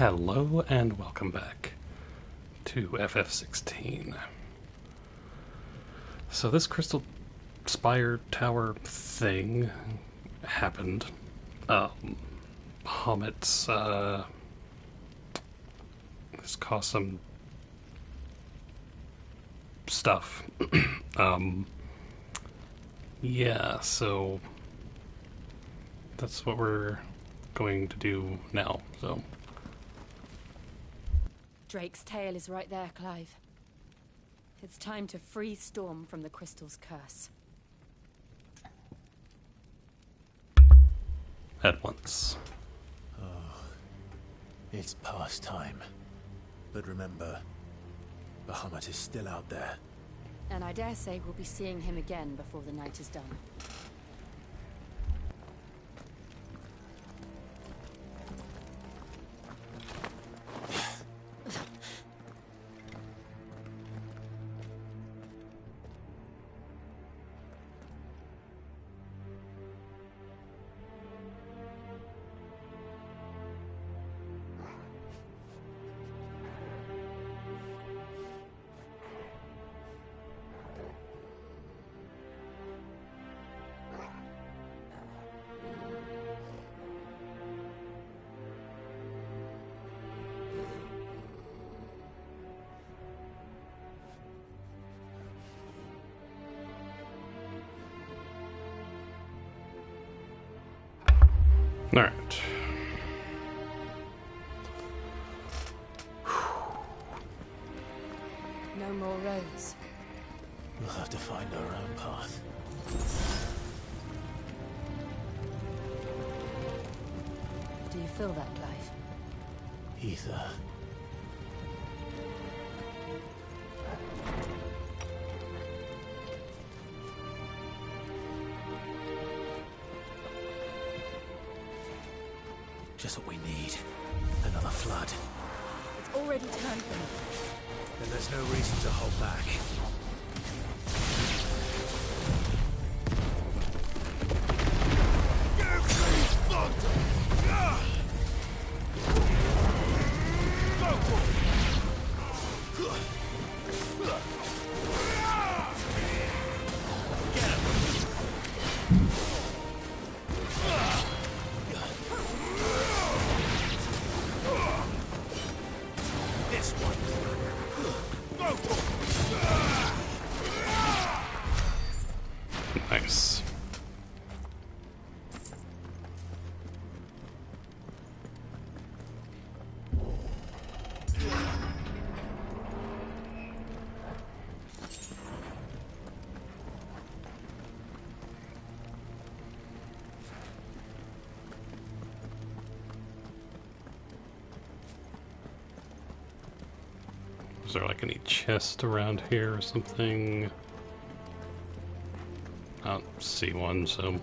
Hello and welcome back to FF16. So this crystal spire tower thing happened. Bahamut's this caused some stuff. Yeah, so that's what we're going to do now, so. Drake's tail is right there, Clive. It's time to free Storm from the crystal's curse. At once. Oh, it's past time. But remember, Bahamut is still out there. And I dare say we'll be seeing him again before the night is done. Alright. No more roads. We'll have to find our own path. Do you feel that, Clive? Ether. Just what we need. Another flood. It's already turned them. Then there's no reason to hold back. Nice. Is there like any chest around here or something? I don't see one, so.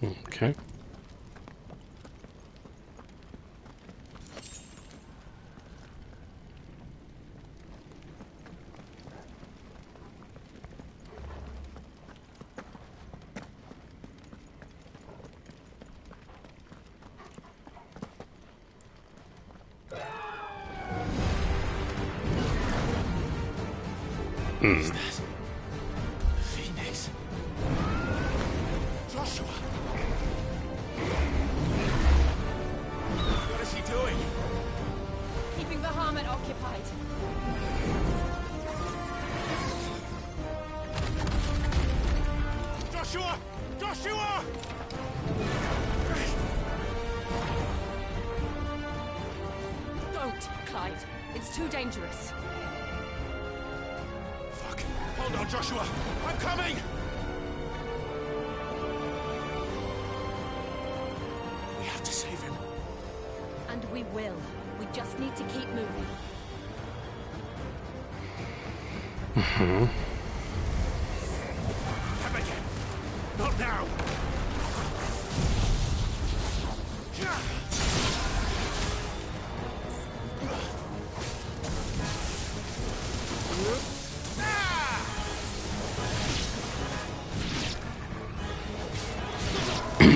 Okay. Is that Phoenix? Joshua! What is he doing? Keeping Bahamut occupied. Joshua! Joshua! Don't, Clive. It's too dangerous. Fuck. Hold on, Joshua. I'm coming! We have to save him. And we will. We just need to keep moving. Come again. Not now.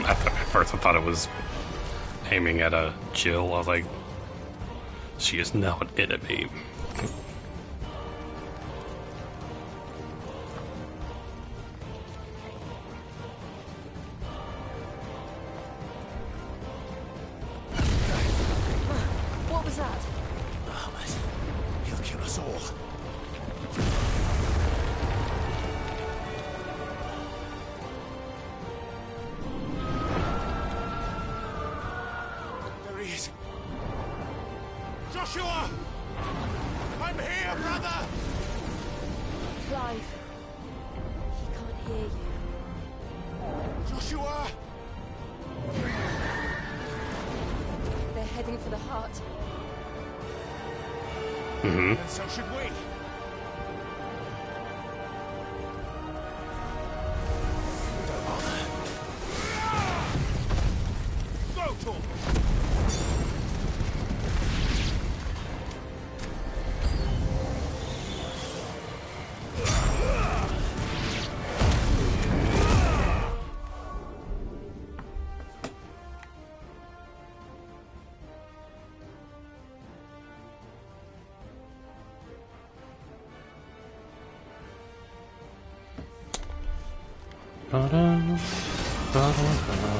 At first I thought it was aiming at a Jill. I was like, she is now an enemy. What was that? Bahamut. He'll kill us all. There he is. Joshua! I'm here, brother! Clive. He can't hear you. Joshua! They're heading for the heart. Mm-hmm. And so should we. Don't bother. Go, Torm! Ba-da, ba-da-da.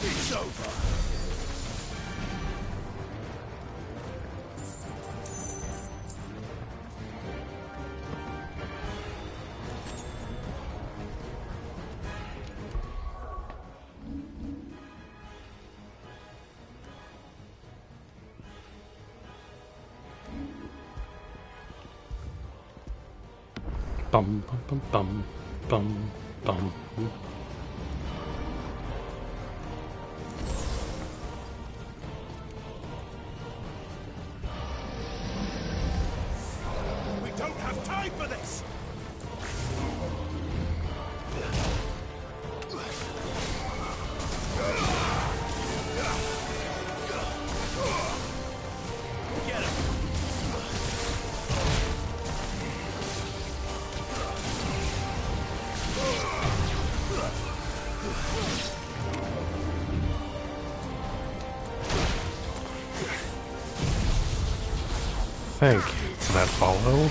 It's over. Bum bum bum bum bum bum. We don't have time for this! Get him! Thank you for that follow.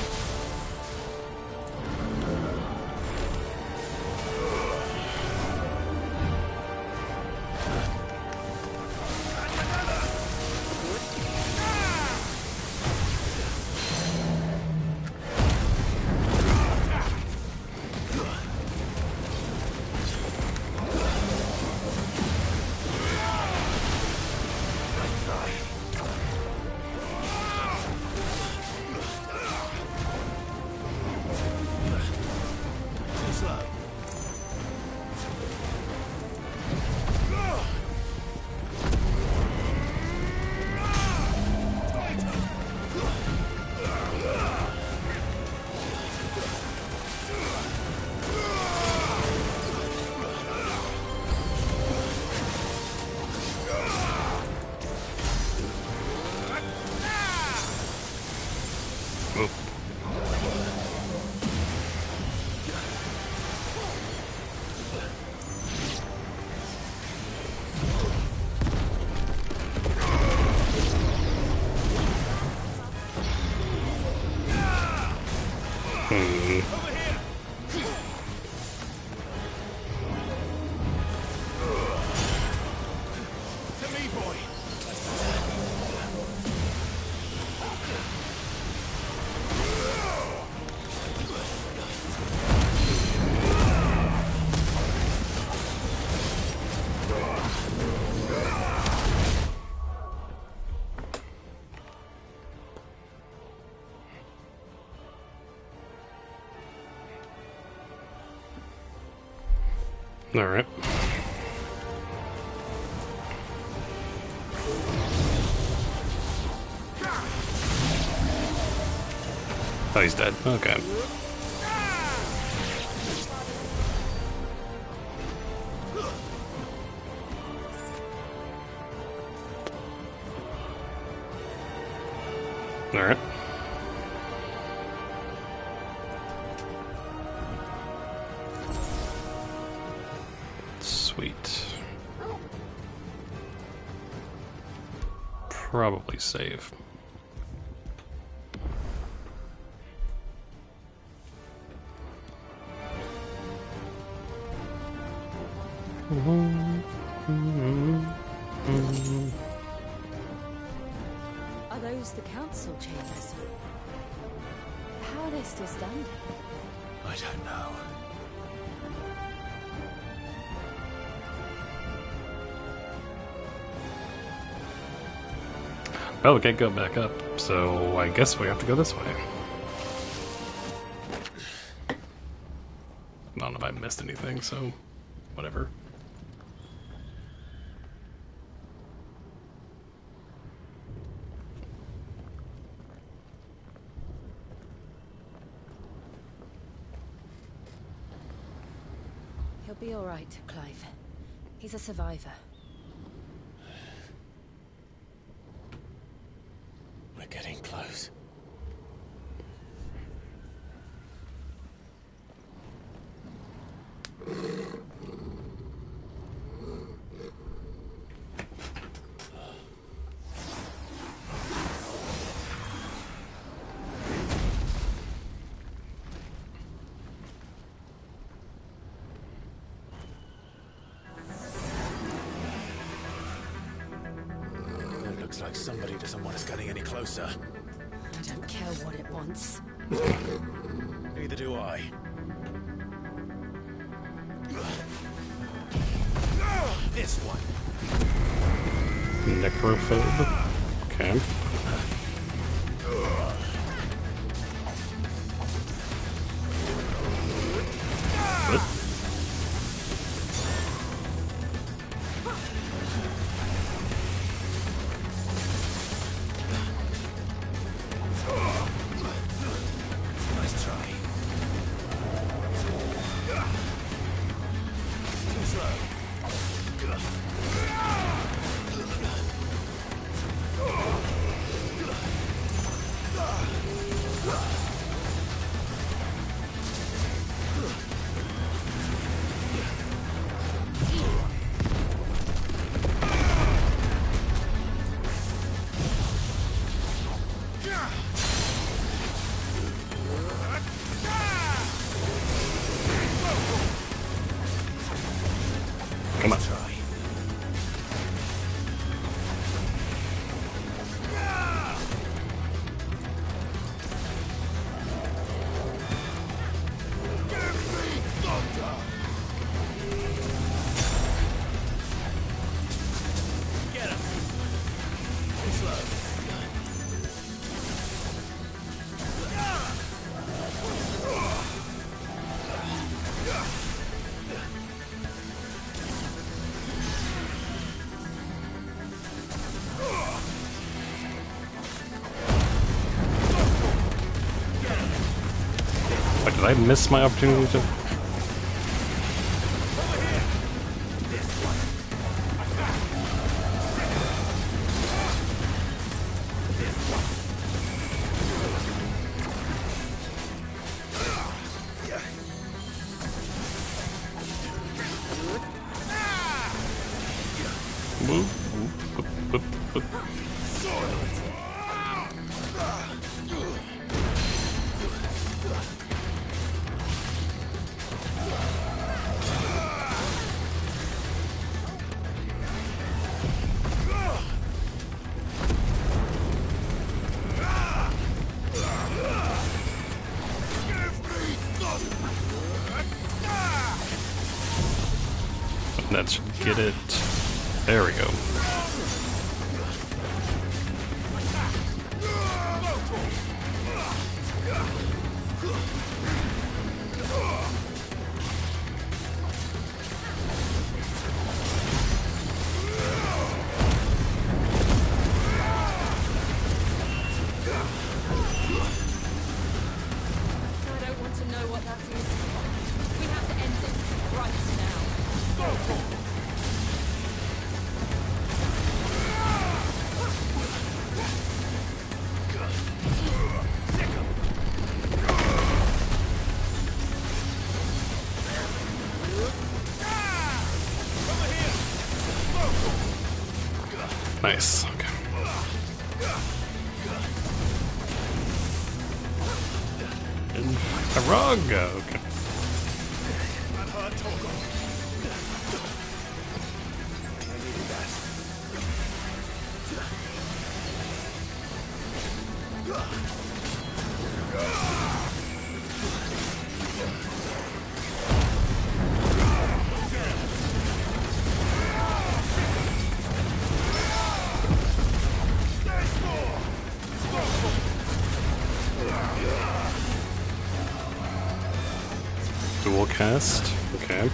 Over here! To me, boy! All right. Oh, he's dead. Okay. All right. Sweet. Probably save. Are those the council chambers? How are they still standing? I don't know. Well, we can't go back up, so I guess we have to go this way. I don't know if I missed anything, so whatever. He'll be all right, Clive. He's a survivor. We're getting close. It looks like somebody doesn't want us getting any closer. I don't care what it wants. Neither do I. This one. Necrophobe. Okay. What? Nice try. Too slow. Come on. Get him. Too slow. Wait, did I miss my opportunity to? Whoop, whoop, whoop, whoop, whoop. That should get it. There we go. Nice. Okay. And a rug. Okay. Dual cast. Okay.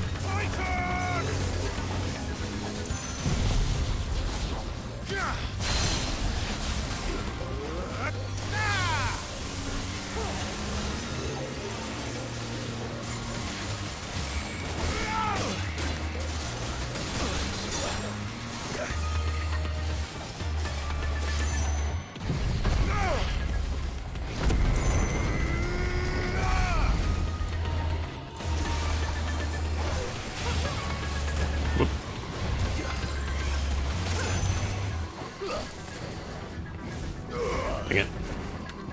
Again.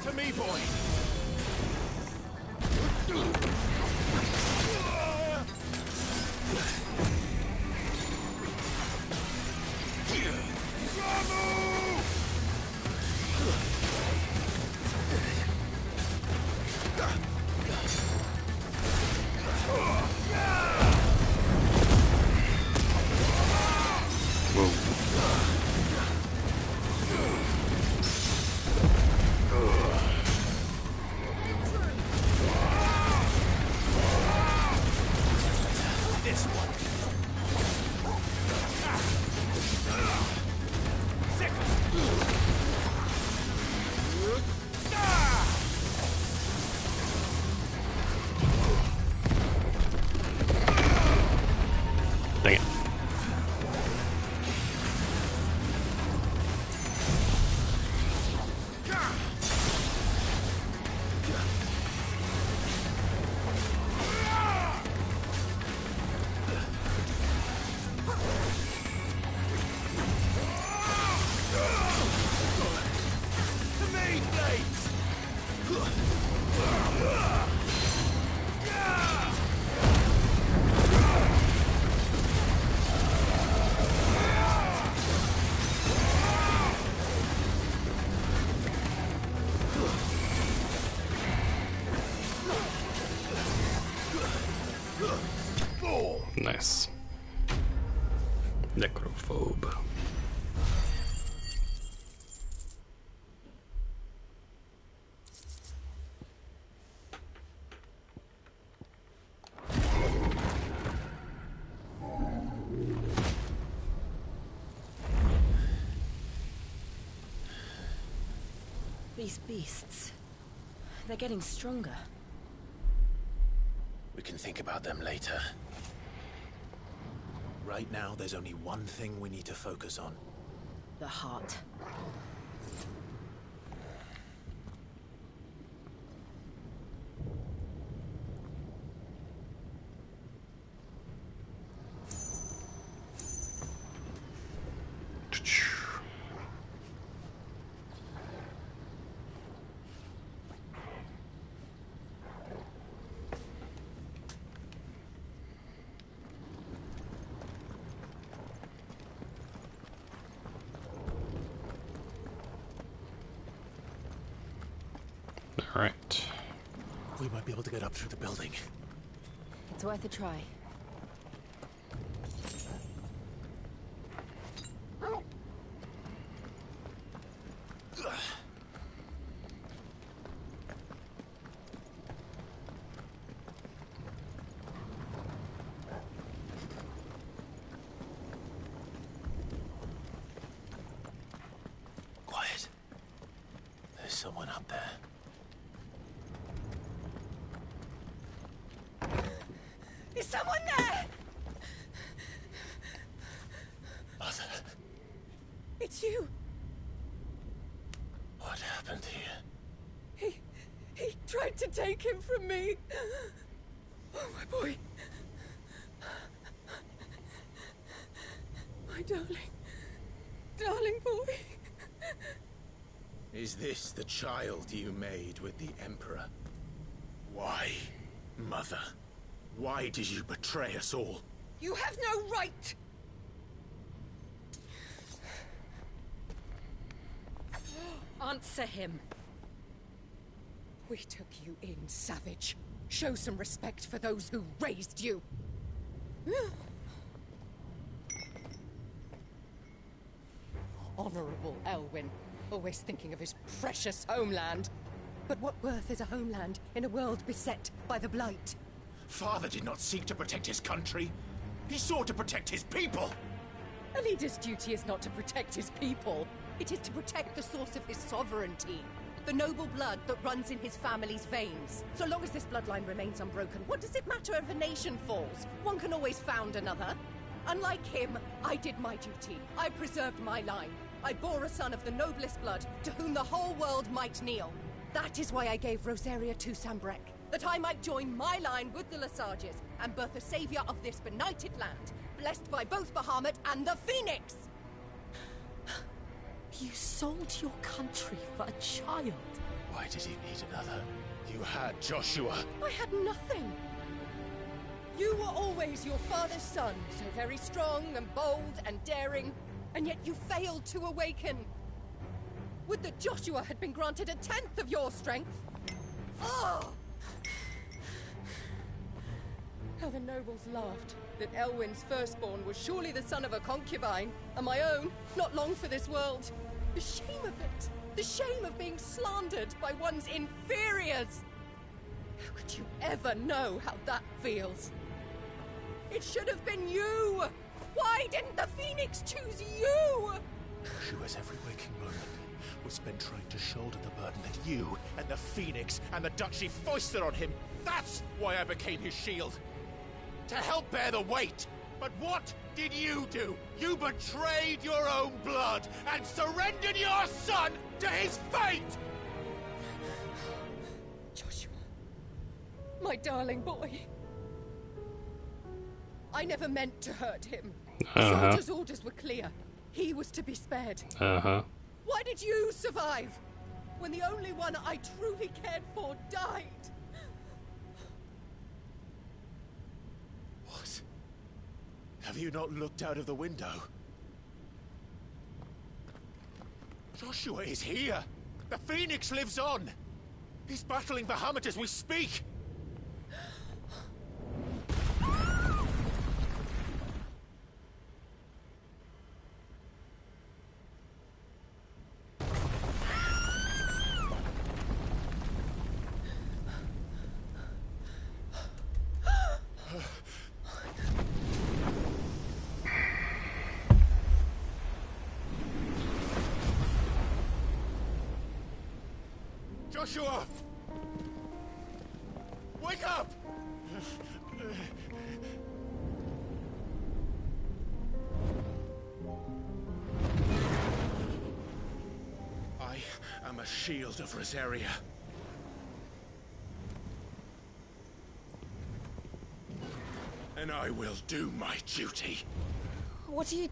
To me, boy. Dang it. Nice. Necrophobe. These beasts, they're getting stronger. We can think about them later. Right now, there's only one thing we need to focus on. The heart. All right. We might be able to get up through the building. It's worth a try. someone up there. Is someone there? Mother, It's you. what happened here? He tried to take him from me. Oh, my boy. My darling boy. Is this the child you made with the Emperor? Why, Mother? Why did you betray us all? You have no right. Answer him. We took you in, savage. Show some respect for those who raised you. Honorable Elwyn, always thinking of his precious homeland. But what worth is a homeland in a world beset by the Blight? Father did not seek to protect his country. He sought to protect his people. A leader's duty is not to protect his people. It is to protect the source of his sovereignty. The noble blood that runs in his family's veins. So long as this bloodline remains unbroken, what does it matter if a nation falls? One can always found another. Unlike him, I did my duty. I preserved my line. I bore a son of the noblest blood, to whom the whole world might kneel. That is why I gave Rosaria to Sambrek, that I might join my line with the Lesages and birth a savior of this benighted land, blessed by both Bahamut and the Phoenix! You sold your country for a child. Why did he need another? You had Joshua. I had nothing. You were always your father's son, so very strong and bold and daring, and yet you failed to awaken. Would that Joshua had been granted 1/10 of your strength? Oh! How the nobles laughed that Elwyn's firstborn was surely the son of a concubine, and my own, not long for this world. The shame of it! The shame of being slandered by one's inferiors! How could you ever know how that feels? It should have been you! Why didn't the Phoenix choose you? Joshua's every waking moment was spent trying to shoulder the burden that you and the Phoenix and the Duchy foisted on him. That's why I became his shield. To help bear the weight. But what did you do? You betrayed your own blood and surrendered your son to his fate! Joshua, my darling boy. I never meant to hurt him. Soldier's orders were clear. He was to be spared. Why did you survive when the only one I truly cared for died? What? Have you not looked out of the window? Joshua is here! The Phoenix lives on! He's battling Bahamut as we speak! Joshua! Wake up! I am a shield of Rosaria. And I will do my duty. What are you...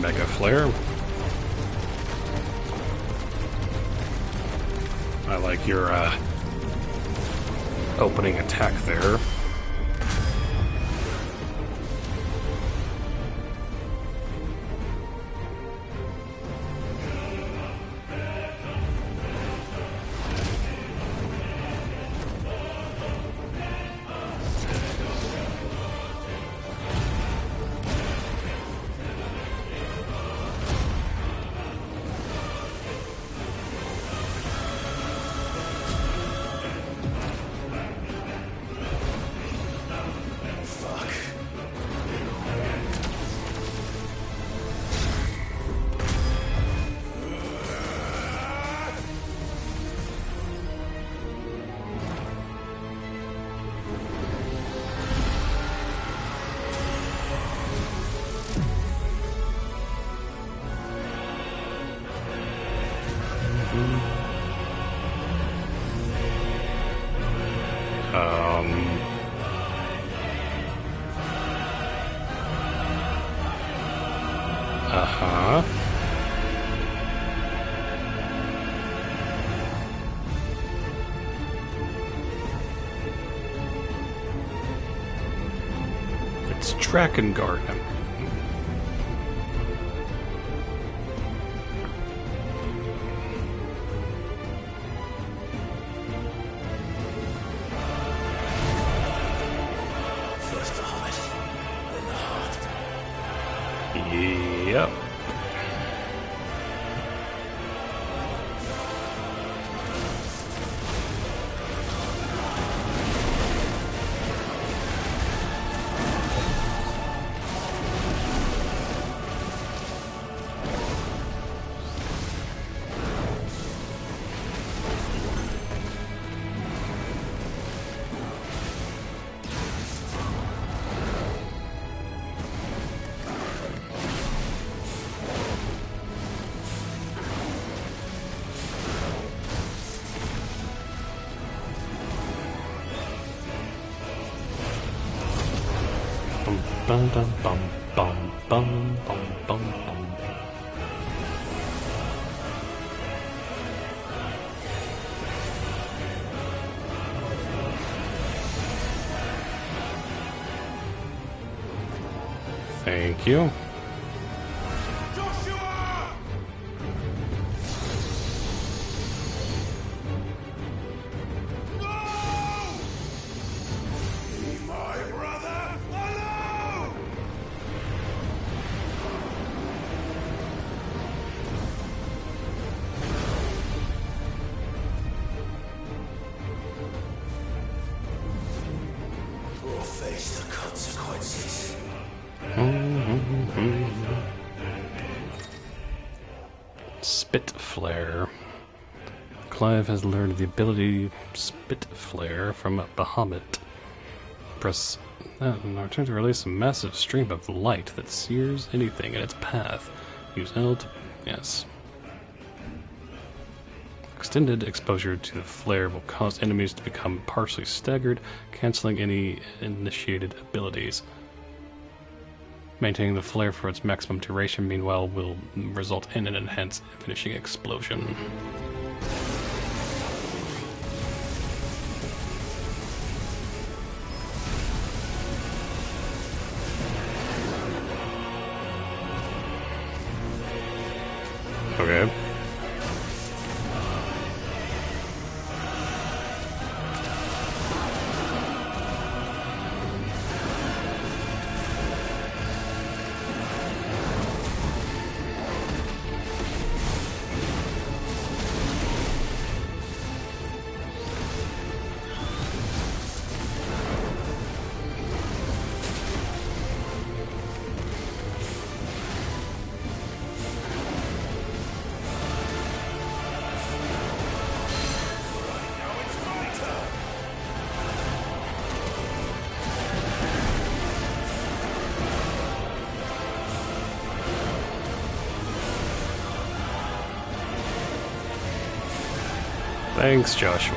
Mega Flare. I like your opening attack there. Uh-huh. It's Drakengard. First the heart, then the heart. Yep. Bum bum bum bum bum bum bum bum. Thank you. Joshua! No! Leave my brother alone! Or face the consequences. Spit Flare. Clive has learned the ability Spit Flare from Bahamut. Press that in order to release a massive stream of light that sears anything in its path. Use L to... yes. Extended exposure to the flare will cause enemies to become partially staggered, cancelling any initiated abilities. Maintaining the flare for its maximum duration, meanwhile, will result in an enhanced finishing explosion. Okay. Thanks, Joshua.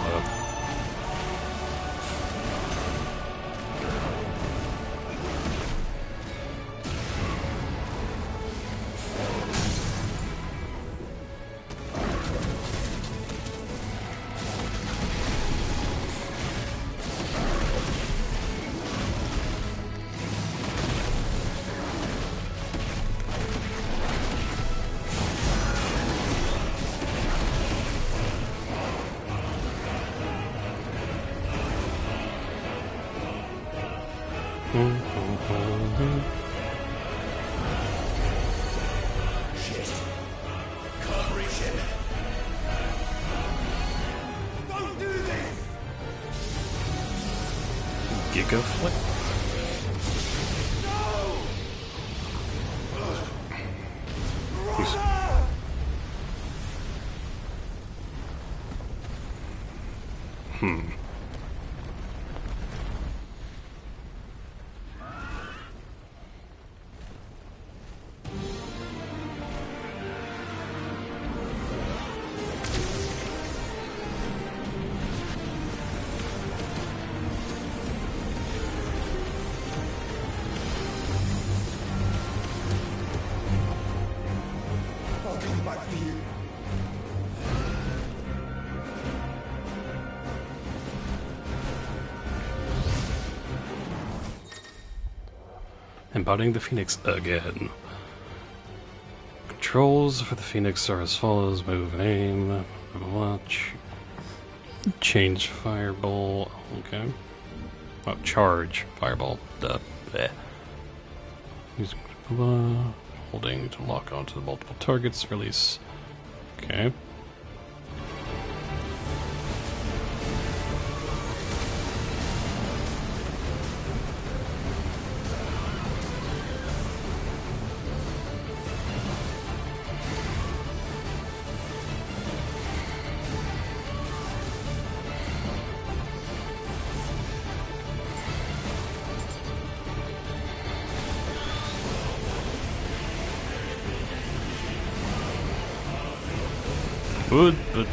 Shit. Can't reach it. Don't do this! Giga Flip. I'll come back for you. Embodying the Phoenix again. Controls for the Phoenix are as follows: move, aim, watch, change fireball. Okay. Oh, charge fireball. Duh. Bleh. Using holding to lock onto the multiple targets. Release. Okay. Good, but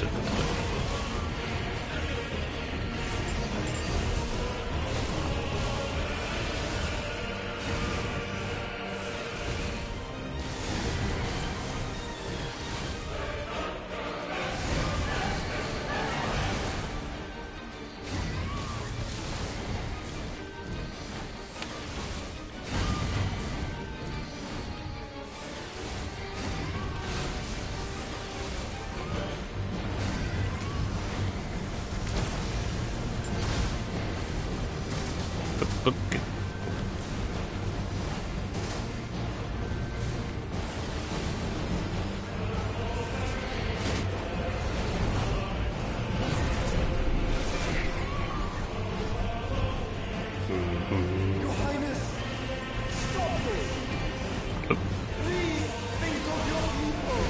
okay. Your Highness, stop this! Please think of your people!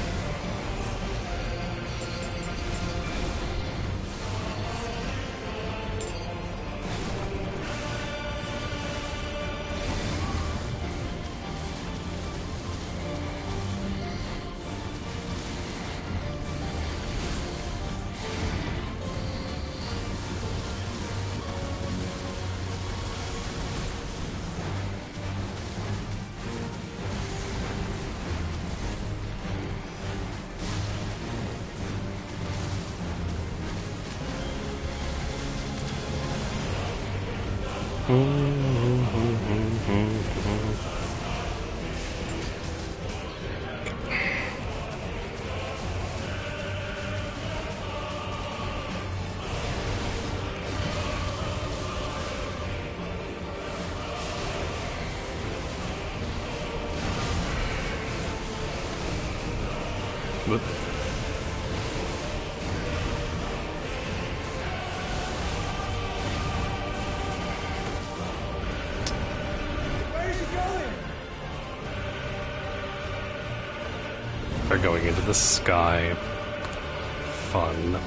Whoop. Where is he going? They're going into the sky. Fun.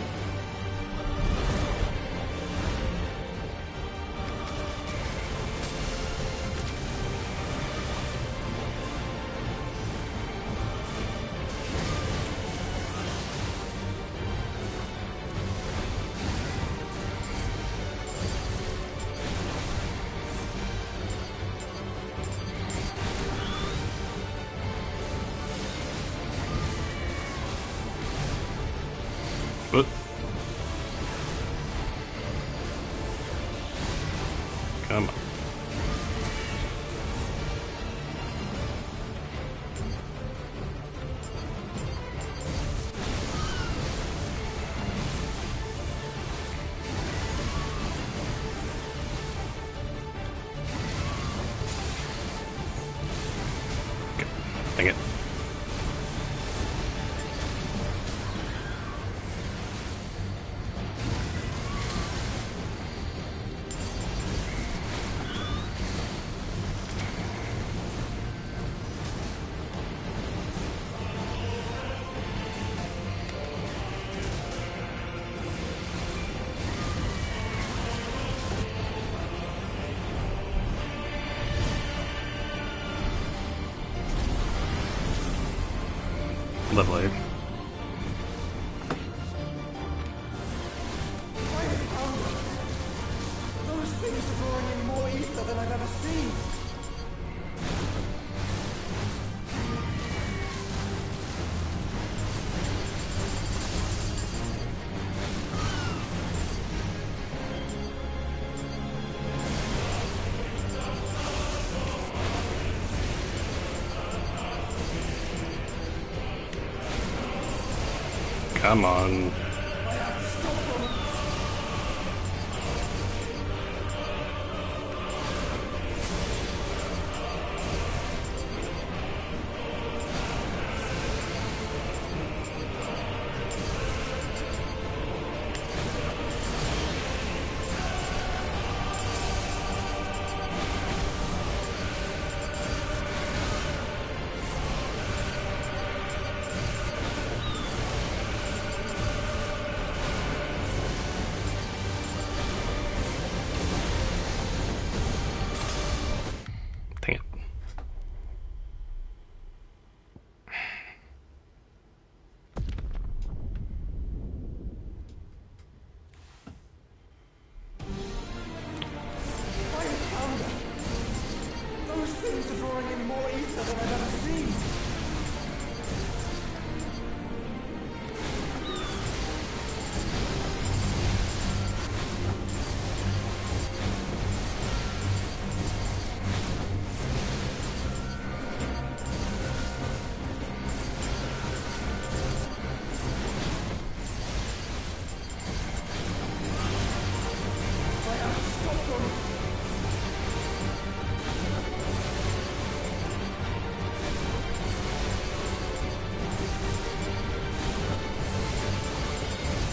Whoop. Come on. Dang it. Lovely. Those things are drawing in more ether than I've ever seen. Come on. Dang it. Those things are drawing in more ether than I've ever seen.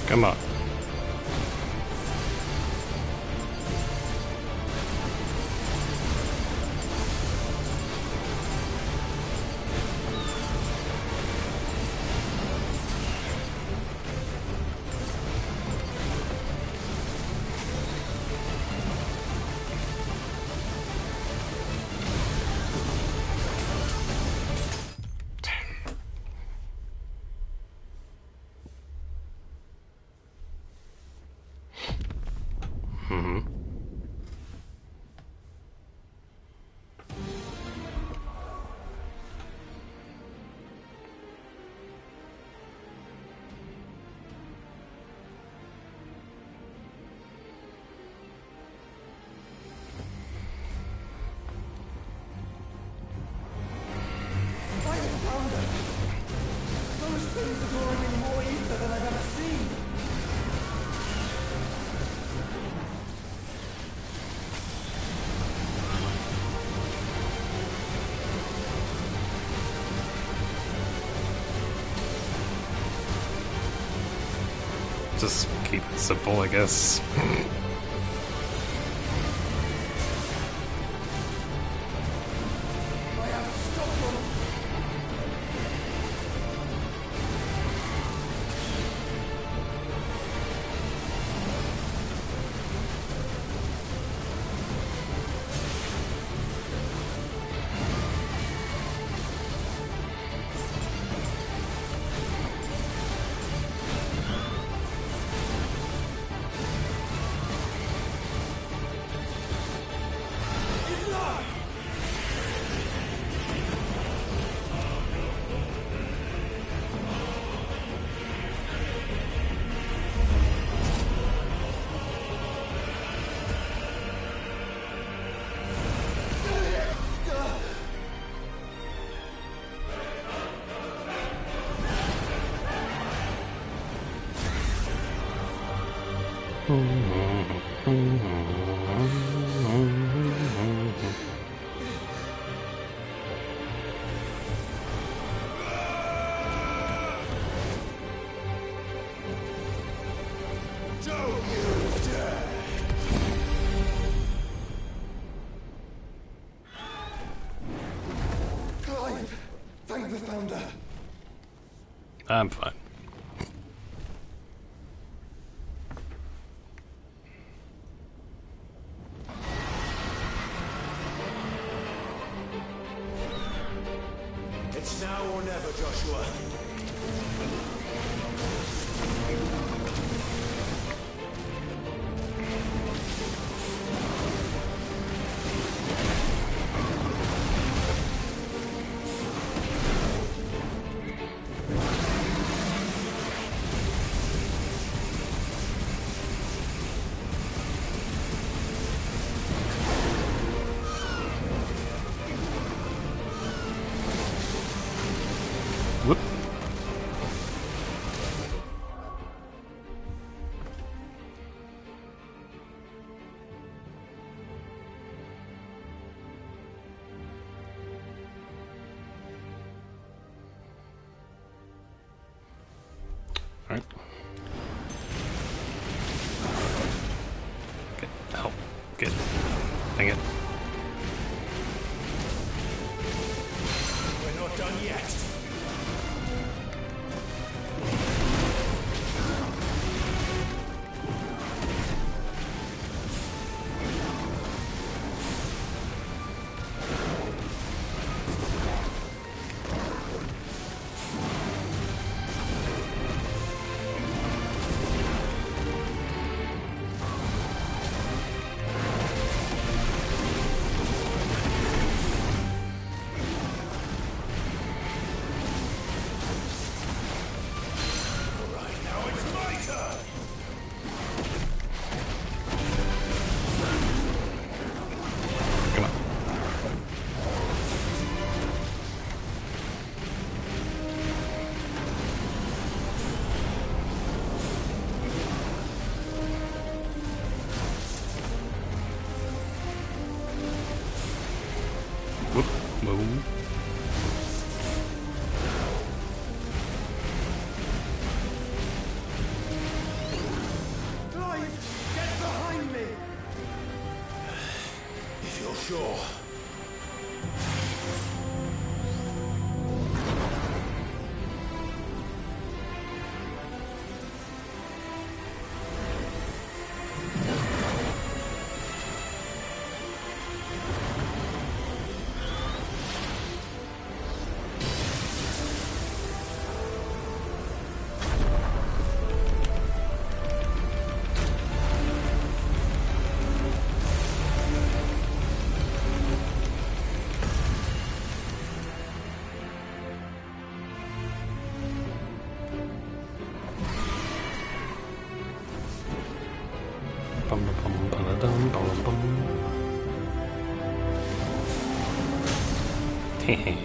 Come on. Those things are drawing in more ether than I've ever seen. Just keep it simple, I guess. found her. I'm fine. It's now or never, Joshua. Whoop. All right. Get help. Get. Dang it. We're not done yet. Come on. Whoop. Move. Clive, get behind me! If you're sure. Bum bum bum bum bum bum bum. Hehe.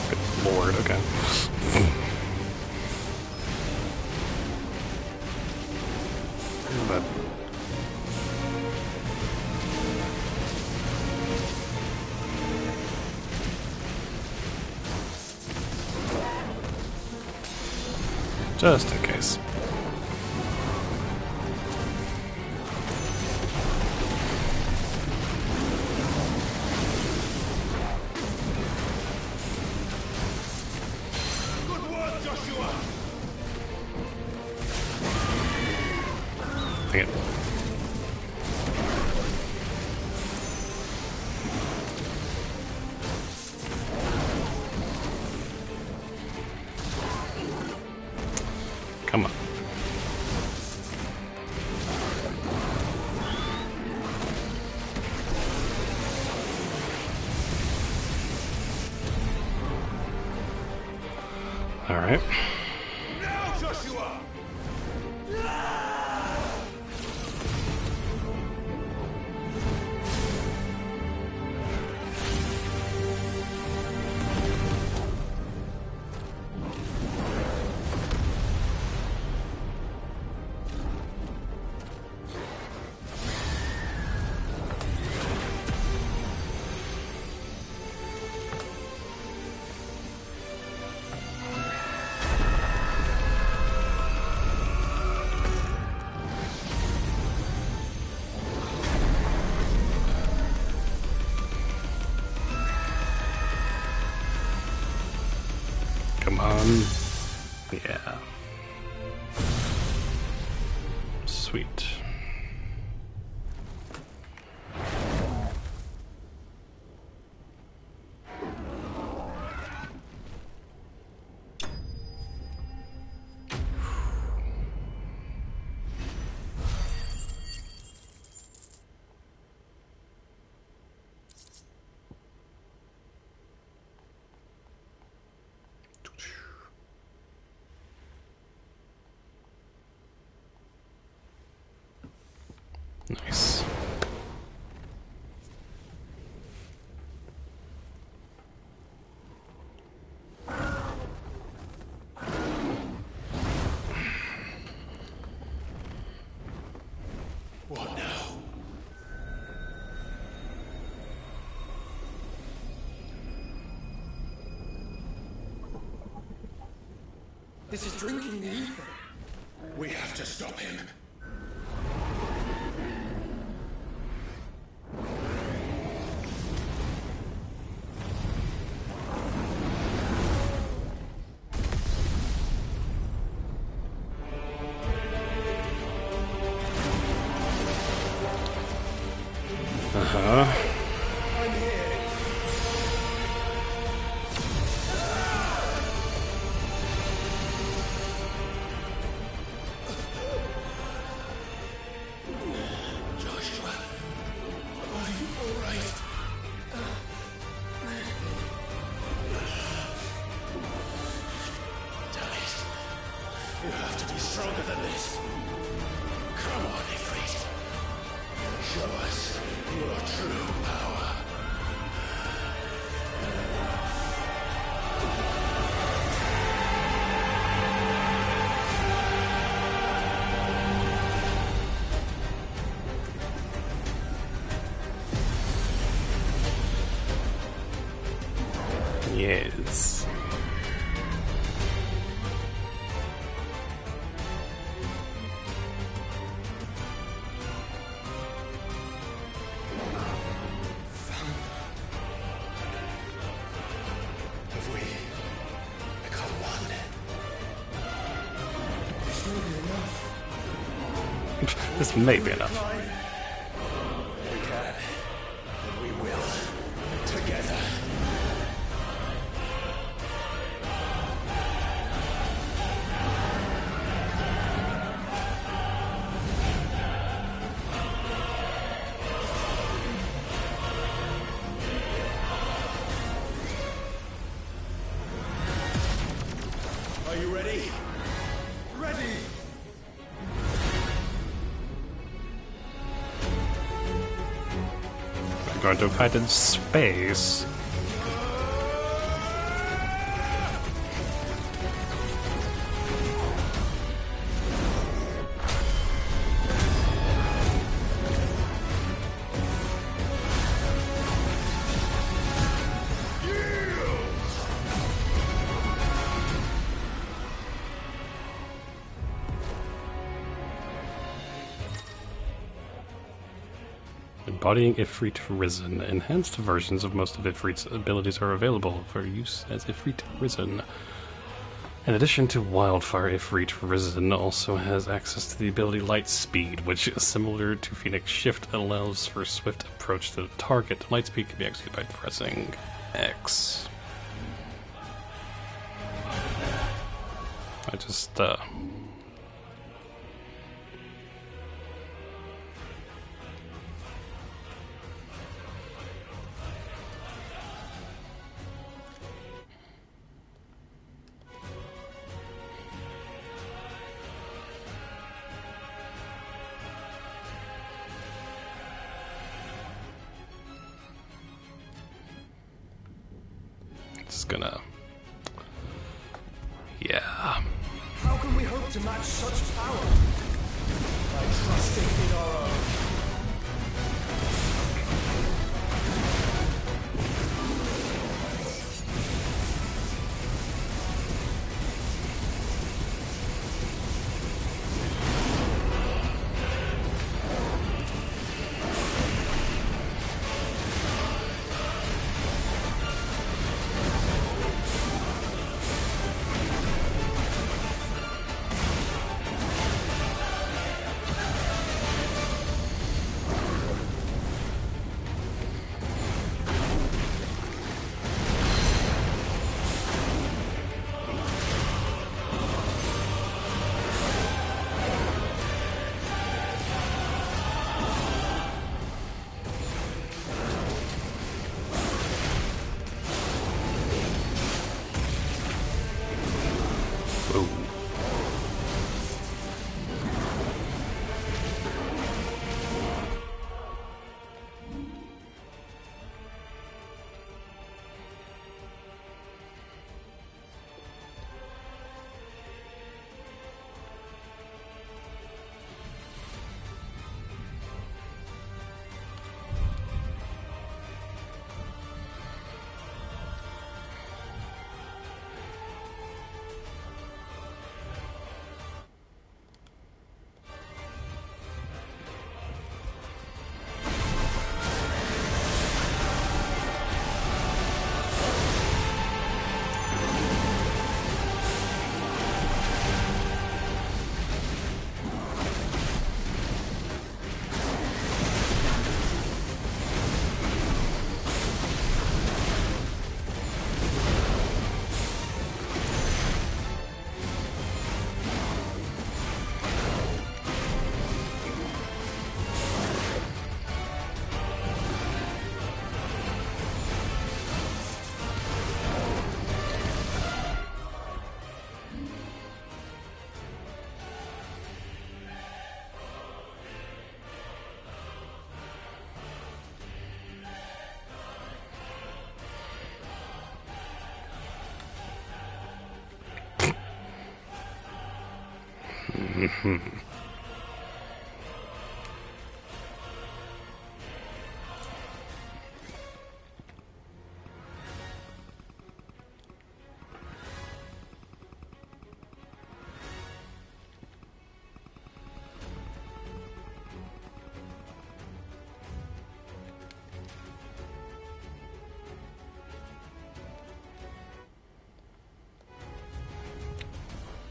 Good lord, okay. But just in case. Good work, Joshua! Dang it. Come on. All right. Now, Joshua! Yeah. Sweet. Nice. What now? This is drinking the ether. We have to stop him. I'm here. Joshua, are you all right? Dallas, you have to be stronger than this. Come on, Ifrit. Show us your true power. Yes. Have we become one? This will be enough. This may be enough. We can. And we will. Together. Are you ready? Ready! I'm going to fight in space. Embodying Ifrit Risen. Enhanced versions of most of Ifrit's abilities are available for use as Ifrit Risen. In addition to Wildfire, Ifrit Risen also has access to the ability Light Speed, which, similar to Phoenix Shift, allows for swift approach to the target. Light Speed can be executed by pressing X. I just, It's gonna... Yeah. How can we hope to match such power? By trusting in our own.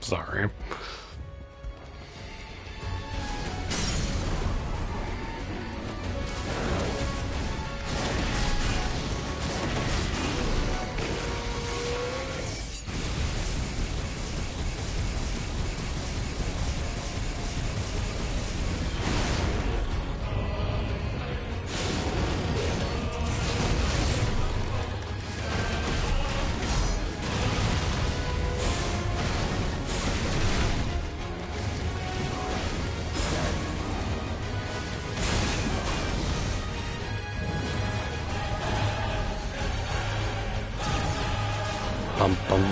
Sorry. Bum bum.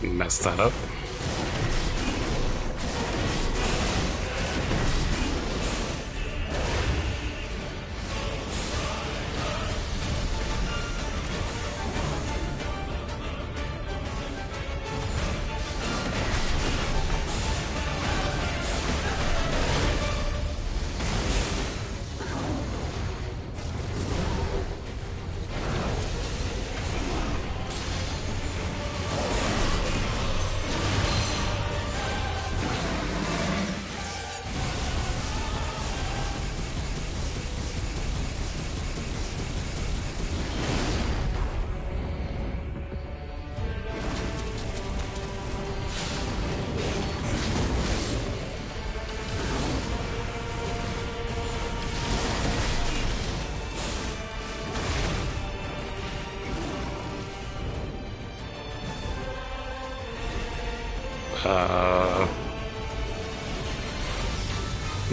Mess that up.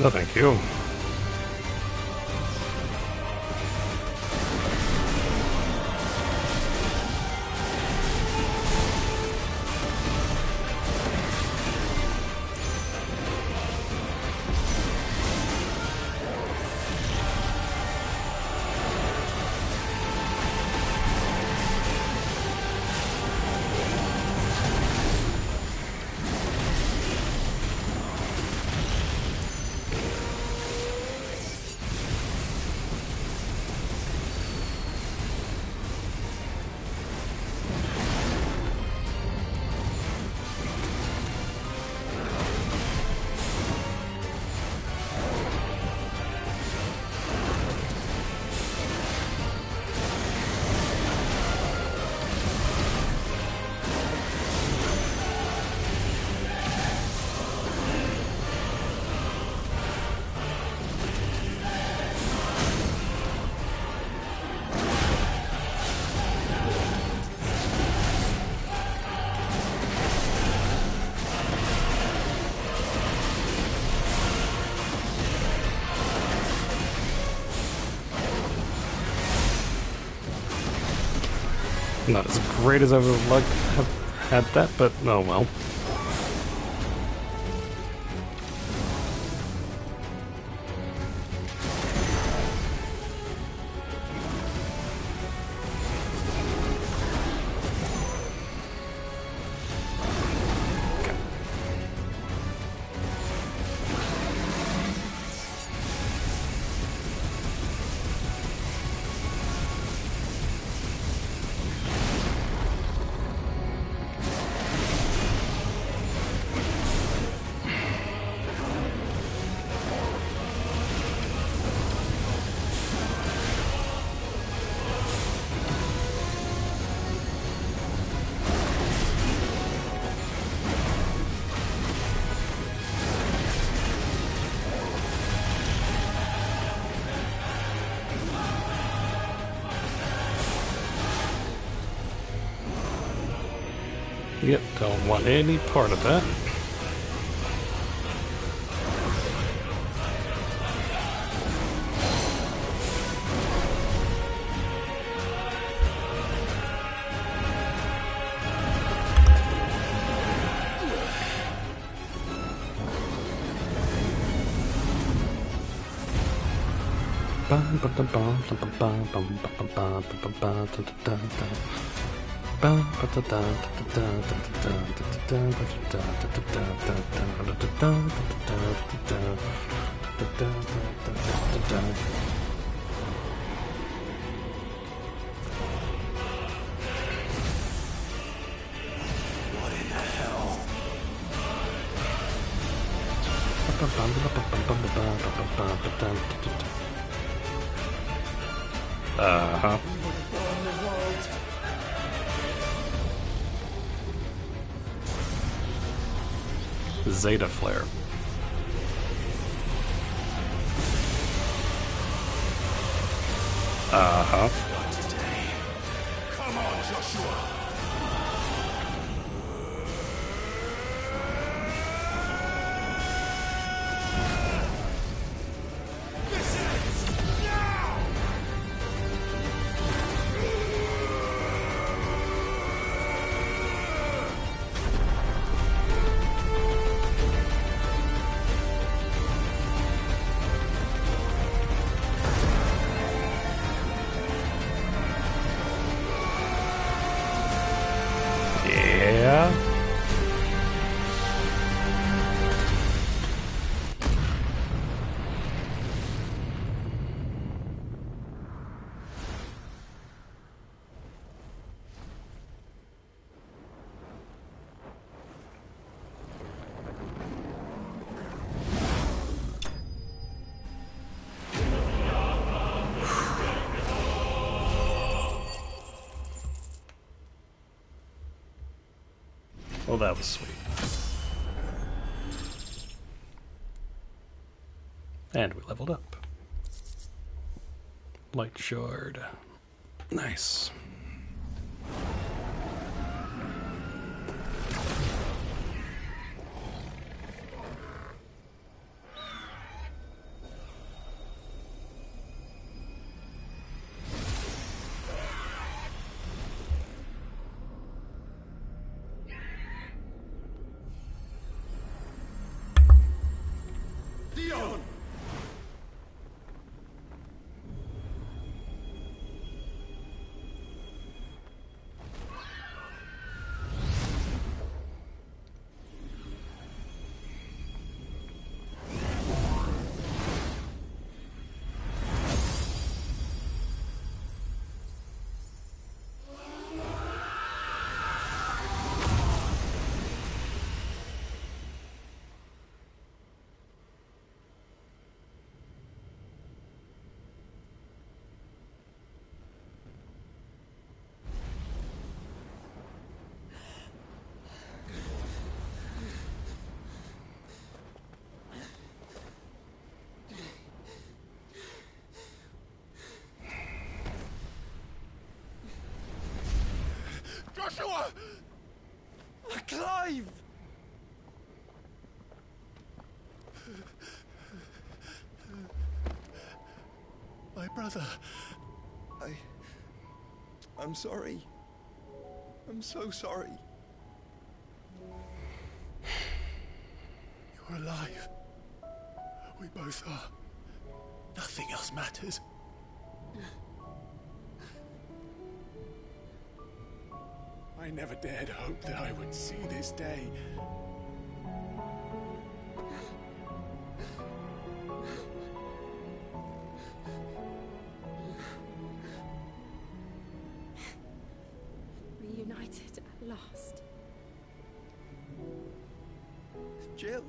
No, thank you. Not as great as I would have liked to have had that, but oh well. Yep, don't want any part of that. What in the hell? Uh-huh. Burn the world. Zeta Flare. Uh-huh. Not today. Come on, Joshua. This ends now! Yeah. Well, that was sweet. And we leveled up. Light shard. Nice. Dion! Joshua! Clive! My brother. I'm sorry. I'm so sorry. You're alive. We both are. Nothing else matters. I never dared hope that I would see this day. Reunited at last. Jill.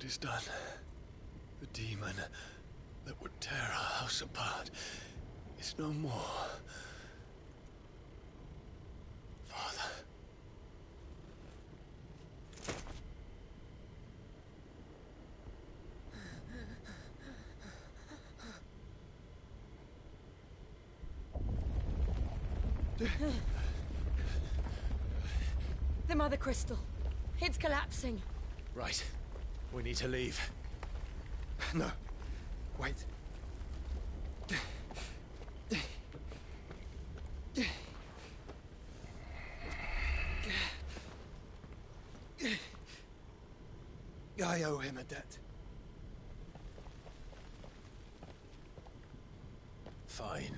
It is done. The demon that would tear our house apart is no more. Father. The Mother Crystal. It's collapsing. Right. We need to leave. No. Wait. I owe him a debt. Fine.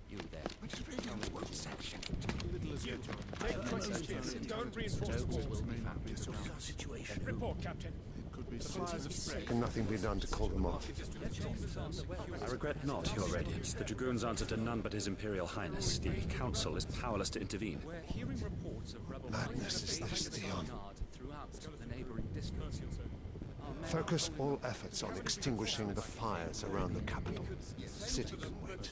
You there. Tell me what section. Don't reinforce the walls. Situation. Report, Captain. Can nothing be done to call them off? I regret not, Your Radiance. The Dragoons answer to none but His Imperial Highness. The Council is powerless to intervene. We're hearing reports of rebel Madness is this, Dion. throughout the neighboring districts. Focus all efforts on extinguishing the fires around the capital. The city can wait.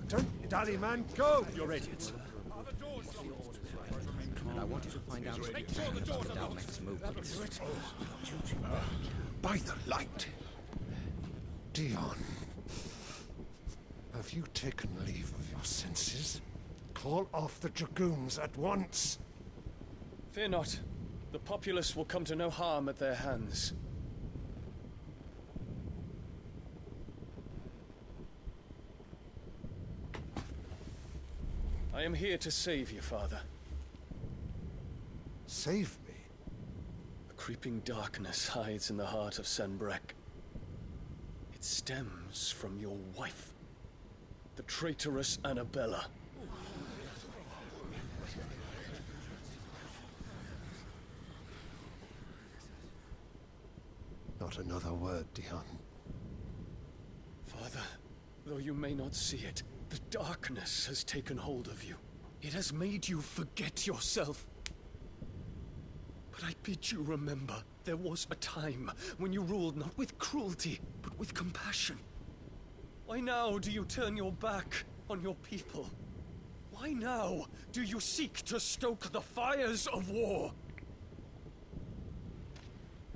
Don't dally, man. Go! Your Radiance. And I want you to find out about the Dalmec's movements. By the light. Dion. Have you taken leave of your senses? Call off the Dragoons at once. Fear not. The populace will come to no harm at their hands. I am here to save you, Father. Save me. A creeping darkness hides in the heart of Sanbreque. It stems from your wife, the traitorous Annabella. Not another word, Dion. Father, though you may not see it, the darkness has taken hold of you. It has made you forget yourself. But I bid you remember, there was a time when you ruled not with cruelty, but with compassion. Why now do you turn your back on your people? Why now do you seek to stoke the fires of war?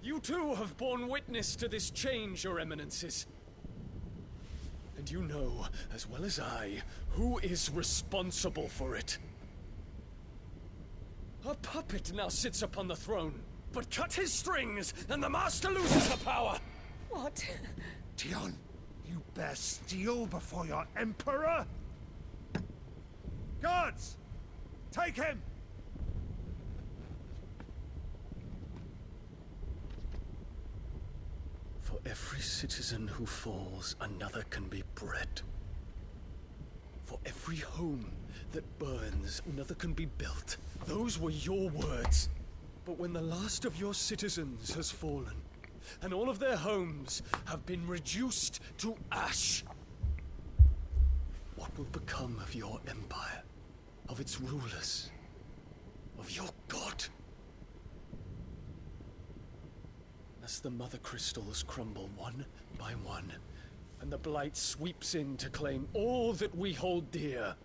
You too have borne witness to this change, Your Eminences. And you know, as well as I, who is responsible for it. A puppet now sits upon the throne, but cut his strings, and the master loses the power! What? Dion, you bear steel before your emperor? Guards! Take him! For every citizen who falls, another can be bred. For every home that burns, another can be built. Those were your words. But when the last of your citizens has fallen, and all of their homes have been reduced to ash, what will become of your empire, of its rulers, of your god? As the Mother Crystals crumble one by one, and the Blight sweeps in to claim all that we hold dear,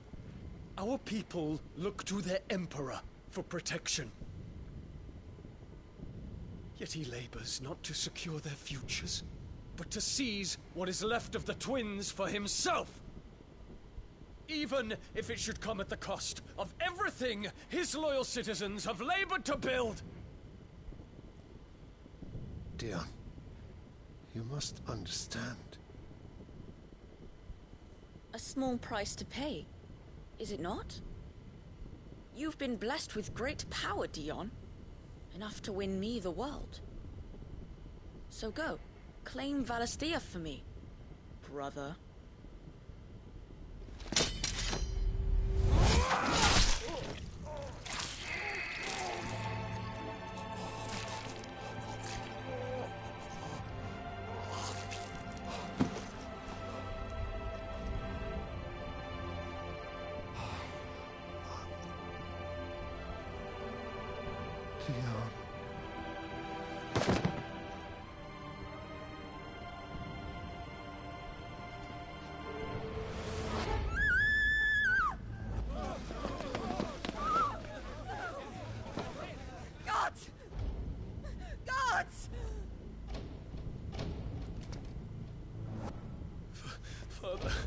our people look to their Emperor for protection. Yet he labors not to secure their futures, but to seize what is left of the twins for himself. Even if it should come at the cost of everything his loyal citizens have labored to build. Dion, you must understand. A small price to pay, is it not? You've been blessed with great power, Dion. Enough to win me the world. So go. Claim Valisthea for me, brother.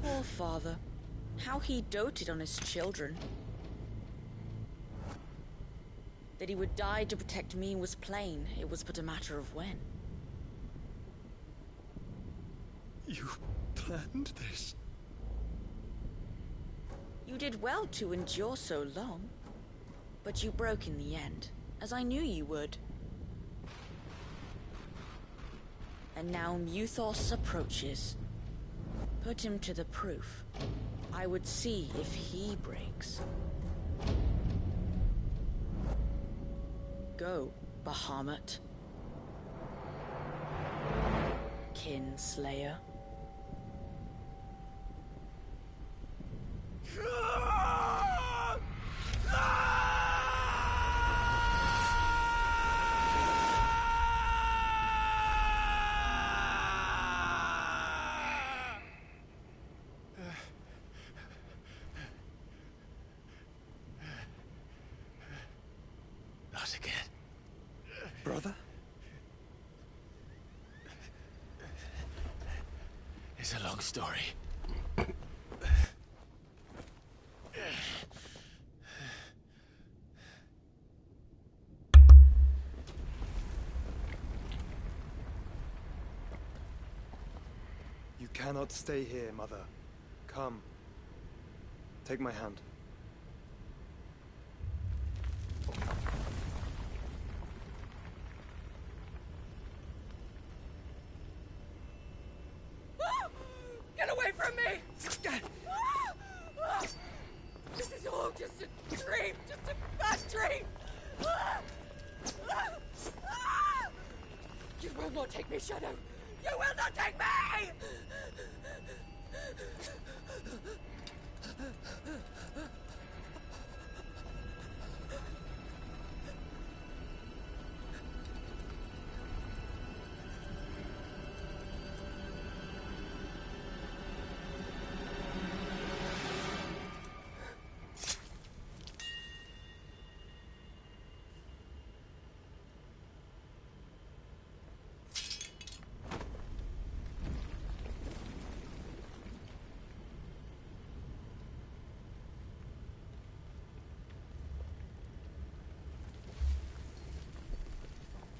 Poor father. How he doted on his children. That he would die to protect me was plain. It was but a matter of when. You planned this? You did well to endure so long. But you broke in the end, as I knew you would. And now Muthos approaches. Put him to the proof. I would see if he breaks. Go, Bahamut. Kinslayer. Not again. Brother? It's a long story. You cannot stay here, Mother. Come. Take my hand. Get away from me! This is all just a dream, just a bad dream! You will not take me, Shadow! You will not take me!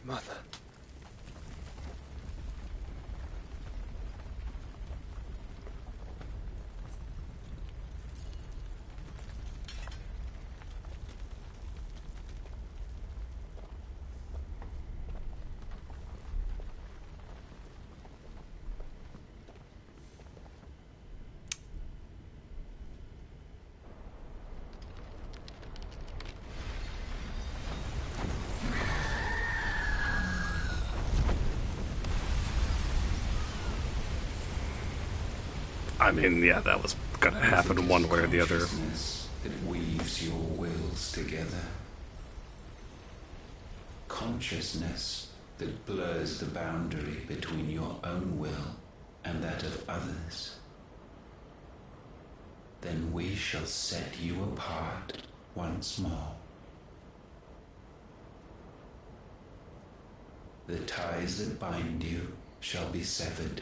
Mother. I mean, yeah, that was gonna happen one way or the other. That weaves your wills together. Consciousness that blurs the boundary between your own will and that of others. Then we shall set you apart once more. The ties that bind you shall be severed,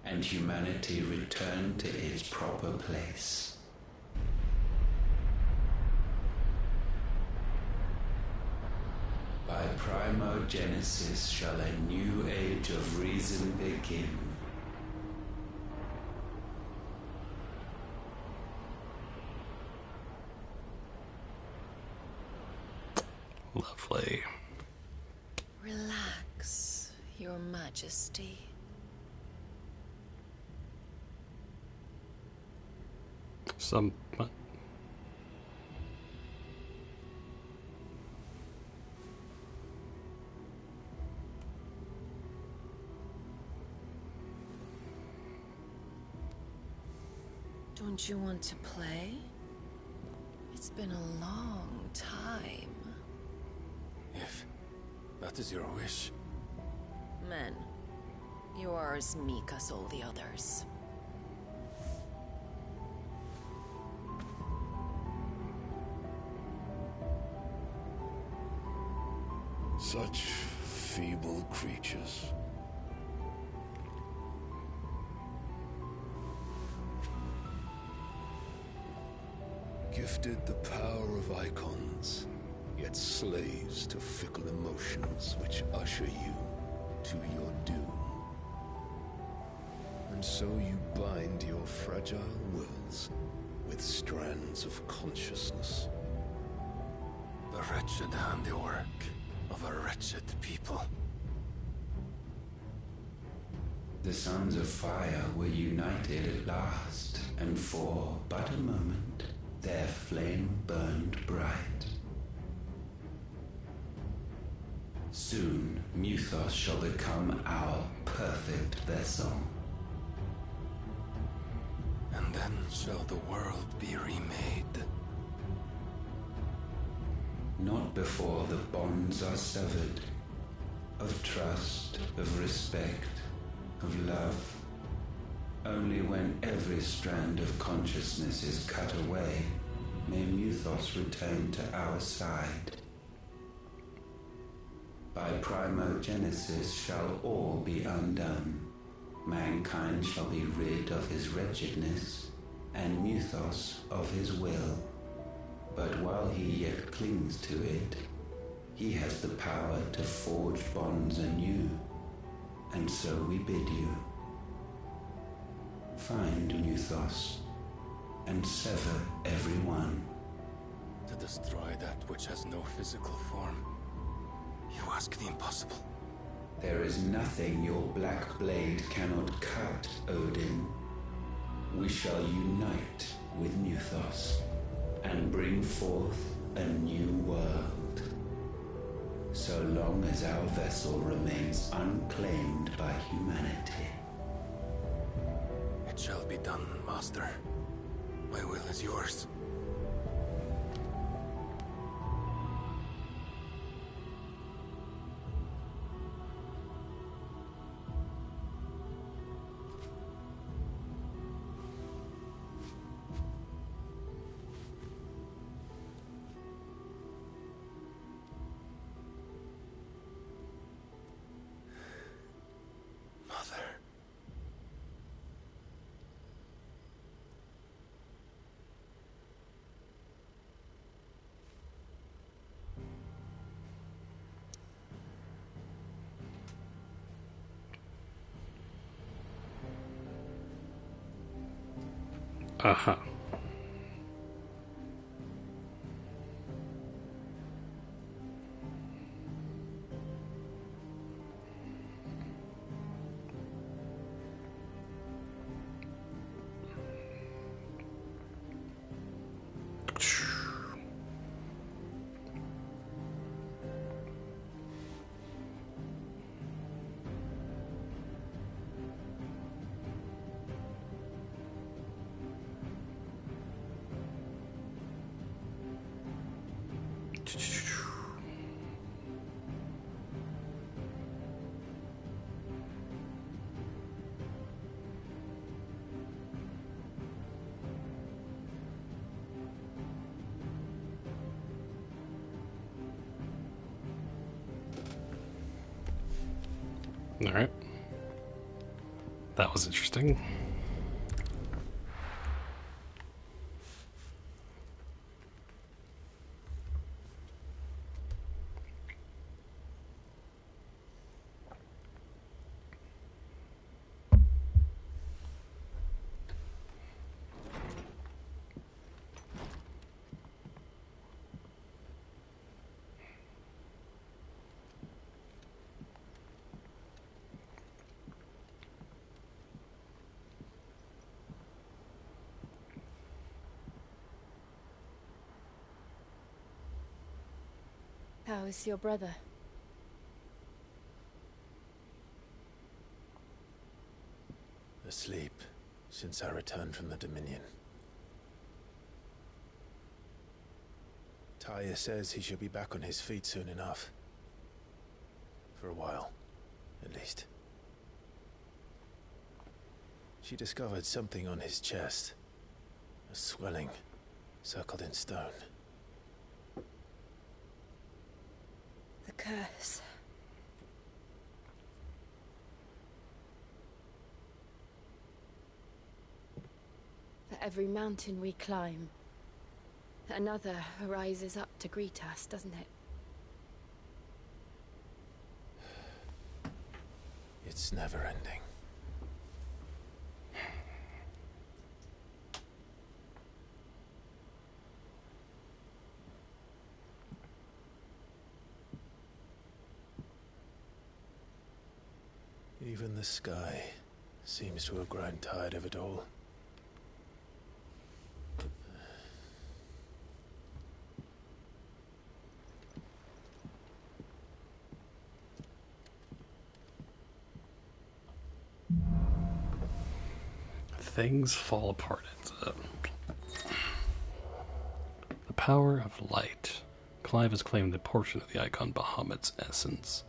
and humanity return to its proper place. By primogenesis shall a new age of reason begin. Lovely. Relax, Your Majesty. Some. What? Don't you want to play? It's been a long time. If that is your wish. Men, you are as meek as all the others. Such feeble creatures. Gifted the power of icons, yet slaves to fickle emotions which usher you to your doom. And so you bind your fragile wills with strands of consciousness. The wretched handiwork of a wretched people. The Sons of Fire were united at last, and for but a moment their flame burned bright. Soon Muthos shall become our perfect vessel. And then shall the world be remade. Not before the bonds are severed, of trust, of respect, of love. Only when every strand of consciousness is cut away, may Muthos return to our side. By primogenesis shall all be undone. Mankind shall be rid of his wretchedness, and Muthos of his will. But while he yet clings to it, he has the power to forge bonds anew, and so we bid you. Find Muthos, and sever every one. To destroy that which has no physical form. You ask the impossible. There is nothing your black blade cannot cut, Odin. We shall unite with Muthos, and bring forth a new world. So long as our vessel remains unclaimed by humanity. It shall be done, Master. My will is yours. Mother. Uh-huh. All right. That was interesting. How is your brother? Asleep since I returned from the Dominion. Taya says he should be back on his feet soon enough. For a while, at least. She discovered something on his chest. A swelling, circled in stone. The curse. For every mountain we climb, another rises up to greet us, doesn't it? It's never ending. Even the sky seems to have grown tired of it all. Things fall apart. The power of light. Clive has claimed a portion of the icon Bahamut's essence.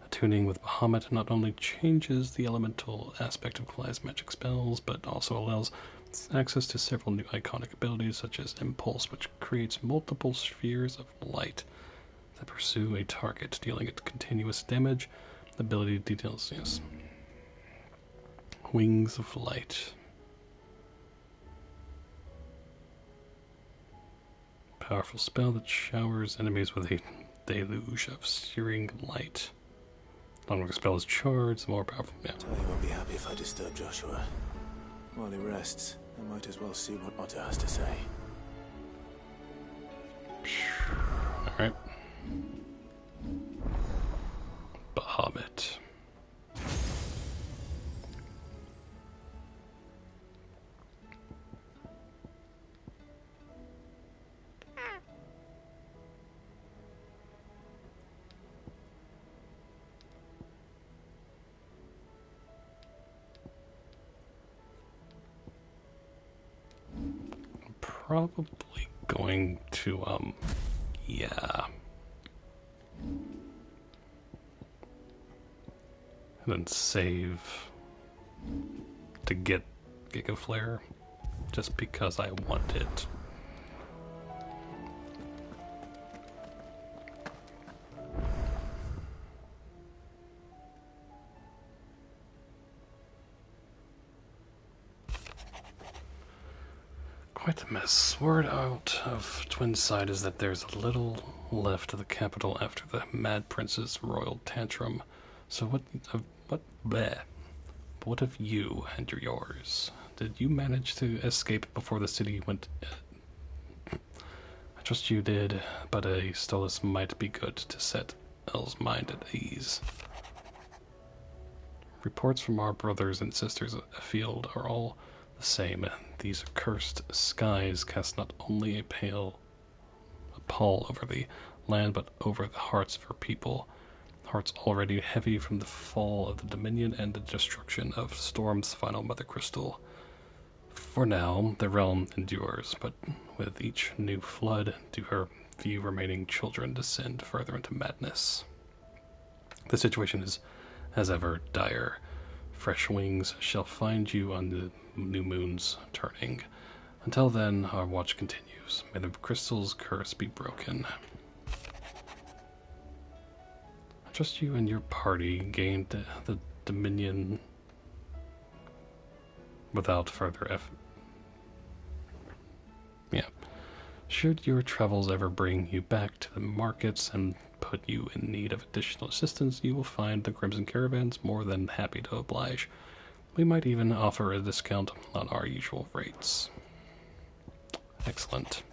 Attuning with Bahamut not only changes the elemental aspect of Clive's magic spells, but also allows access to several new iconic abilities, such as Impulse, which creates multiple spheres of light that pursue a target, dealing it continuous damage. The ability details, yes. Wings of Light. Powerful spell that showers enemies with a deluge of searing light. The longer the spell is charged, the more powerful. Yeah. Taya won't be happy if I disturb Joshua. While he rests, I might as well see what Otter has to say. Alright. Bahamut. Probably going to, yeah. And then save to get Giga Flare, just because I want it. Quite a mess. Word out of Twinside is that there's little left of the capital after the Mad Prince's royal tantrum. So what of you and yours? Did you manage to escape before the city went? I trust you did, but a Stolas might be good to set Elle's mind at ease. Reports from our brothers and sisters afield are all the same. These accursed skies cast not only a pall over the land, but over the hearts of her people. Hearts already heavy from the fall of the Dominion and the destruction of Storm's final Mother Crystal. For now, the realm endures, but with each new flood do her few remaining children descend further into madness. The situation is, as ever, dire. Fresh wings shall find you on the new moon's turning. Until then, our watch continues. May the crystal's curse be broken. I trust you and your party gained the Dominion without further effort. Yeah. Should your travels ever bring you back to the markets and put you in need of additional assistance, you will find the Crimson Caravans more than happy to oblige. We might even offer a discount on our usual rates. Excellent.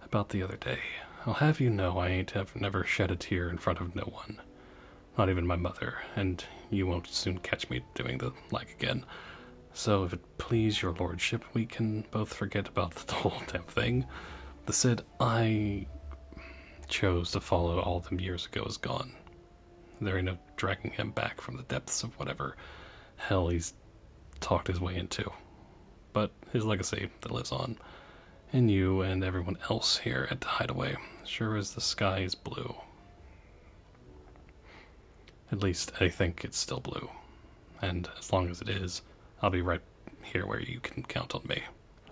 About the other day, I'll have you know I have never shed a tear in front of no one. Not even my mother, and you won't soon catch me doing the like again. So if it please your lordship, we can both forget about the whole damn thing. The Cid I chose to follow all them years ago is gone. There ain't no dragging him back from the depths of whatever hell he's talked his way into. But his legacy that lives on, in you and everyone else here at the Hideaway, sure as the sky is blue. At least I think it's still blue. And as long as it is, I'll be right here where you can count on me.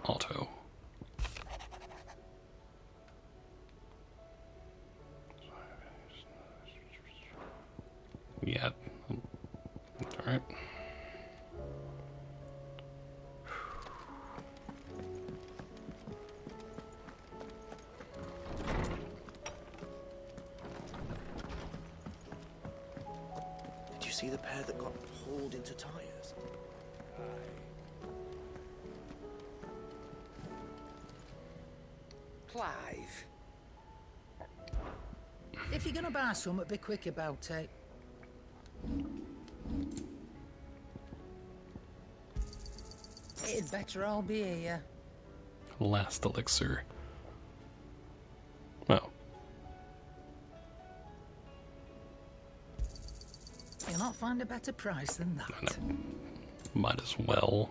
Alto. Yeah. Alright. Did you see the pair that got hauled into tires? Clive. If you're gonna buy something, be quick about it. It'd better all be here. Last elixir. Oh. You'll not find a better price than that. Might as well.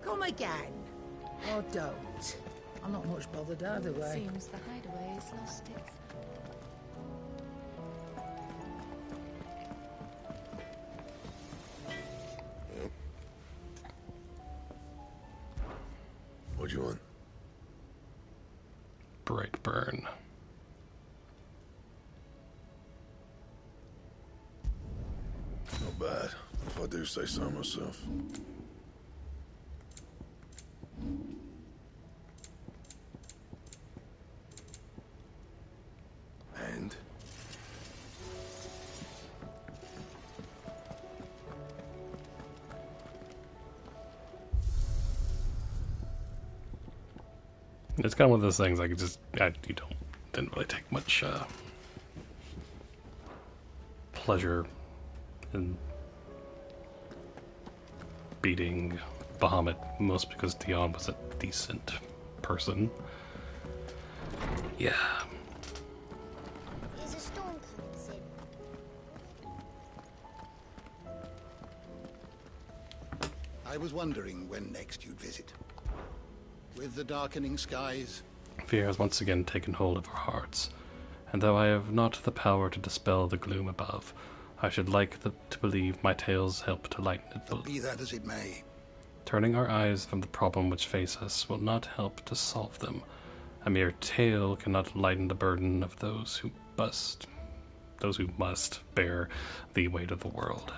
Come again. Or don't. I'm not much bothered either way. Seems the Hideaway has lost its... What do you want? Bright burn. Not bad, if I do say so myself. And? It's kind of one of those things, like, didn't really take much, pleasure in beating Bahamut, most because Dion was a decent person. Yeah. Is a storm coming, Sid? I was wondering when next you'd visit. With the darkening skies... Fear has once again taken hold of our hearts, and though I have not the power to dispel the gloom above, I should like to believe my tales help to lighten it. Be that as it may. Turning our eyes from the problem which face us will not help to solve them. A mere tale cannot lighten the burden of those who must bear the weight of the world.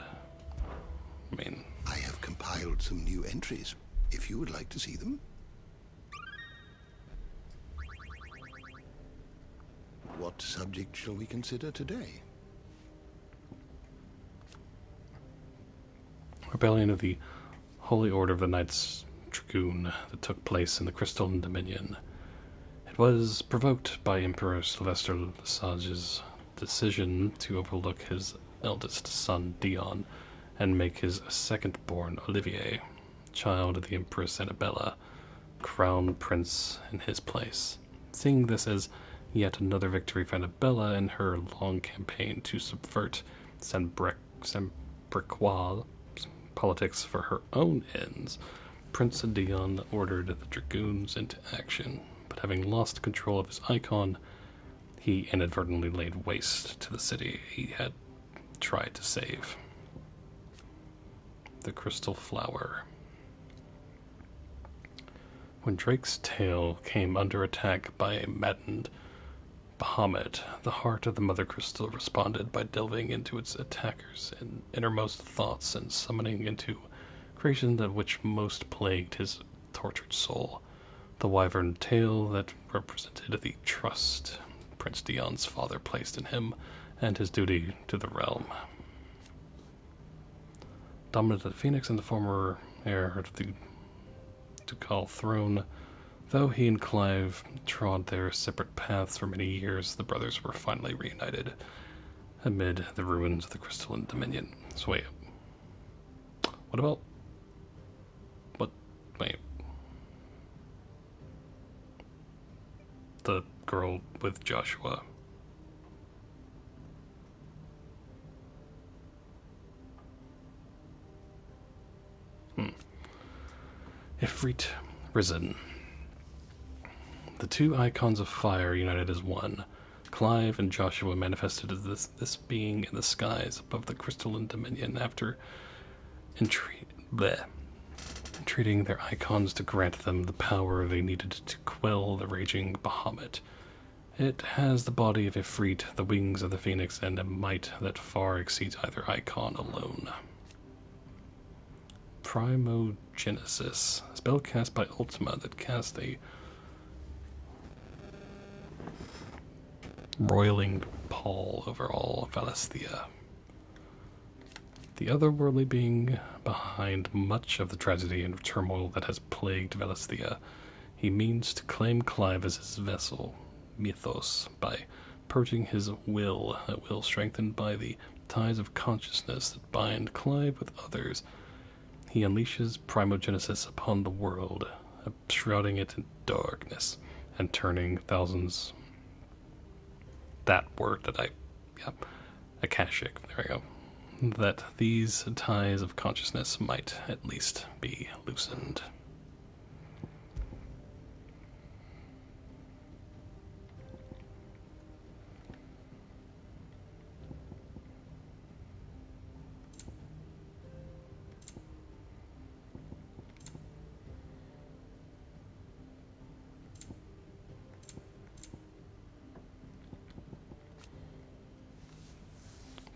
I have compiled some new entries, if you would like to see them. What subject shall we consider today? Rebellion of the Holy Order of the Knights Dragoon that took place in the Crystal Dominion. It was provoked by Emperor Sylvester Lesage's decision to overlook his eldest son Dion and make his second-born Olivier, child of the Empress Annabella, crown prince in his place. Seeing this as yet another victory for Annabella in her long campaign to subvert Sembriquois politics for her own ends, Prince Dion ordered the Dragoons into action, but having lost control of his icon, he inadvertently laid waste to the city he had tried to save. The Crystal Flower. When Drake's tail came under attack by a maddened Bahamut, the heart of the Mother Crystal responded by delving into its attackers' innermost thoughts and summoning into creation that which most plagued his tortured soul, the wyvern tail that represented the trust Prince Dion's father placed in him and his duty to the realm. Dominant of the Phoenix and the former heir of the ducal throne, though he and Clive trod their separate paths for many years, the brothers were finally reunited amid the ruins of the Crystalline Dominion. So wait, what about... wait. The girl with Joshua. Ifrit risen. The two icons of fire united as one. Clive and Joshua manifested as this being in the skies above the Crystalline Dominion after entreating their icons to grant them the power they needed to quell the raging Bahamut. It has the body of Ifrit, the wings of the Phoenix, and a might that far exceeds either icon alone. Primogenesis, a spell cast by Ultima that casts a roiling pall over all Valisthea. The otherworldly being behind much of the tragedy and turmoil that has plagued Valisthea. He means to claim Clive as his vessel, Mythos, by purging his will, a will strengthened by the ties of consciousness that bind Clive with others. He unleashes Primogenesis upon the world, shrouding it in darkness and turning thousands... That word that Akashic, there we go. That these ties of consciousness might at least be loosened.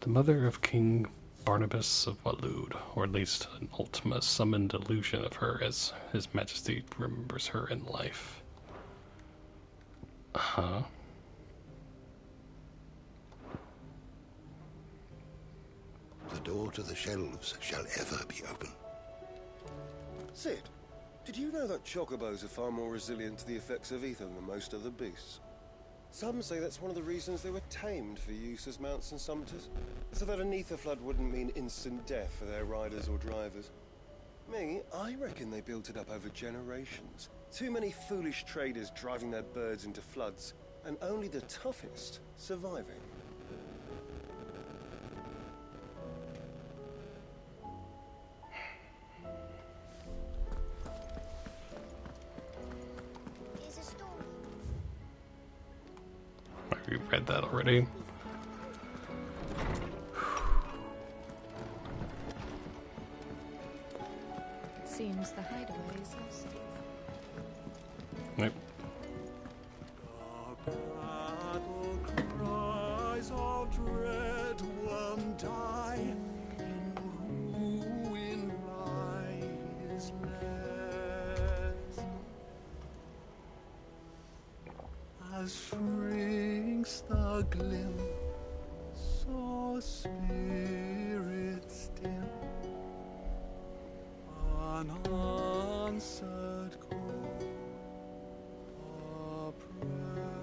The mother of King Barnabas of Walud, or at least an Ultima summoned illusion of her as His Majesty remembers her in life. Uh-huh. The door to the shelves shall ever be open. Sid, did you know that chocobos are far more resilient to the effects of ether than most other beasts? Some say that's one of the reasons they were tamed for use as mounts and sumpters, so that an ether flood wouldn't mean instant death for their riders or drivers. Me, I reckon they built it up over generations. Too many foolish traders driving their birds into floods, and only the toughest surviving. We read that already. Seems the hideaway is safe. Nope. Battle cries of dread worm die, in ruin lies less. As shrinks the glim, so spirits dim, unanswered call oppressed.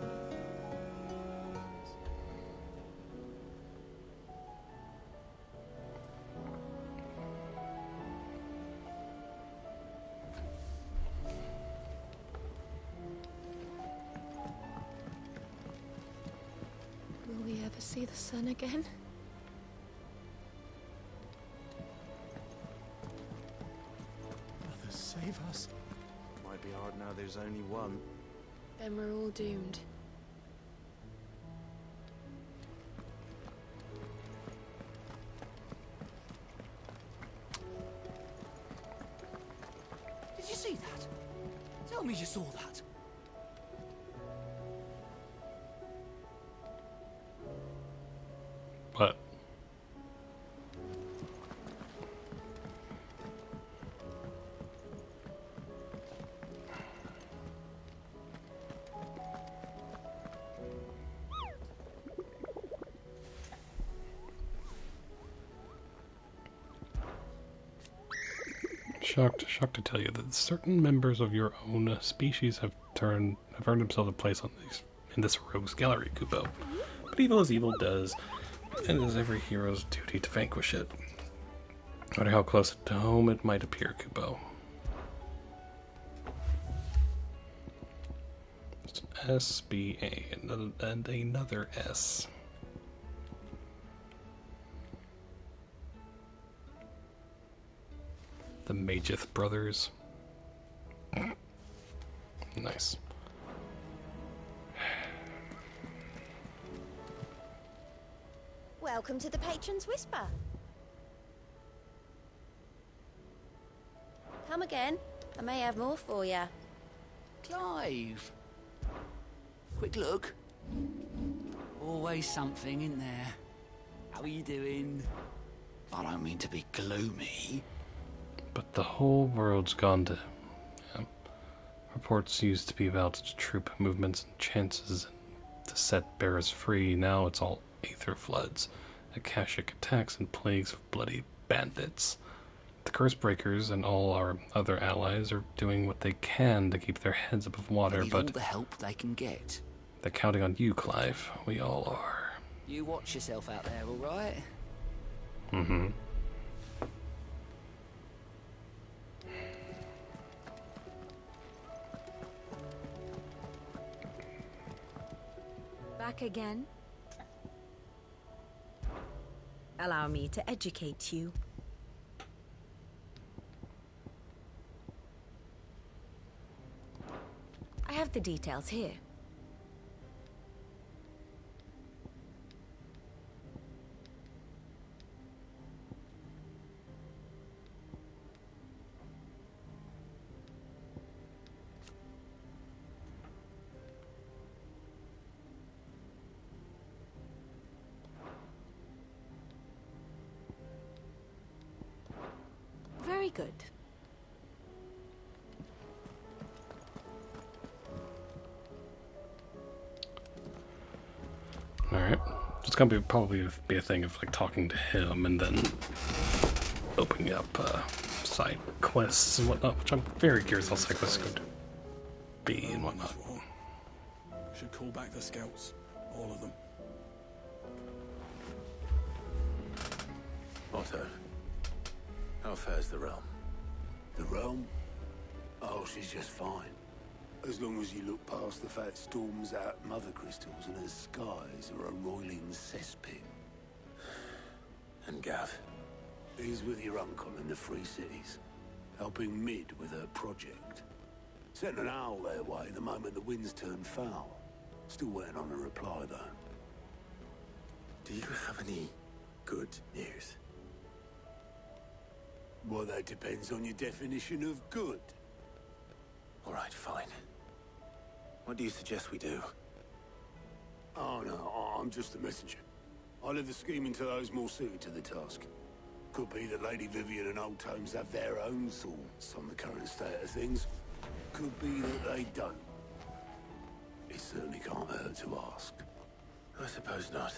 Will we ever see the sun again? Mother, save us. Might be hard now there's only one. Then we're all doomed. Did you see that? Tell me you saw that. What? Shocked to tell you that certain members of your own species have earned themselves a place in this rogues gallery, Kupo. But evil as evil does, and it is every hero's duty to vanquish it. No matter how close to home it might appear, Kupo. It's SBA and another S. The Mageth brothers. Nice. Welcome to the Patron's Whisper. Come again. I may have more for you. Clive! Quick look. Always something in there. How are you doing? I don't mean to be gloomy. But the whole world's gone to... Reports used to be about troop movements and chances to set bearers free. Now it's all aether floods, akashic attacks, and plagues of bloody bandits. The curse breakers and all our other allies are doing what they can to keep their heads above water, Need but all the help they can get. They're counting on you, Clive. We all are. You watch yourself out there, all right? Mm-hmm. Back again? Allow me to educate you. I have the details here. Very good. Alright. It's gonna probably be a thing of like talking to him and then opening up side quests and whatnot, which I'm very curious how side quests are going to be and whatnot. Should call back the scouts. All of them. Otto, how fares the realm? The realm? Oh, she's just fine. As long as you look past the fat storms out Mother Crystals and her skies are a roiling cesspit. And Gav? He's with your uncle in the Free Cities, helping Mid with her project. Sent an owl their way the moment the winds turned foul. Still waiting on a reply, though. Do you have any good news? Well, that depends on your definition of good. All right, fine. What do you suggest we do? Oh, no, I'm just a messenger. I leave the scheming to those more suited to the task. Could be that Lady Vivian and Old Tomes have their own thoughts on the current state of things. Could be that they don't. It certainly can't hurt to ask. I suppose not.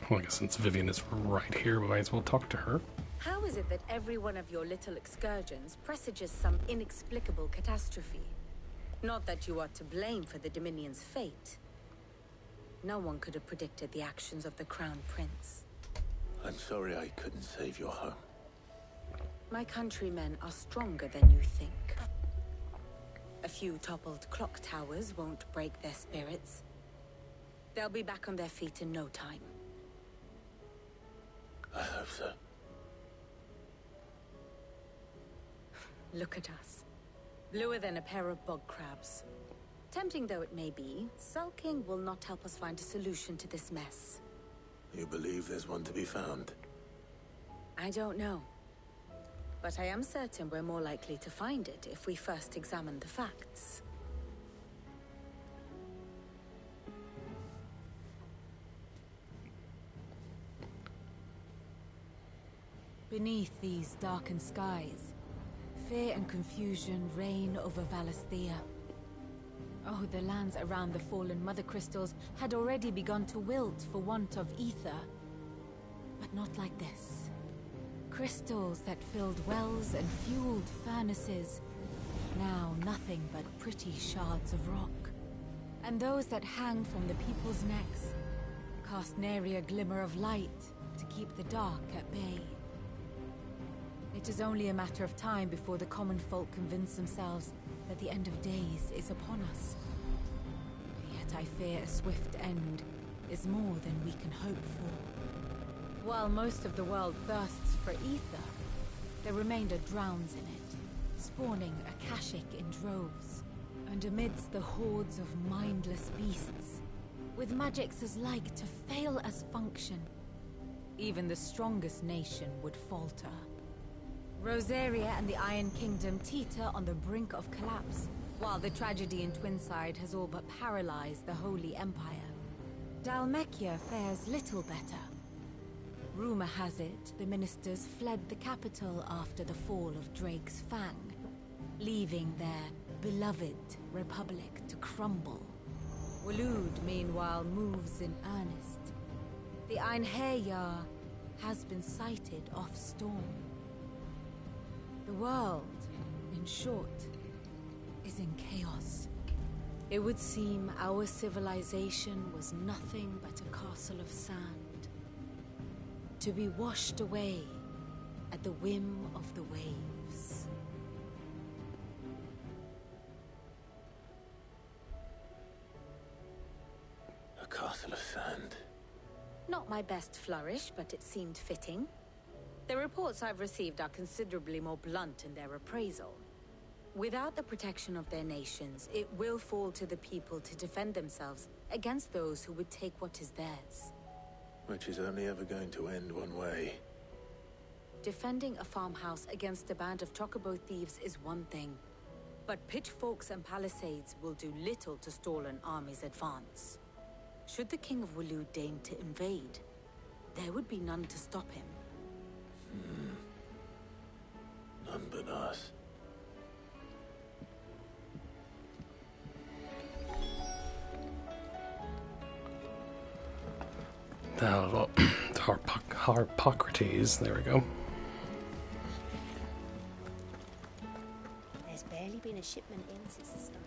Well, I guess since Vivian is right here, we might as well talk to her. How is it that every one of your little excursions presages some inexplicable catastrophe? Not that you are to blame for the Dominion's fate. No one could have predicted the actions of the Crown Prince. I'm sorry I couldn't save your home. My countrymen are stronger than you think. A few toppled clock towers won't break their spirits. They'll be back on their feet in no time. I hope so. Look at us. Bluer than a pair of bog crabs. Tempting though it may be, sulking will not help us find a solution to this mess. You believe there's one to be found? I don't know. But I am certain we're more likely to find it if we first examine the facts. Beneath these darkened skies, fear and confusion reign over Valisthea. Oh, the lands around the fallen mother crystals had already begun to wilt for want of ether. But not like this. Crystals that filled wells and fueled furnaces. Now nothing but pretty shards of rock. And those that hang from the people's necks cast nary a glimmer of light to keep the dark at bay. It is only a matter of time before the common folk convince themselves that the end of days is upon us. Yet I fear a swift end is more than we can hope for. While most of the world thirsts for ether, the remainder drowns in it, spawning Akashic in droves. And amidst the hordes of mindless beasts, with magics as like to fail as function, even the strongest nation would falter. Rosaria and the Iron Kingdom teeter on the brink of collapse, while the tragedy in Twinside has all but paralyzed the Holy Empire. Dalmekia fares little better. Rumor has it the ministers fled the capital after the fall of Drake's Fang, leaving their beloved republic to crumble. Waloed, meanwhile, moves in earnest. The Einherjar has been sighted off Storm. The world, in short, is in chaos. It would seem our civilization was nothing but a castle of sand, to be washed away at the whim of the waves. A castle of sand. Not my best flourish, but it seemed fitting. The reports I've received are considerably more blunt in their appraisal. Without the protection of their nations, it will fall to the people to defend themselves against those who would take what is theirs. Which is only ever going to end one way. Defending a farmhouse against a band of chocobo thieves is one thing, but pitchforks and palisades will do little to stall an army's advance. Should the King of Waloed deign to invade, there would be none to stop him. None but us. Harpocrates, there we go. There's barely been a shipment in since the start.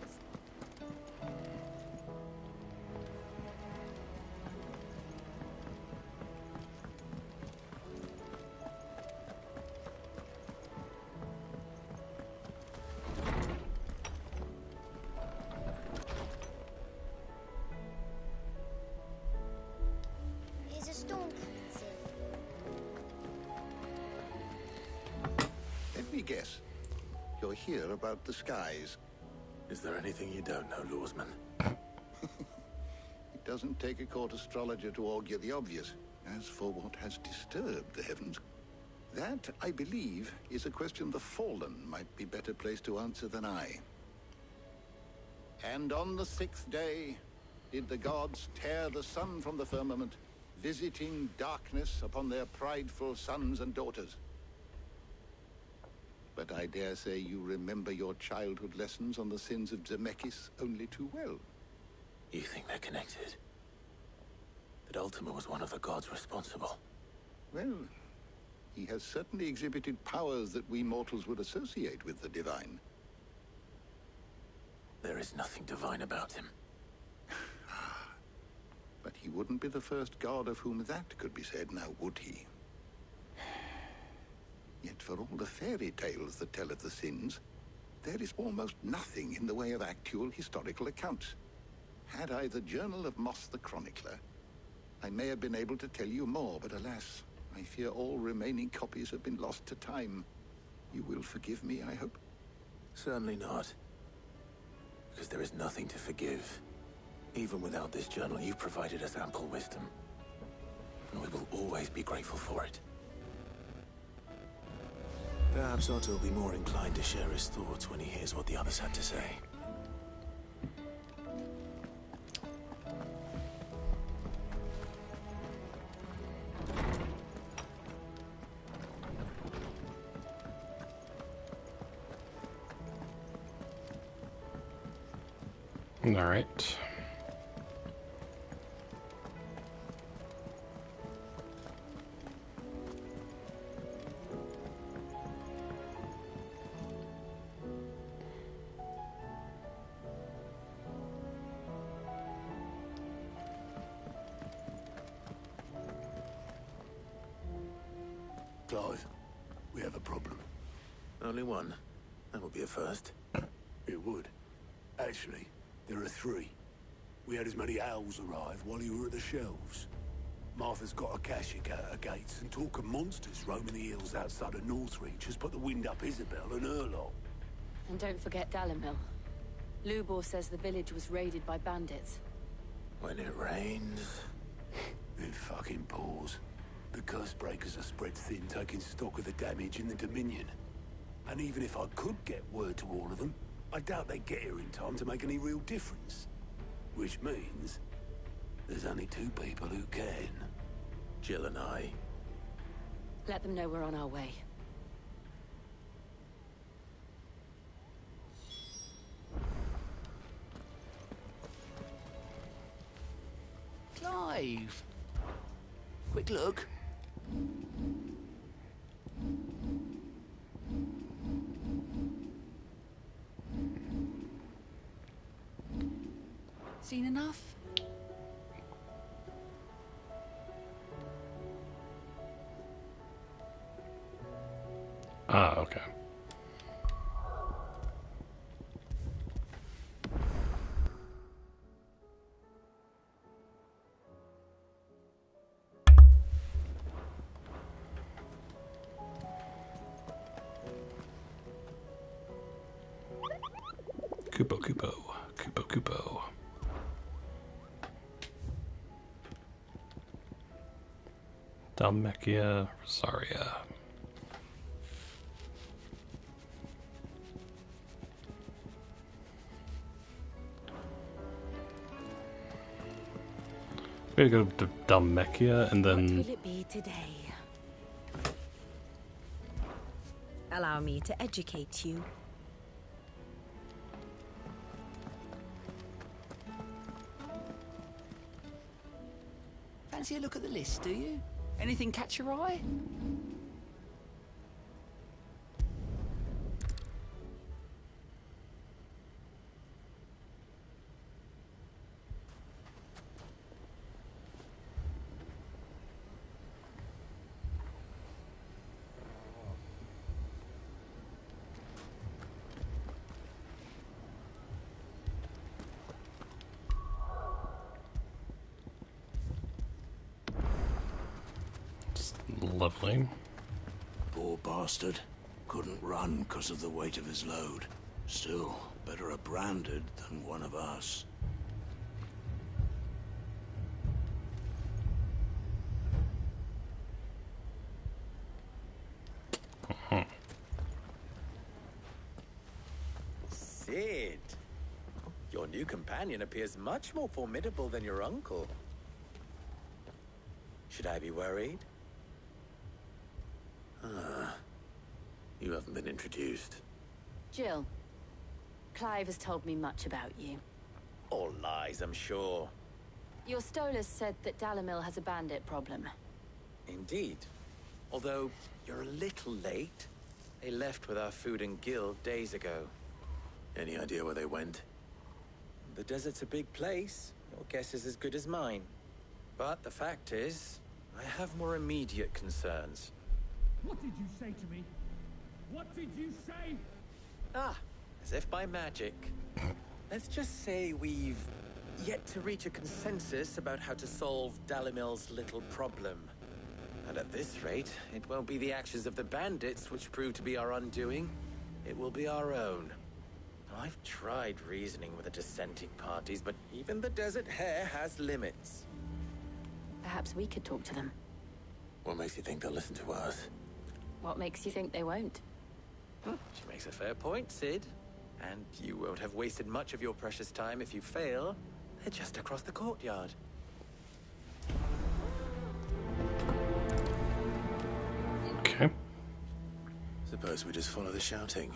Here's a storm coming soon. Let me guess. You're here about the skies. Is there anything you don't know, Lawsman? It doesn't take a court astrologer to augur the obvious. As for what has disturbed the heavens, that, I believe, is a question the Fallen might be better placed to answer than I. And on the 6th day did the gods tear the sun from the firmament, visiting darkness upon their prideful sons and daughters. But I dare say you remember your childhood lessons on the sins of Zemeckis only too well. You think they're connected? That Ultima was one of the gods responsible? Well, he has certainly exhibited powers that we mortals would associate with the divine. There is nothing divine about him. But he wouldn't be the first god of whom that could be said, now would he? Yet for all the fairy tales that tell of the sins, there is almost nothing in the way of actual historical accounts. Had I the Journal of Moss the Chronicler, I may have been able to tell you more, but alas, I fear all remaining copies have been lost to time. You will forgive me, I hope? Certainly not. Because there is nothing to forgive. Even without this journal, you've provided us ample wisdom. And we will always be grateful for it. Perhaps Otto will be more inclined to share his thoughts when he hears what the others had to say. Alright. Clive, we have a problem. Only one. That would be a first. It would. Actually, there are three. We had as many owls arrive while you were at the shelves. Martha's got a cashier at her gates, and talk of monsters roaming the hills outside of Northreach has put the wind up Isabel and her lot. And don't forget Dalimil. Lubor says the village was raided by bandits. When it rains... It fucking pours. The curse breakers are spread thin, taking stock of the damage in the Dominion. And even if I could get word to all of them, I doubt they get here in time to make any real difference. Which means there's only two people who can. Jill and I. Let them know we're on our way. Clive! Quick look. Seen enough? Ah, okay. Kupo. Dalmekia Rosaria. We're gonna go to Dalmekia and then... What will it be today? Allow me to educate you. Fancy a look at the list, do you? Anything catch your eye? Lovely. Poor bastard. Couldn't run because of the weight of his load. Still, better a branded than one of us. Sid! Your new companion appears much more formidable than your uncle. Should I be worried? You haven't been introduced. Jill, Clive has told me much about you. All lies, I'm sure. Your Stolas said that Dalimil has a bandit problem. Indeed. Although, you're a little late. They left with our food and guild days ago. Any idea where they went? The desert's a big place. Your guess is as good as mine. But the fact is, I have more immediate concerns. What did you say to me? What did you say? Ah, as if by magic. Let's just say we've yet to reach a consensus about how to solve Dalimil's little problem. And at this rate, it won't be the actions of the bandits which prove to be our undoing. It will be our own. I've tried reasoning with the dissenting parties, but even the Desert Hare has limits. Perhaps we could talk to them. What makes you think they'll listen to us? What makes you think they won't? She makes a fair point, Sid. And you won't have wasted much of your precious time if you fail. They're just across the courtyard. Okay. Suppose we just follow the shouting.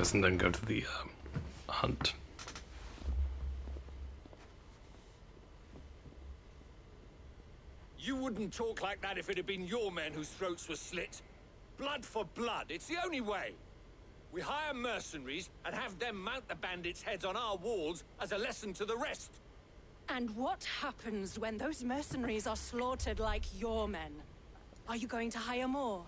this and then go to the hunt. You wouldn't talk like that if it had been your men whose throats were slit. Blood for blood, it's the only way. We hire mercenaries and have them mount the bandits' heads on our walls as a lesson to the rest. And what happens when those mercenaries are slaughtered like your men? Are you going to hire more?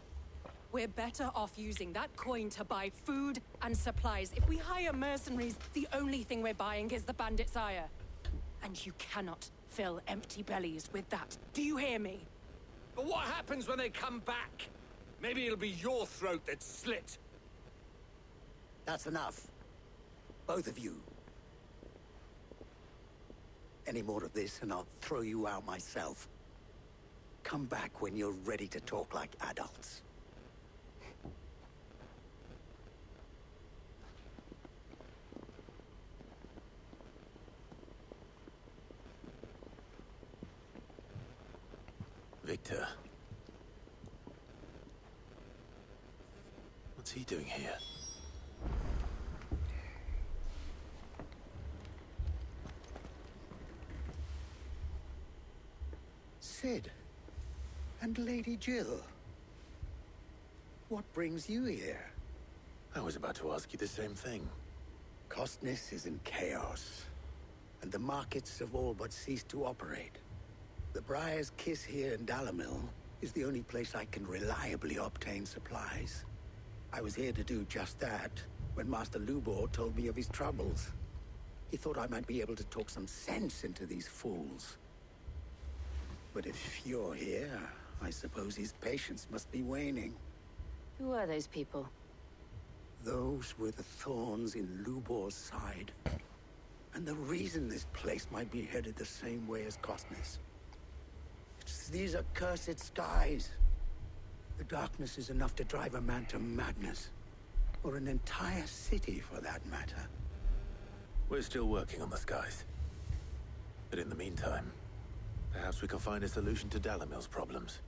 We're better off using that coin to buy food and supplies. If we hire mercenaries, the only thing we're buying is the bandits' ire. And you cannot fill empty bellies with that. Do you hear me? But what happens when they come back? Maybe it'll be your throat that's slit. That's enough. Both of you. Any more of this and I'll throw you out myself. Come back when you're ready to talk like adults. Victor. What's he doing here? Sid. And Lady Jill. What brings you here? I was about to ask you the same thing. Costness is in chaos, and the markets have all but ceased to operate. The Briar's Kiss here in Dalamil is the only place I can reliably obtain supplies. I was here to do just that when Master Lubor told me of his troubles. He thought I might be able to talk some sense into these fools. But if you're here, I suppose his patience must be waning. Who are those people? Those were the thorns in Lubor's side. And the reason this place might be headed the same way as Costness. It's these accursed skies. The darkness is enough to drive a man to madness. Or an entire city, for that matter. We're still working on the skies. But in the meantime, perhaps we can find a solution to Dalamil's problems.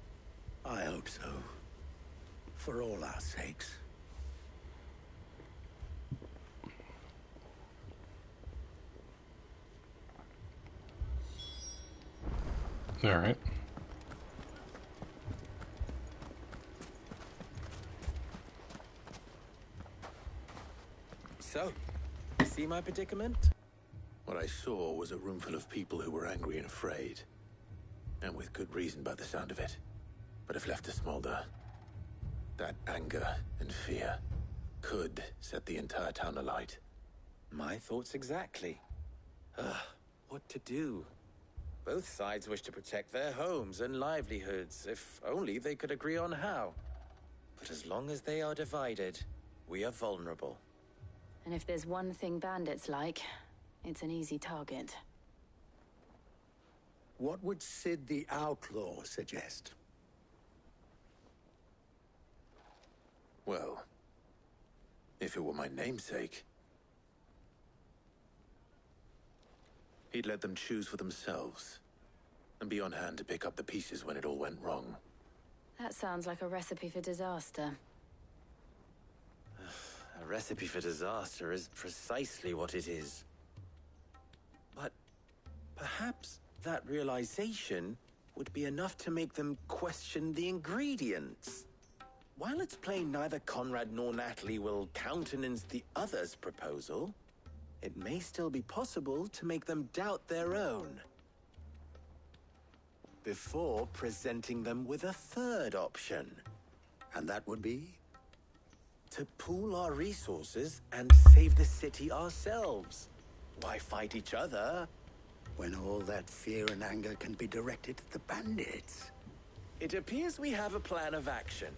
I hope so. For all our sakes. All right. So, see my predicament? What I saw was a room full of people who were angry and afraid. And with good reason by the sound of it. But if left to smolder, that anger and fear could set the entire town alight. My thoughts exactly. What to do? Both sides wish to protect their homes and livelihoods, if only they could agree on how. But as long as they are divided, we are vulnerable. And if there's one thing bandits like, it's an easy target. What would Sid the Outlaw suggest? Well, if it were my namesake, he'd let them choose for themselves and be on hand to pick up the pieces when it all went wrong. That sounds like a recipe for disaster. A recipe for disaster is precisely what it is. But perhaps that realization would be enough to make them question the ingredients. While it's plain neither Conrad nor Natalie will countenance the other's proposal, it may still be possible to make them doubt their own. Before presenting them with a third option. And that would be? To pool our resources and save the city ourselves. Why fight each other? When all that fear and anger can be directed at the bandits. It appears we have a plan of action.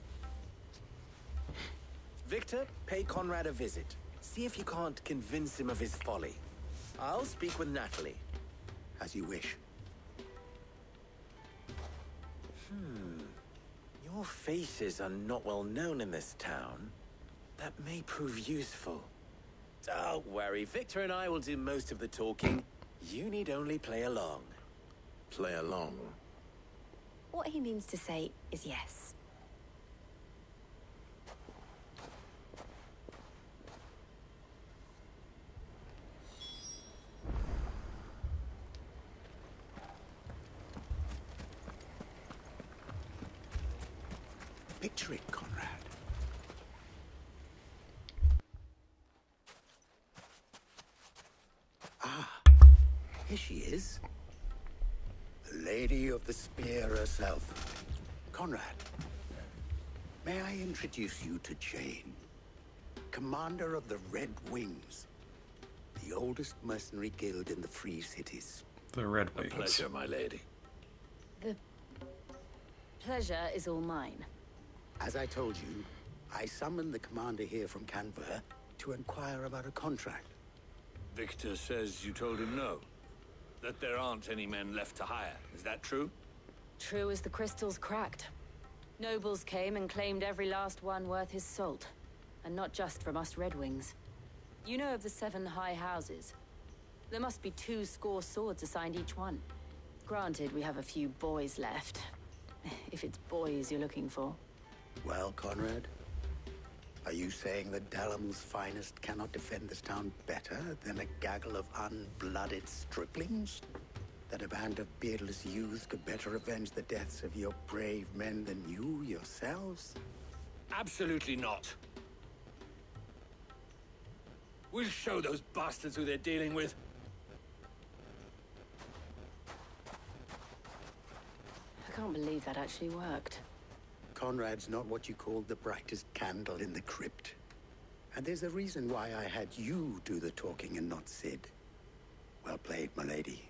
Victor, pay Conrad a visit. See if you can't convince him of his folly. I'll speak with Natalie. As you wish. Your faces are not well known in this town. That may prove useful. Don't worry, Victor and I will do most of the talking. You need only play along. Play along? What he means to say is yes. Picture it, Conrad. Ah, here she is. The Lady of the Spear herself. Conrad, may I introduce you to Jane, commander of the Red Wings, the oldest mercenary guild in the Free Cities. The Red Wings. A pleasure, my lady. The pleasure is all mine. As I told you, I summoned the commander here from Canver to inquire about a contract. Victor says you told him no. That there aren't any men left to hire. Is that true? True as the crystals cracked. Nobles came and claimed every last one worth his salt. And not just from us Red Wings. You know of the 7 high houses. There must be 2 swords assigned each one. Granted, we have a few boys left. If it's boys you're looking for. Well, Conrad, are you saying that Dalamil's finest cannot defend this town better than a gaggle of unblooded striplings? That a band of beardless youths could better avenge the deaths of your brave men than you yourselves? Absolutely not. We'll show those bastards who they're dealing with. I can't believe that actually worked. Conrad's not what you called the brightest candle in the crypt. And there's a reason why I had you do the talking and not Sid. Well played, my lady.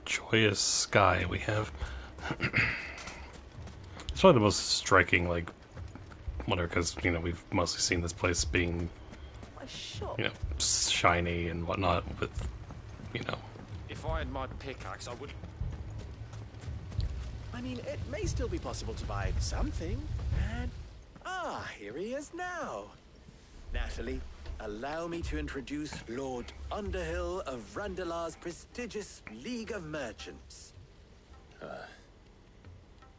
Joyous sky we have. It's probably the most striking, like, whatever, because, you know, we've mostly seen this place being, you know, shiny and whatnot with, you know. If I had my pickaxe, I would... I mean, it may still be possible to buy something, and... Ah, here he is now. Natalie, allow me to introduce Lord Underhill of Randalar's prestigious League of Merchants.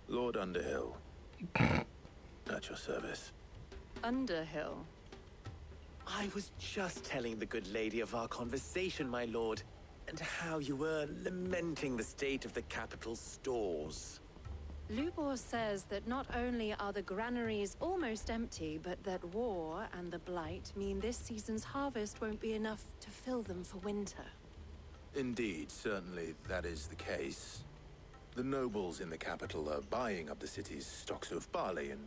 Lord Underhill. At your service. Underhill? I was just telling the good lady of our conversation, my lord, and how you were lamenting the state of the capital's stores. Lubor says that not only are the granaries almost empty, but that war and the Blight mean this season's harvest won't be enough to fill them for winter. Indeed, certainly that is the case. The nobles in the capital are buying up the city's stocks of barley and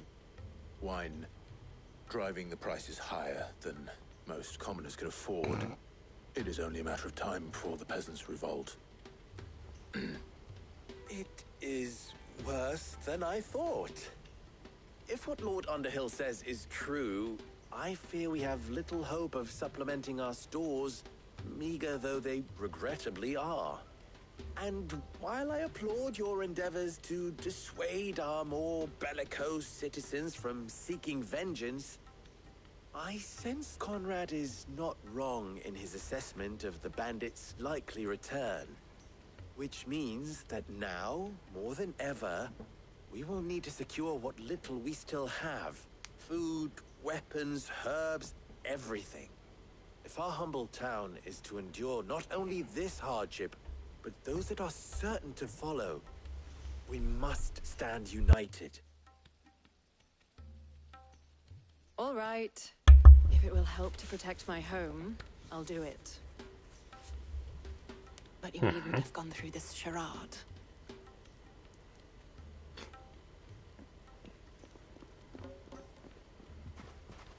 wine, driving the prices higher than most commoners can afford. It is only a matter of time before the peasants revolt. It is worse than I thought. If what Lord Underhill says is true, I fear we have little hope of supplementing our stores, meager though they regrettably are. And while I applaud your endeavors to dissuade our more bellicose citizens from seeking vengeance, I sense Conrad is not wrong in his assessment of the bandits' likely return. Which means that now, more than ever, we will need to secure what little we still have. Food, weapons, herbs, everything. If our humble town is to endure not only this hardship, but those that are certain to follow, we must stand united. All right. If it will help to protect my home, I'll do it. But you needn't have gone through this charade.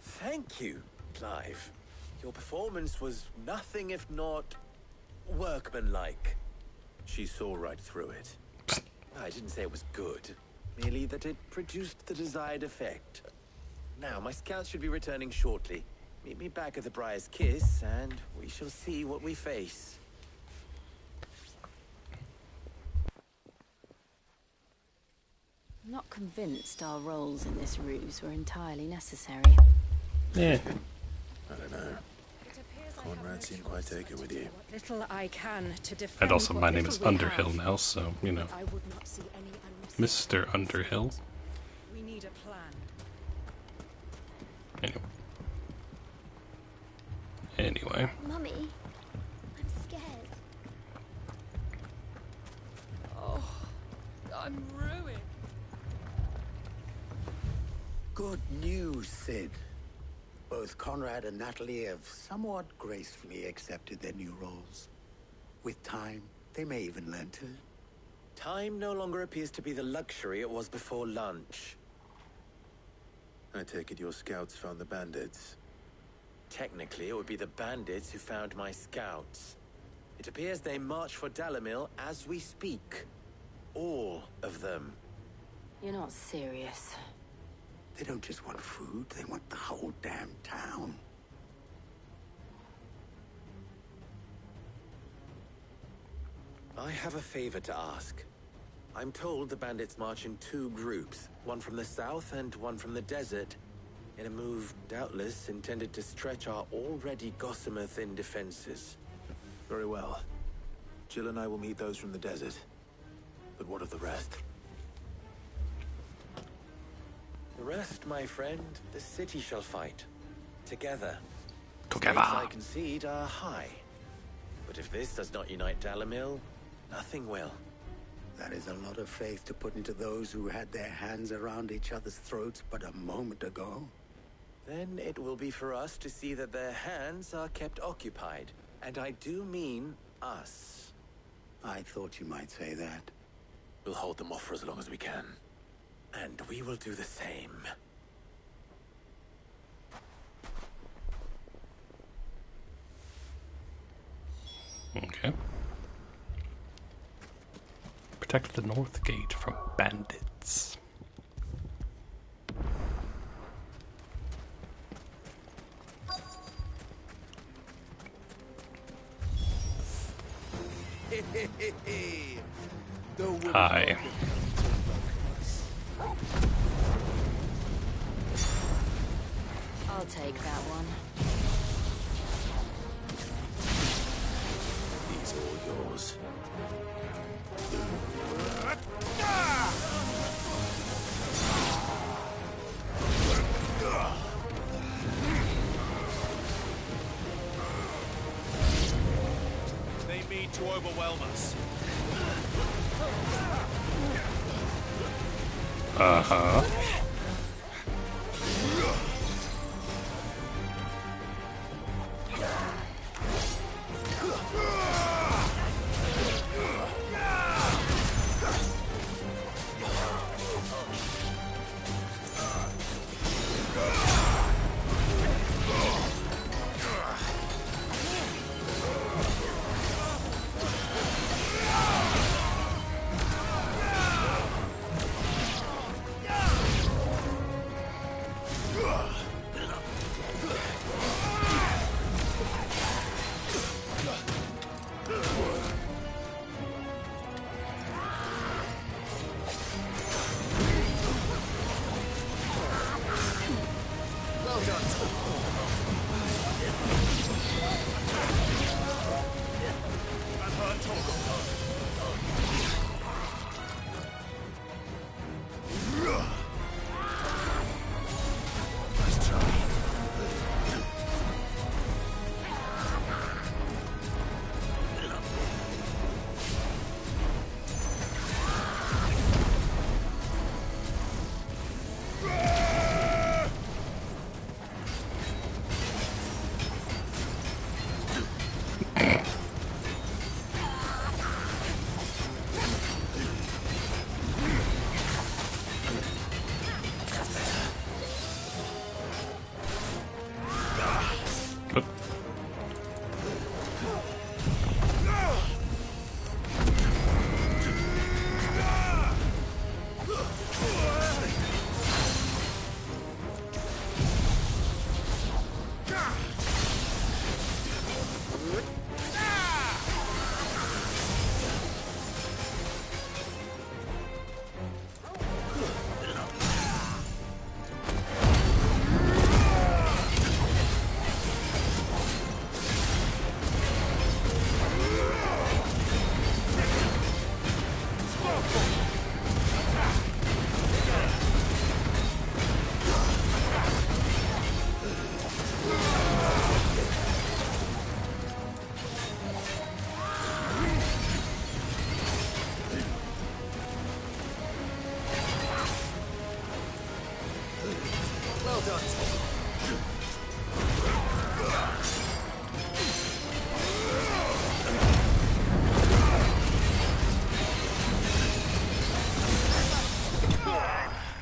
Thank you, Clive. Your performance was nothing if not workmanlike. She saw right through it. I didn't say it was good, merely that it produced the desired effect. Now, my scouts should be returning shortly. Meet me back at the Briar's Kiss, and we shall see what we face. I'm not convinced our roles in this ruse were entirely necessary. Yeah. I don't know. Conrad don't seem quite taken with you. Little I can to defend. And also, what my name is little we Underhill have. now, so, you know. I would not see any unnecessary- Mr. Underhill. We need a plan. Anyway. Mummy, I'm scared. Oh, I'm ruined. Good news, Sid. Both Conrad and Natalie have somewhat gracefully accepted their new roles. With time, they may even learn to. Time no longer appears to be the luxury it was before lunch. I take it your scouts found the bandits. Technically, it would be the bandits who found my scouts. It appears they march for Dalimil as we speak. All of them. You're not serious. They don't just want food, they want the whole damn town. I have a favor to ask. I'm told the bandits march in 2 groups, one from the south and one from the desert, in a move doubtless intended to stretch our already gossamer-thin defenses. Very well. Jill and I will meet those from the desert. But what of the rest? The rest, my friend, the city shall fight. Together. Together. Stakes, I concede, are high. But if this does not unite Dalimil, nothing will. That is a lot of faith to put into those who had their hands around each other's throats but a moment ago. Then it will be for us to see that their hands are kept occupied. And I do mean us. I thought you might say that. We'll hold them off for as long as we can. And we will do the same. Okay. Protect the north gate from bandits. Hi. I'll take that one. These are all yours. They mean to overwhelm us. Uh-huh.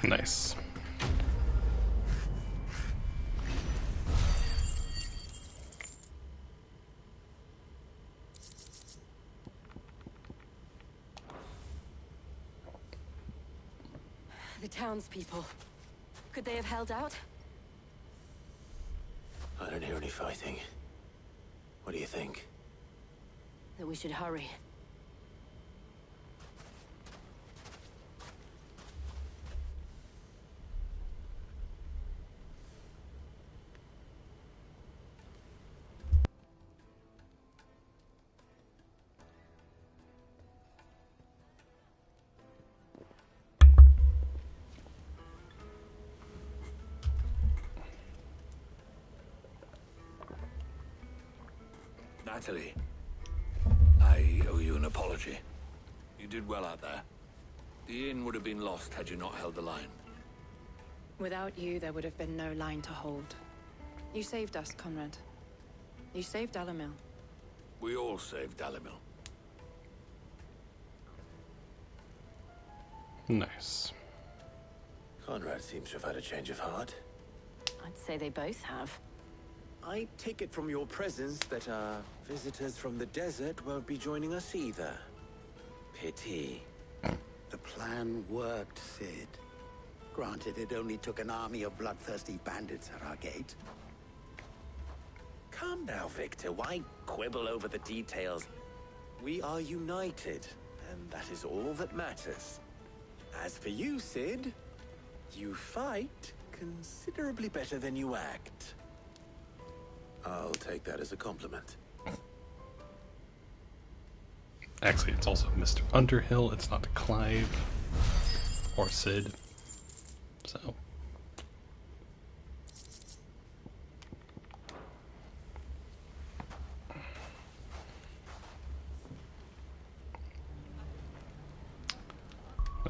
Nice. The townspeople. Could they have held out? I don't hear any fighting. What do you think? That we should hurry. Natalie, I owe you an apology. You did well out there. The inn would have been lost had you not held the line. Without you, there would have been no line to hold. You saved us, Conrad. You saved Dalimil. We all saved Dalimil. Nice. Conrad seems to have had a change of heart. I'd say they both have. I take it from your presence that our visitors from the desert won't be joining us either. Pity. The plan worked, Sid. Granted, it only took an army of bloodthirsty bandits at our gate. Calm now, Victor. Why quibble over the details? We are united, and that is all that matters. As for you, Sid, you fight considerably better than you act. I'll take that as a compliment. Actually, it's also Mr. Underhill. It's not Clive or Sid. So.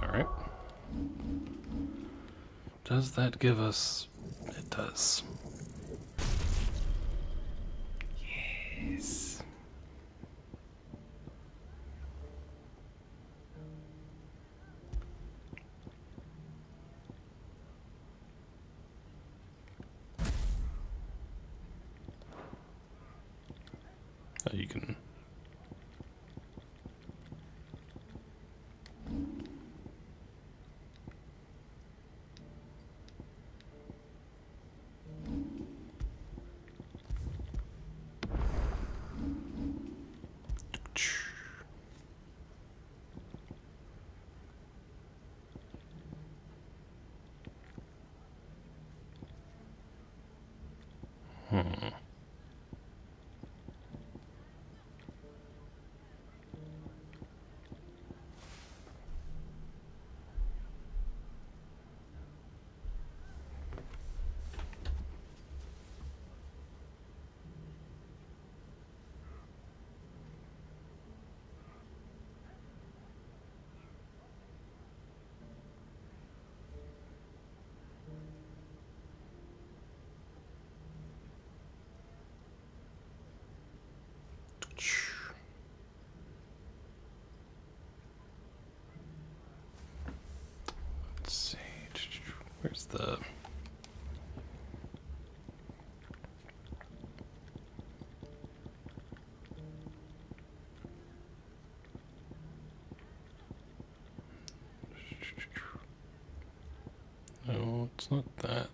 Alright. Does that give us... It does. Yes. You can... Let's see. Where's the... No, it's not that.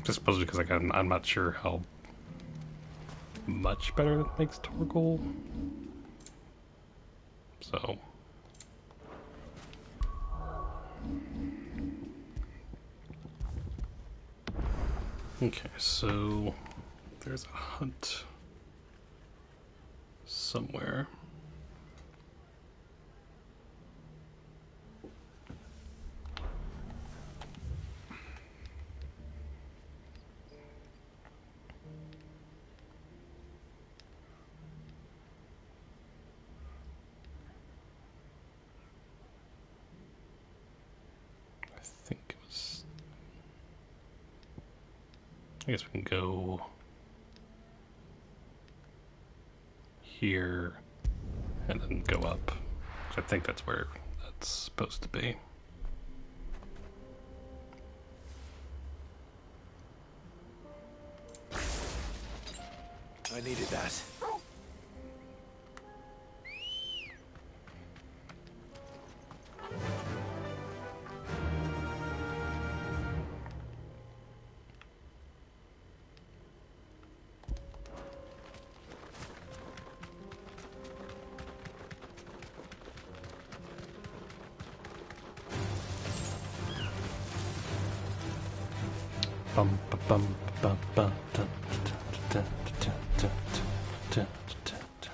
Just supposedly because like I'm not sure how much better that makes Torgal. So okay, so there's a hunt somewhere. I guess we can go here and then go up. I think that's where that's supposed to be. I needed that. Bum ba bum ba ba da da da da da da da da da.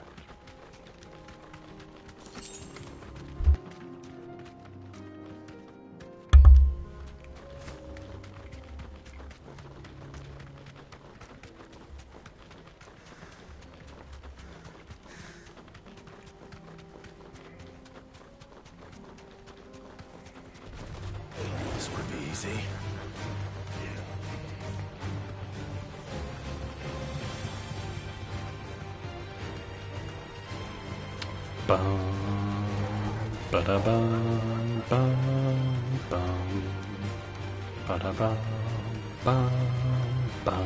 This would be easy. Bum ba da bum bum bum ba da bum bum bum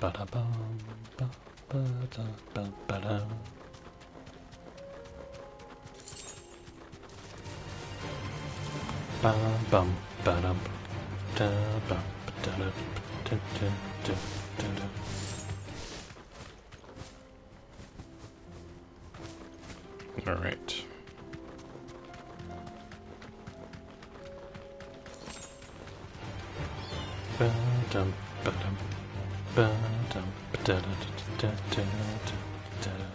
ba da bum ba ba da ba ba da. Bum bum ba dum da bum da da da da da da da. All right. Ba-dum, ba-dum, ba-dum, ba-da-da-da-da-da-da-da.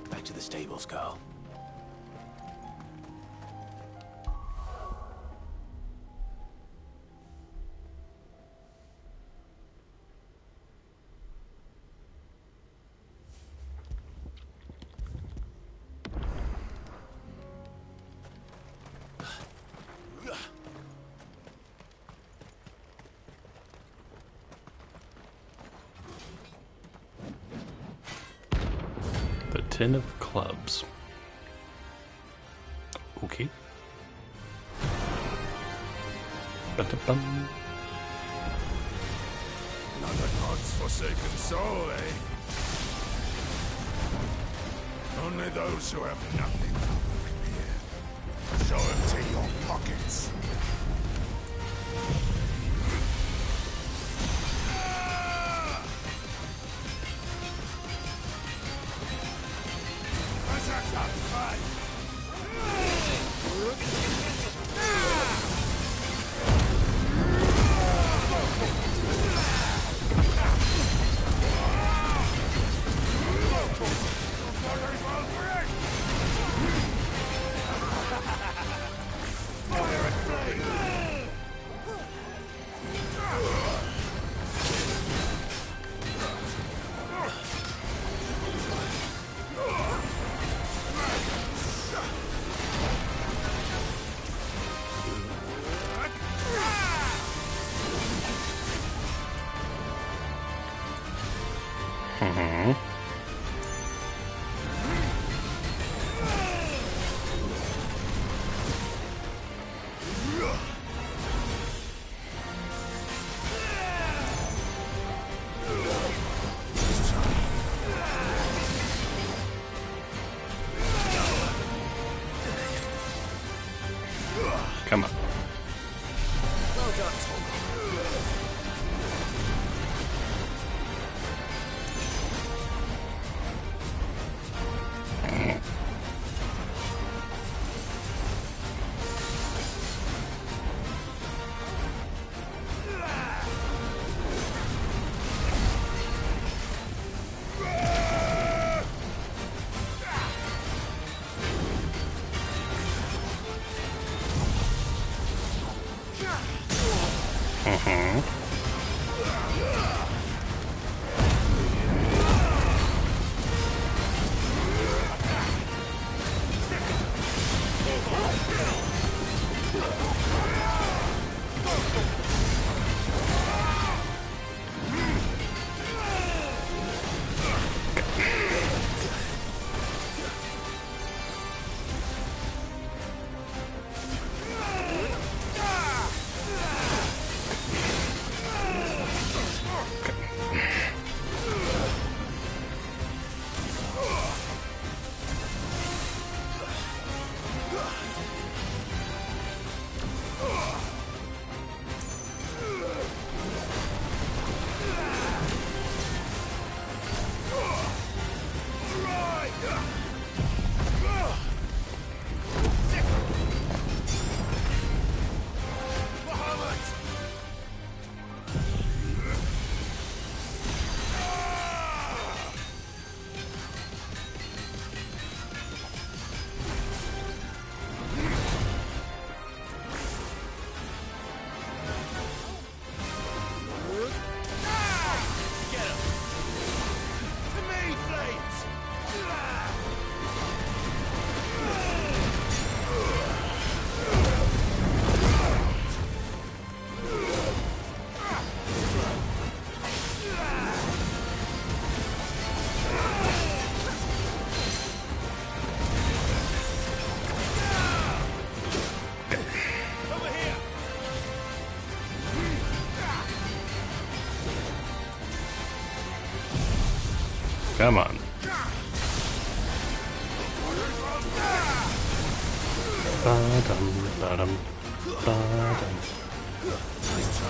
Back to the stables, girl. The Tin of Clubs. Okay. Ba-da-bum. Another god's forsaken soul, eh? Only those who have nothing here. So empty your pockets. Come on. Well done, Come on. Ba-dum, ba-dum, ba-dum. Nice try.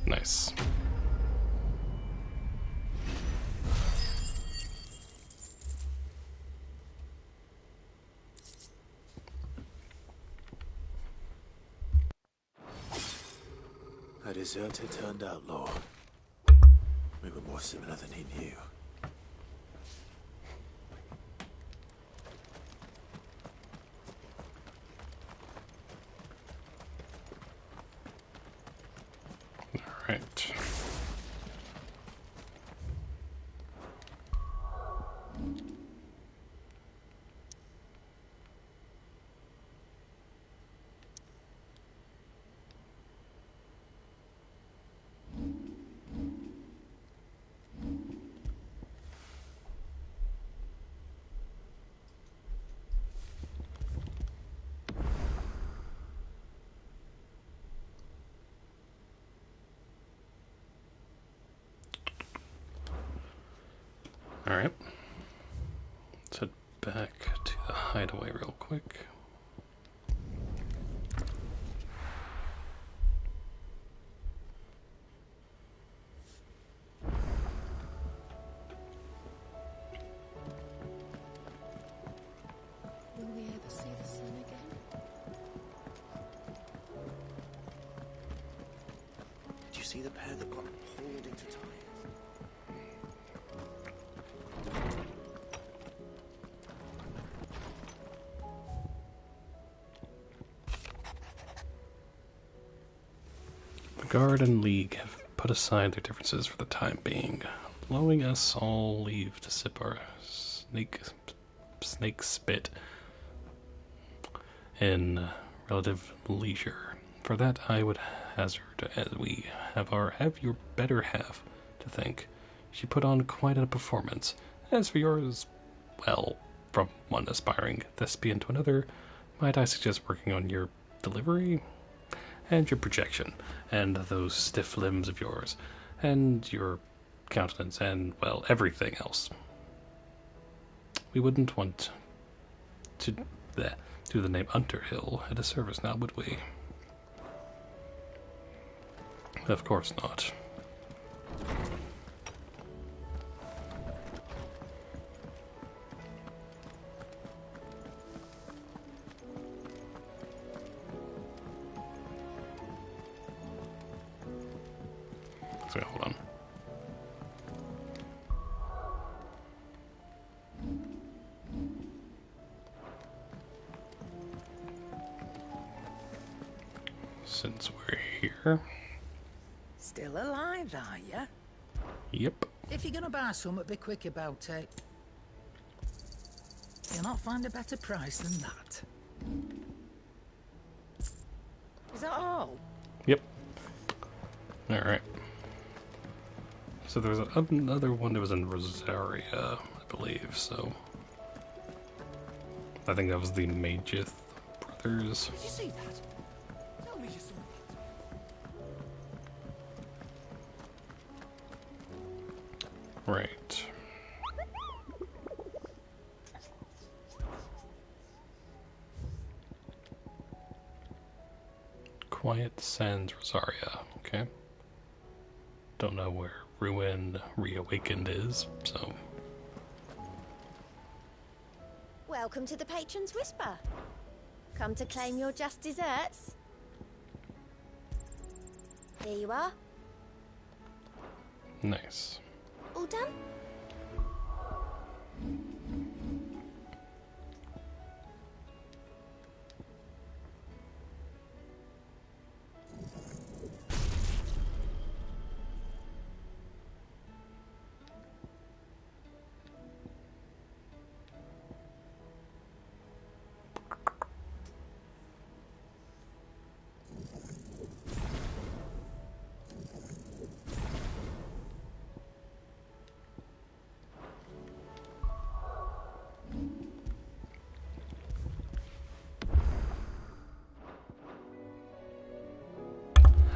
Nice. A deserter turned outlaw. We were more similar than he knew. Alright. Alright. Let's head back to the hideaway real quick. Will we ever see the sun again? Did you see the pair that got pulled into tires? The Guard and League have put aside their differences for the time being, allowing us all leave to sip our snake spit in relative leisure. For that, I would hazard, as we have your better half to thank. She put on quite a performance. As for yours, well, from one aspiring thespian to another, might I suggest working on your delivery? And your projection, and those stiff limbs of yours, and your countenance, and, well, everything else. We wouldn't want to do the name Underhill a disservice now, would we? Of course not. So hold on. Since we're here. Still alive, are ya? Yep. If you're gonna buy some, be quick about it. You'll not find a better price than that. Is that all? Yep. Alright. So there's another one that was in Rosaria, I believe, so... I think that was the Magith brothers. Did you see that? Tell me you saw that. Right. Quiet Sands Rosaria, okay. Don't know where Ruin Reawakened is, so... Welcome to the Patron's Whisper. Come to claim your just desserts? Here you are. Nice. All done?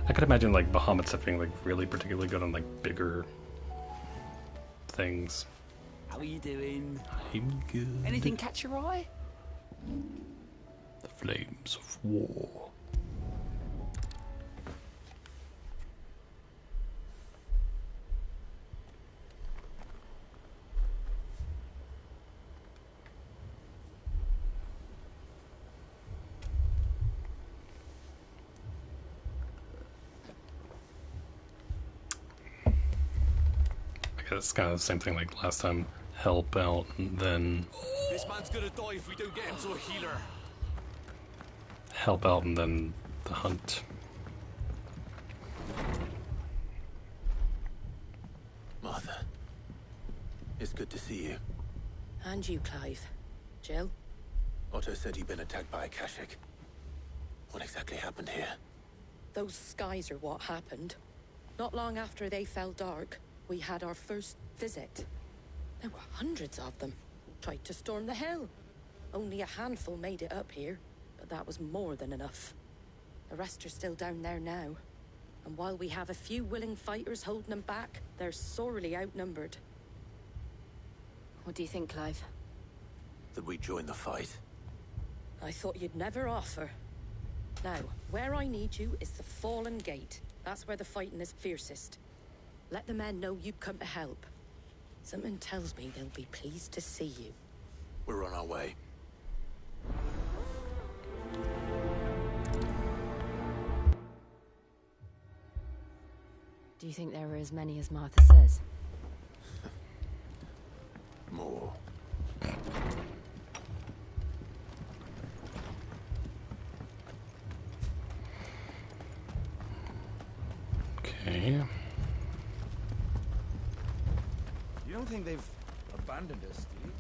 I could imagine like Bahamut stuff being like really particularly good on like bigger things. How are you doing? I'm good. Anything catch your eye? The flames of war. It's kind of the same thing like last time. Help out, and then This man's gonna die if we don't get him to a healer. help out, and then the hunt. Martha, it's good to see you. And you, Clive. Jill? Otto said you'd been attacked by a Kashik. What exactly happened here? Those skies are what happened. Not long after they fell dark, we had our first visit. There were hundreds of them. Tried to storm the hill. Only a handful made it up here, but that was more than enough. The rest are still down there now. And while we have a few willing fighters holding them back, they're sorely outnumbered. What do you think, Clive? That we join the fight? I thought you'd never offer. Now, where I need you is the Fallen Gate. That's where the fighting is fiercest. Let the men know you've come to help. Something tells me they'll be pleased to see you. We're on our way. Do you think there are as many as Martha says? More. Okay. You don't think they've abandoned us, do you?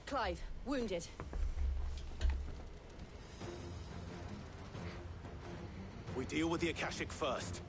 Clive, wounded. We deal with the Akashic first.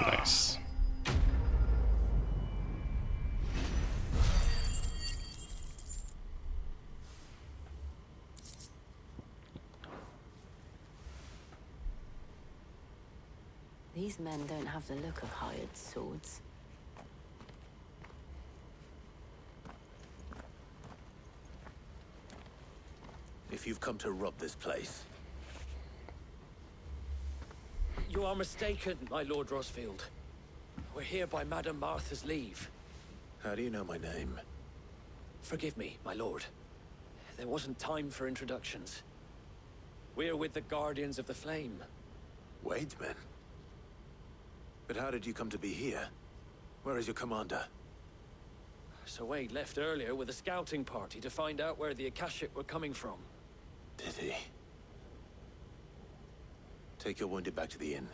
Nice. These men don't have the look of hired swords. If you've come to rob this place, You are mistaken, my Lord Rosfield. We're here by Madame Martha's leave. how do you know my name? Forgive me, my lord. There wasn't time for introductions. We're with the Guardians of the Flame. Wade's men? But how did you come to be here? Where is your commander? Sir Wade left earlier with a scouting party to find out where the Akashic were coming from. Did he? Take your wounded back to the inn.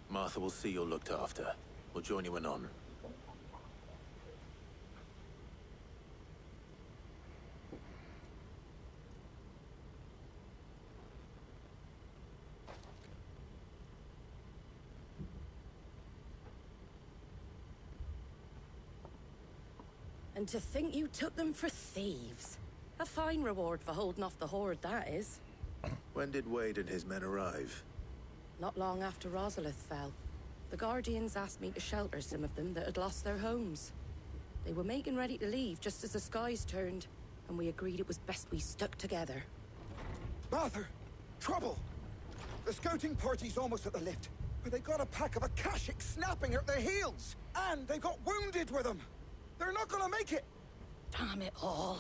Martha will see you're looked after. We'll join you anon. And to think you took them for thieves. A fine reward for holding off the horde, that is. When did Wade and his men arrive? Not long after Rosalith fell. The Guardians asked me to shelter some of them that had lost their homes. They were making ready to leave just as the skies turned, and we agreed it was best we stuck together. Martha! Trouble! The scouting party's almost at the lift, but they got a pack of Akashics snapping at their heels! And they got wounded with them! They're not gonna make it! Damn it all.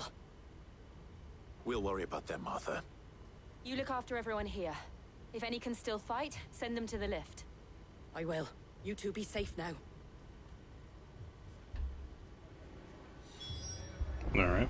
We'll worry about them, Martha. You look after everyone here. If any can still fight, send them to the lift. I will. You two be safe now. Alright.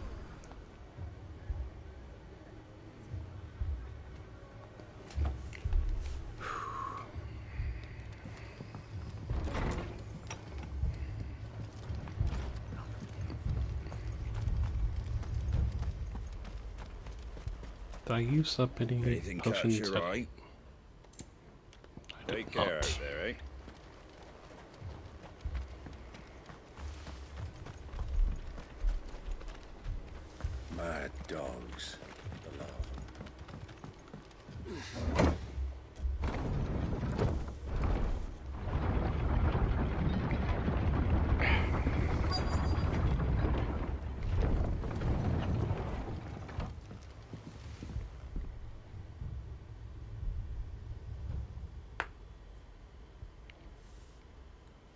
Did I use up any Anything catch potions? your eye? Take care out there, eh? Mad dogs.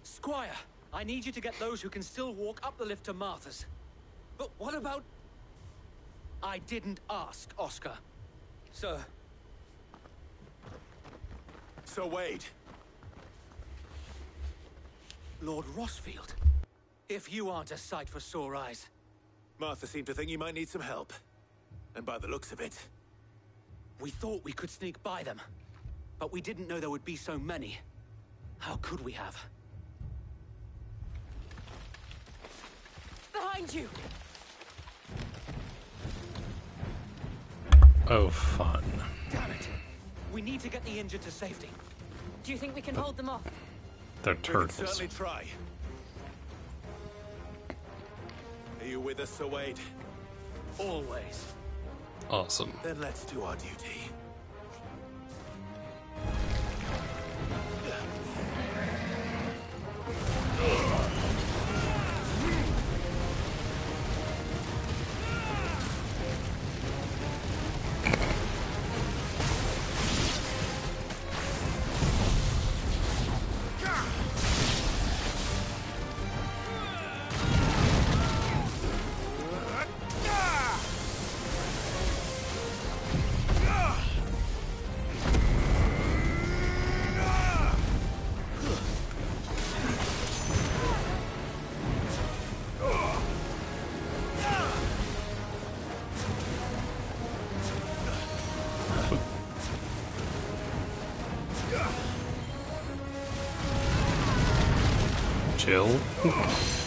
Squire, I need you to get those who can still walk up the lift to Martha's. But what about... I didn't ask, Oscar. Sir. Sir Wade. Lord Rossfield. If you aren't a sight for sore eyes. Martha seemed to think you might need some help. And by the looks of it... We thought we could sneak by them. But we didn't know there would be so many. How could we have? Behind you! Oh, fun. Damn it! We need to get the injured to safety. Do you think we can hold them off? They're We can turtles. certainly try. Are you with us, Sir Wade? Always. Awesome. Then let's do our duty. Chill. Ooh.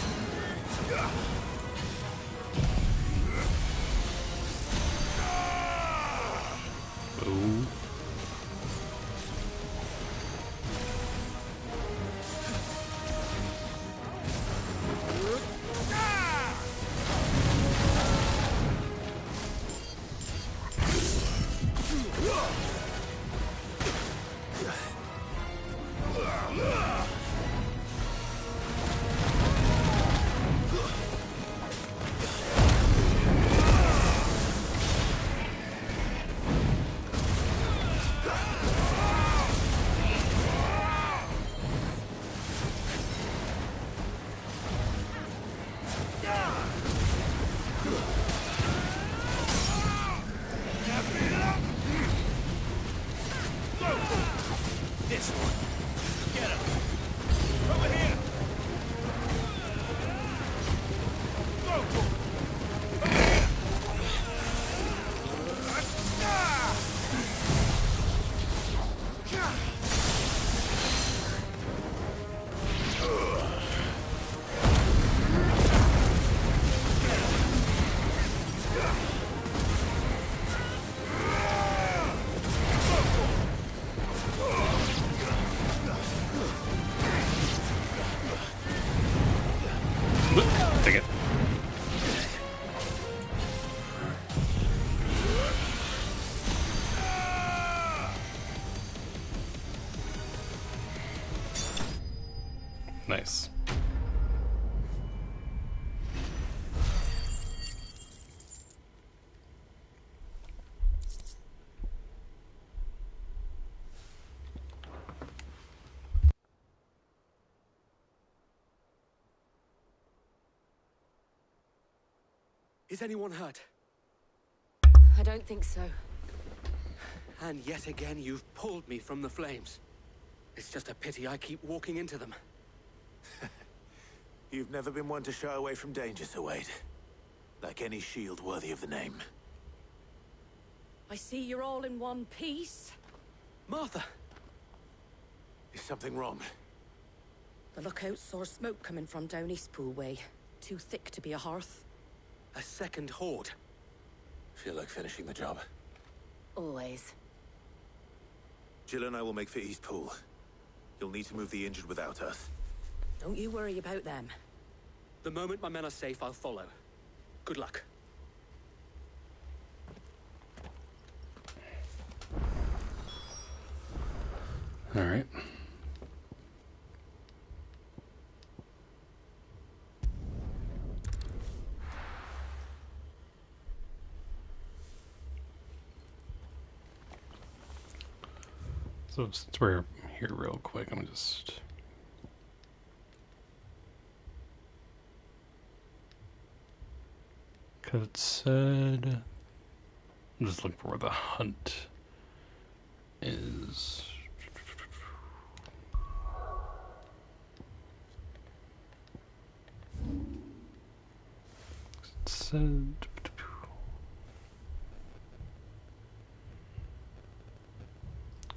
Is anyone hurt? I don't think so. And yet again, you've pulled me from the flames. It's just a pity I keep walking into them. You've never been one to shy away from danger, Sir Wade. Like any shield worthy of the name. I see you're all in one piece. Martha! Is something wrong? The lookout saw smoke coming from down Eastpool way. Too thick to be a hearth. A second horde. Feel like finishing the job. Always. Jill and I will make for Eastpool. You'll need to move the injured without us. Don't you worry about them. The moment my men are safe, I'll follow. Good luck. All right. So since we're here real quick, I'm just... Because it said... I'm just looking for where the hunt is. It said...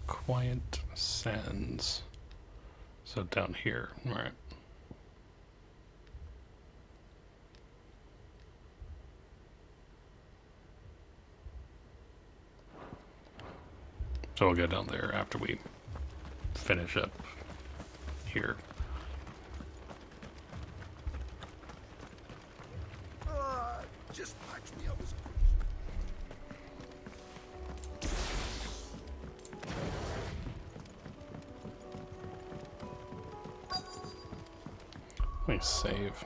Quiet Sands. So down here, right? So we'll go down there after we finish up here. Just patch me up. Let me save.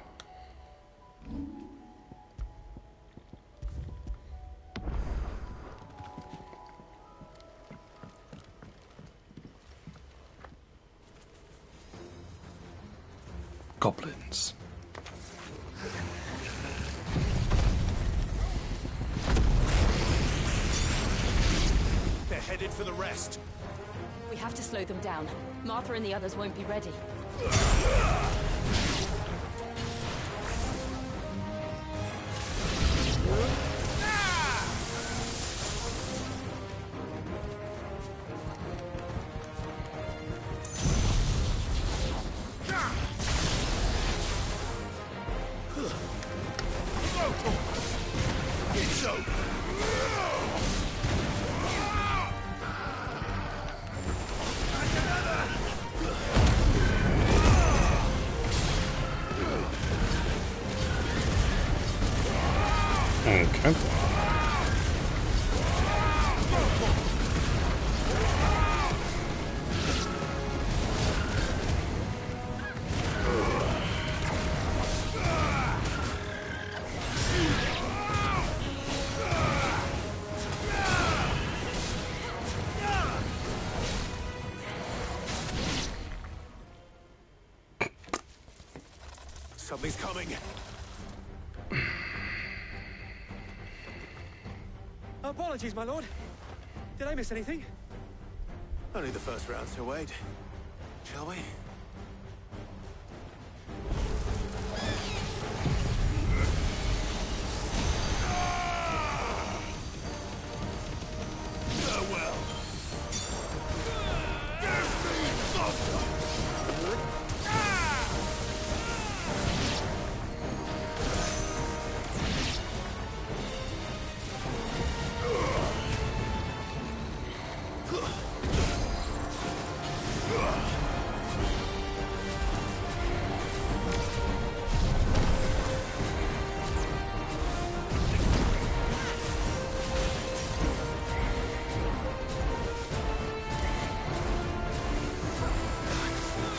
Goblins. They're headed for the rest. We have to slow them down. Martha and the others won't be ready. Okay. Something's coming. Apologies, my lord. Did I miss anything? Only the first round, Sir Wade. Shall we? Farewell.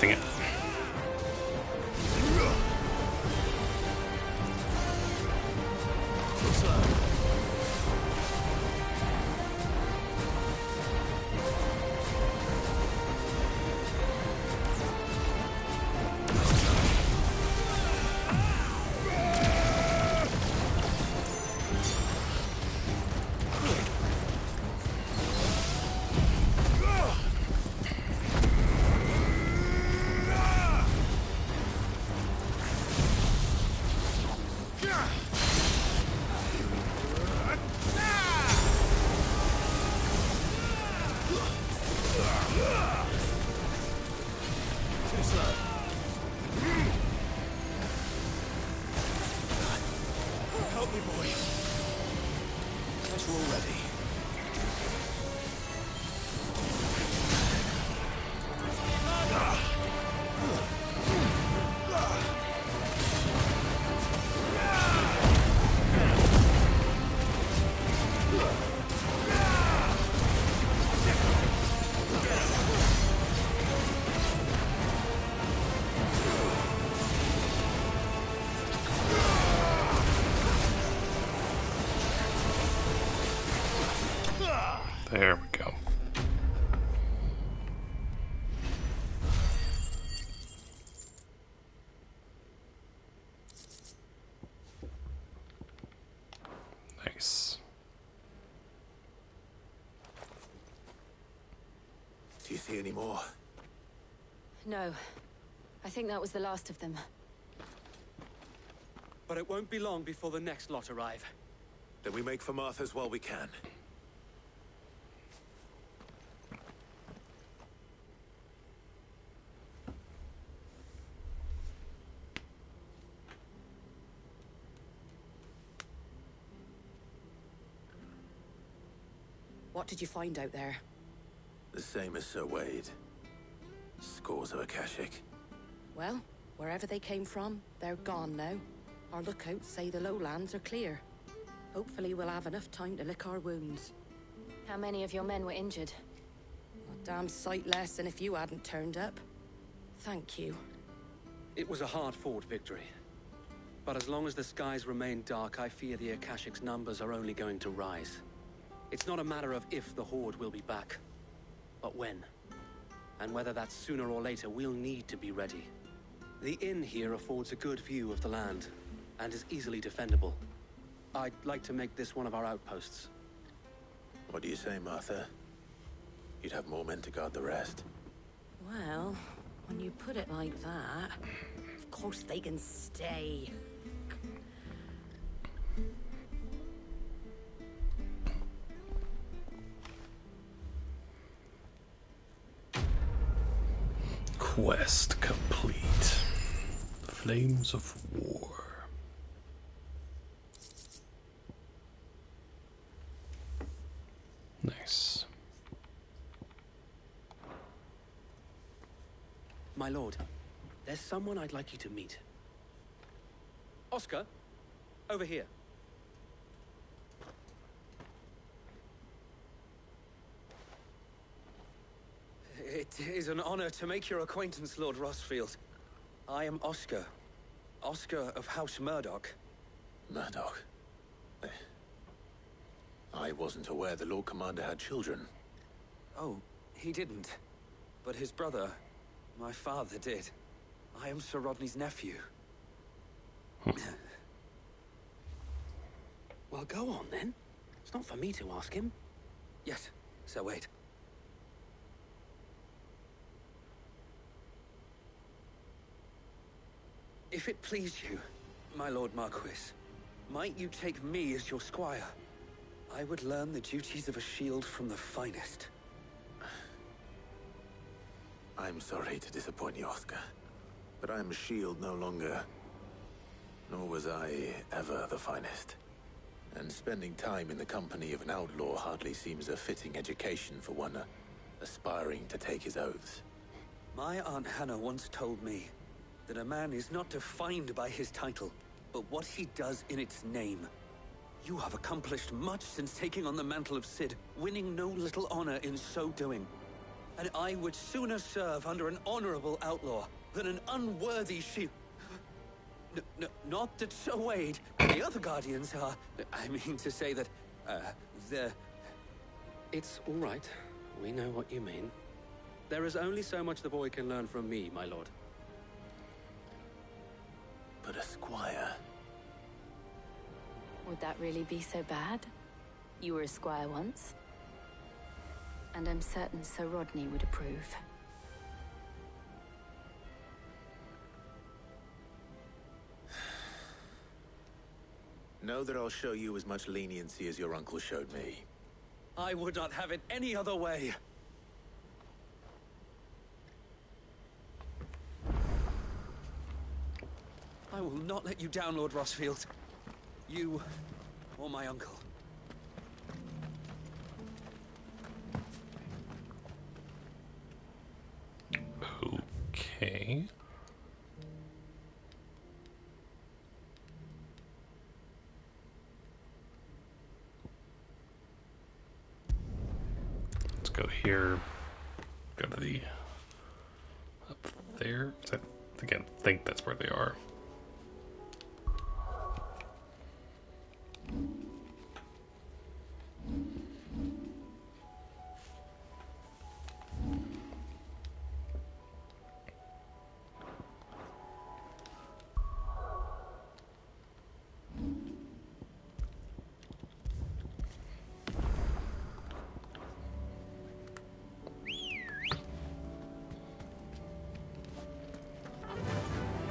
Dang it. ritual ready. There we go. Nice. Do you see any more? No. I think that was the last of them. But it won't be long before the next lot arrive. Then we make for Martha's while we can. What did you find out there? The same as Sir Wade. Scores of Akashic. Well, wherever they came from, they're gone now. Our lookouts say the lowlands are clear. Hopefully we'll have enough time to lick our wounds. How many of your men were injured? A damn sight less than if you hadn't turned up. Thank you. It was a hard-fought victory. But as long as the skies remain dark, I fear the Akashic's numbers are only going to rise. It's not a matter of if the Horde will be back, but when. And whether that's sooner or later, we'll need to be ready. The inn here affords a good view of the land, and is easily defendable. I'd like to make this one of our outposts. What do you say, Martha? You'd have more men to guard the rest. Well, when you put it like that, of course they can stay. Quest complete. Flames of War. Nice. My lord, there's someone I'd like you to meet. Oscar, over here. It is an honor to make your acquaintance, Lord Rossfield. I am Oscar. Oscar of House Murdoch. Murdoch? I wasn't aware the Lord Commander had children. Oh, he didn't. But his brother, my father, did. I am Sir Rodney's nephew. Well, go on, then. It's not for me to ask him. Yes, Sir Wade. If it please you, my Lord Marquis, might you take me as your squire? I would learn the duties of a shield from the finest. I'm sorry to disappoint you, Oscar, but I'm a shield no longer. Nor was I ever the finest. And spending time in the company of an outlaw hardly seems a fitting education for one aspiring to take his oaths. My Aunt Hannah once told me that a man is not defined by his title, but what he does in its name. You have accomplished much since taking on the mantle of Cid, winning no little honor in so doing. And I would sooner serve under an honorable outlaw than an unworthy shield. Not that Sir Wade and the other Guardians are... I mean to say that, they're... It's all right. We know what you mean. There is only so much the boy can learn from me, my lord. But a squire... Would that really be so bad? You were a squire once. And I'm certain Sir Rodney would approve. Know that I'll show you as much leniency as your uncle showed me. I would not have it any other way. I will not let you down, Lord Rossfield. You or my uncle. Okay. Let's go here. Go to the up there. I think that's where they are.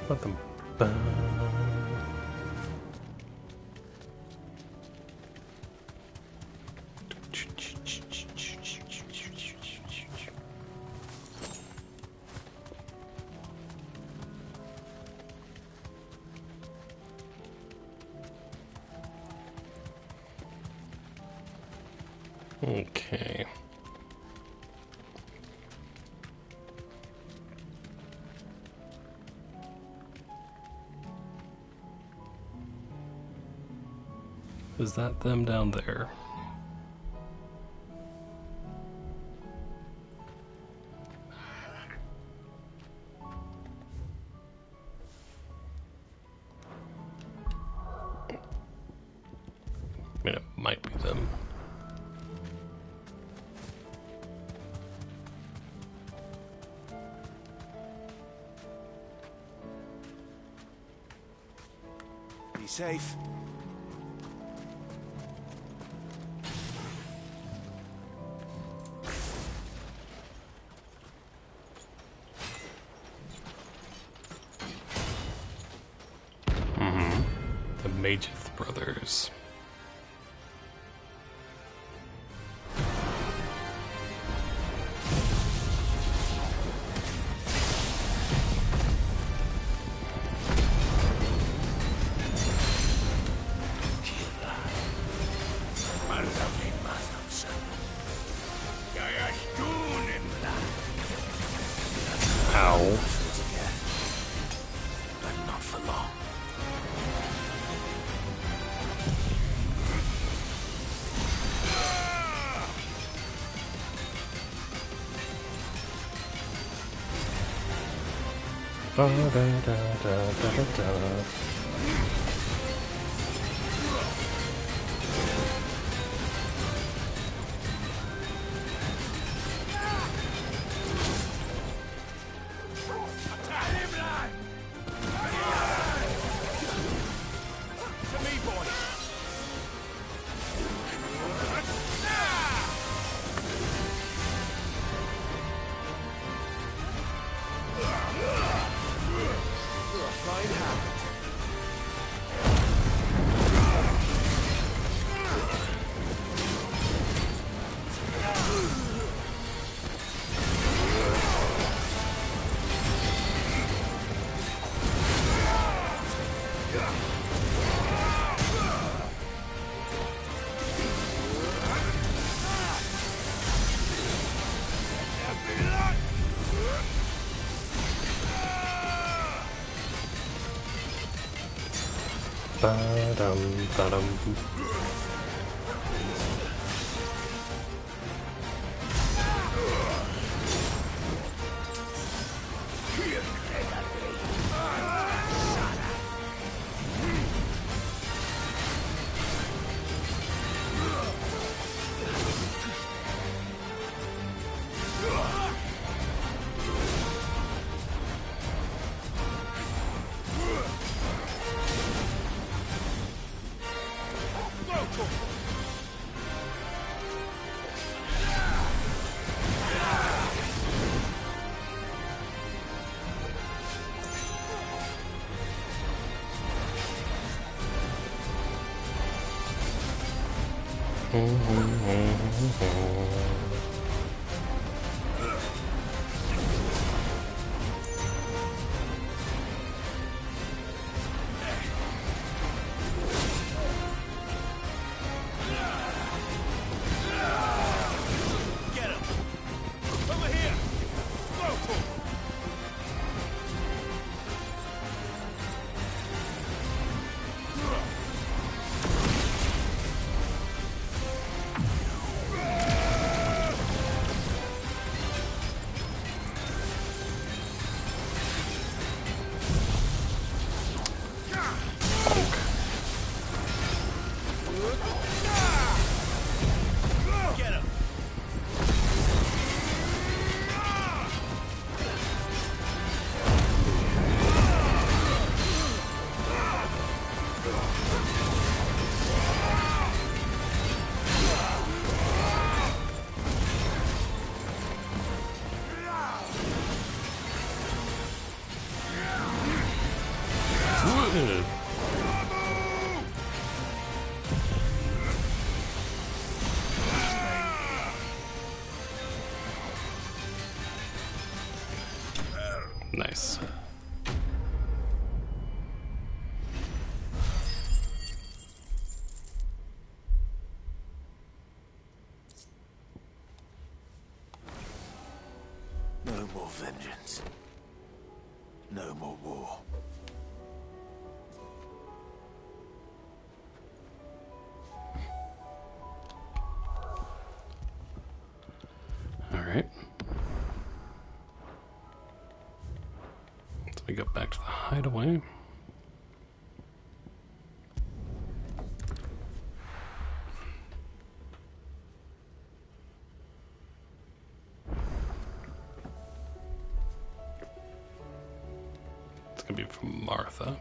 Let them burn. Okay. Is that them down there? I mean, it might be them. Be safe. The Mageth brothers. Ow. But not for long. Da, da, da, da, da, da. To me, boy. Fine hand. Ba-dum, ba-dum. Get him! Over here! Go for Nice. No more vengeance. No more war. Alright. So we go back to the hideaway. It's gonna be from Martha.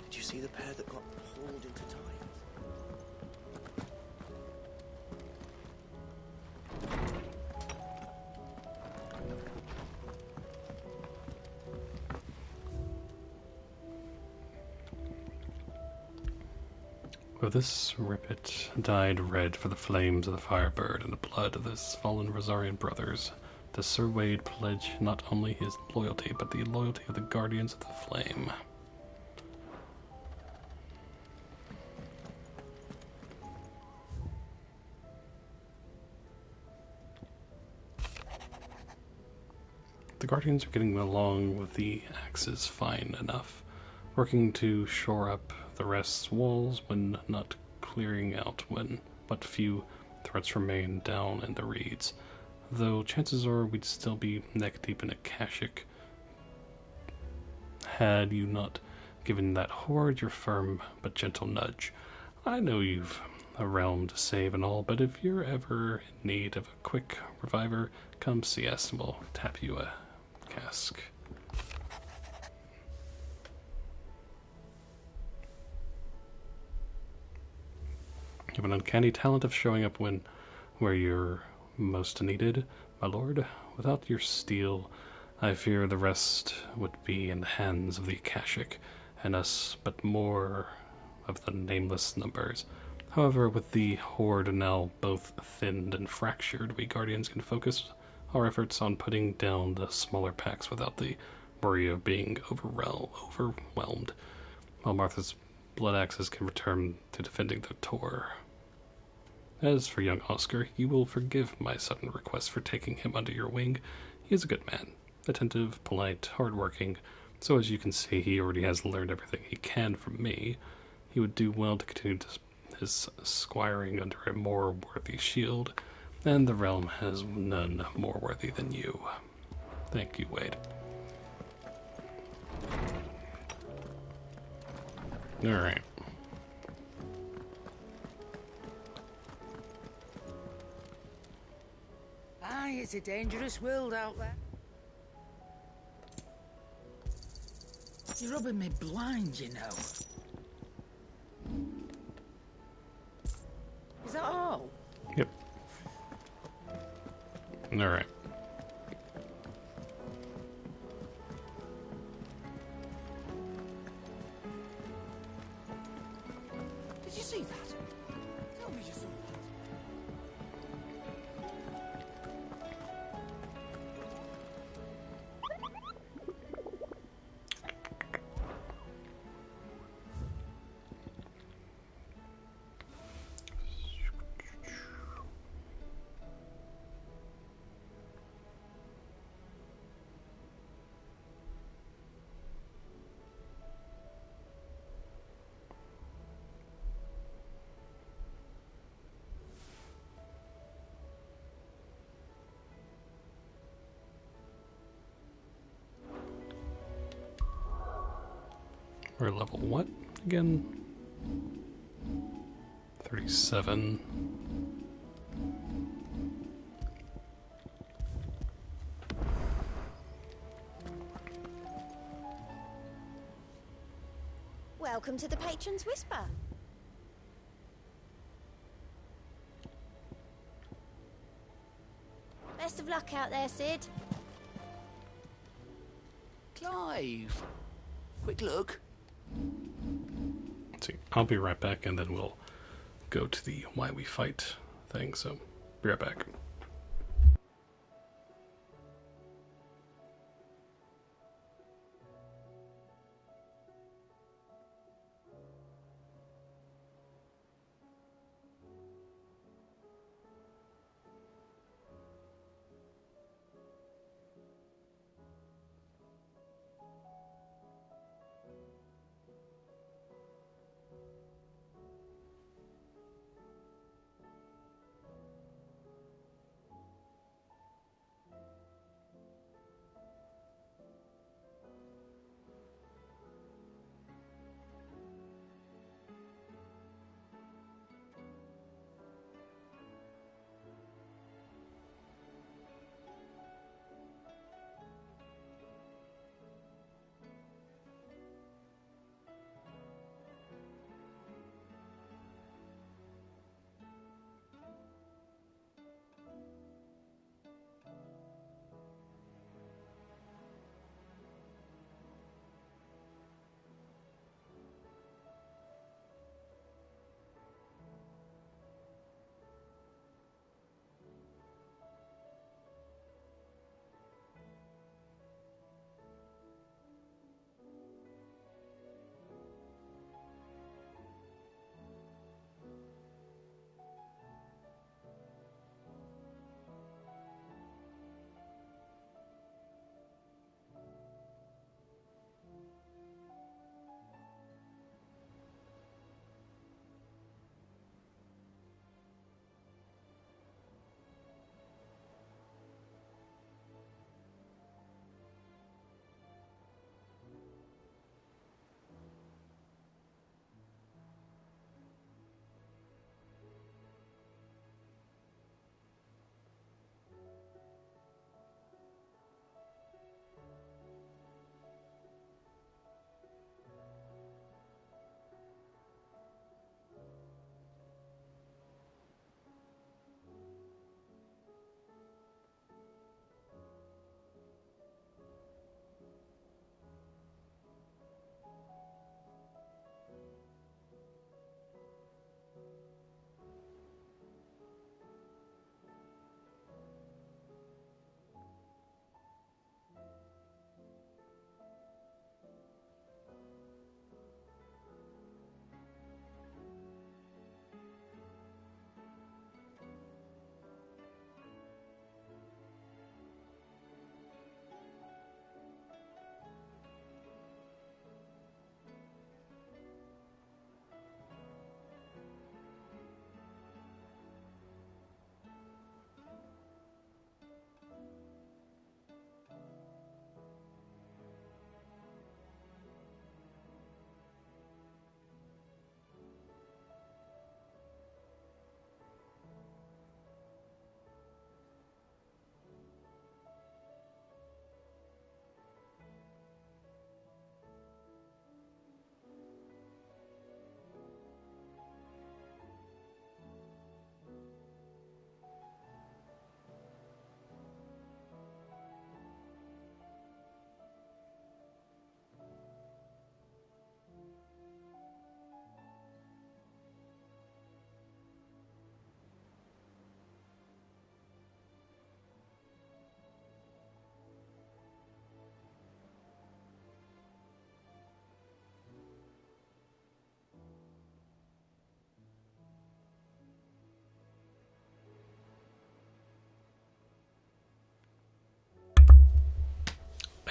Did you see the pair that got hauled into time? With this ribbit dyed red for the flames of the Firebird and the blood of his fallen Rosarian brothers, does Sir Wade pledge not only his loyalty, but the loyalty of the Guardians of the Flame. The Guardians are getting along with the axes fine enough, working to shore up the rest's walls when not clearing out when but few threats remain down in the reeds, though chances are we'd still be neck deep in a Akashic had you not given that horde your firm but gentle nudge. I know you've a realm to save and all, but if you're ever in need of a quick reviver, come see us and we'll tap you a cask. You have an uncanny talent of showing up where you're most needed, my lord. Without your steel, I fear the rest would be in the hands of the Akashic, and us but more of the nameless numbers. However, with the horde now both thinned and fractured, we Guardians can focus our efforts on putting down the smaller packs without the worry of being overwhelmed, while Martha's blood axes can return to defending the Tor. As for young Oscar, you will forgive my sudden request for taking him under your wing. He is a good man, attentive, polite, hard-working, so as you can see, he already has learned everything he can from me. He would do well to continue his squiring under a more worthy shield, and the realm has none more worthy than you. Thank you, Wade. Alright. Aye, it's a dangerous world out there. You're rubbing me blind, you know. Is that all? Yep. Alright. Did you see that? Tell me you saw that. We're level what again? 37. Welcome to the Patron's Whisper. Best of luck out there, Sid. Clive! Quick look. Let's see. I'll be right back and then we'll go to the why we fight thing, so be right back.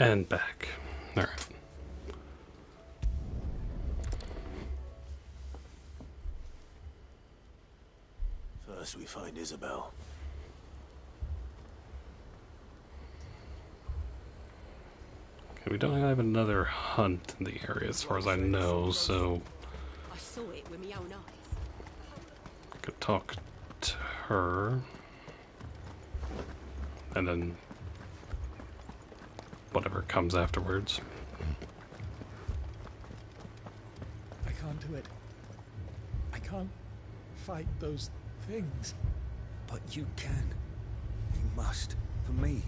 And back. Alright. First we find Isabel. Okay, we don't have another hunt in the area as far as I know, so I saw it with my own eyes. I could talk to her. And then whatever comes afterwards. I can't do it. I can't fight those things. But you can. You must. For me.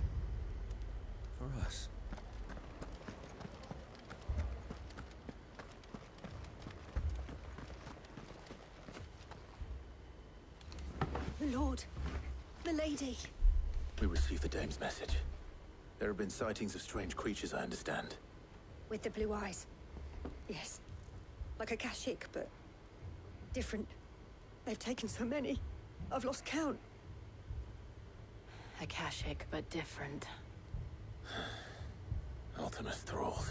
For us. lord. The lady. We received the dame's message. There have been sightings of strange creatures, I understand. With the blue eyes. Yes. Like a Kashik, but different. They've taken so many. I've lost count. Akashic, but different. Ultimus thralls.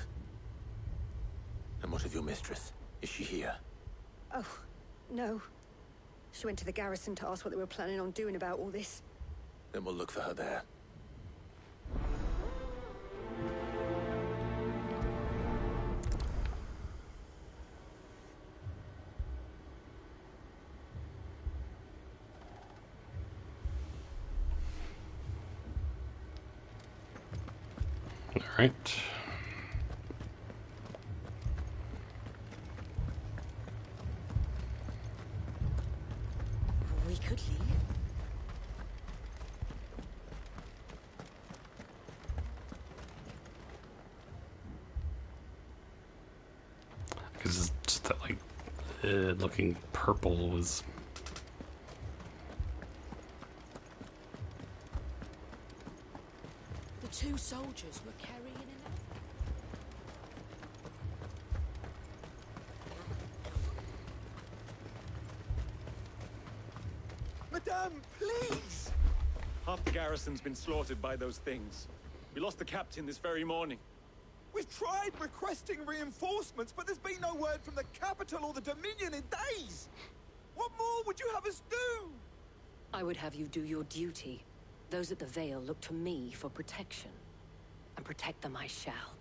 And what of your mistress? Is she here? Oh, no. She went to the garrison to ask what they were planning on doing about all this. Then we'll look for her there. All right. We could leave. Because it's just that, like, looking purple was... The two soldiers were carrying an Madame, please! Half the garrison's been slaughtered by those things. We lost the captain this very morning. We've tried requesting reinforcements, but there's been no word from the capital or the Dominion in days! What more would you have us do? I would have you do your duty. Those at the Vale look to me for protection. And protect them I shall.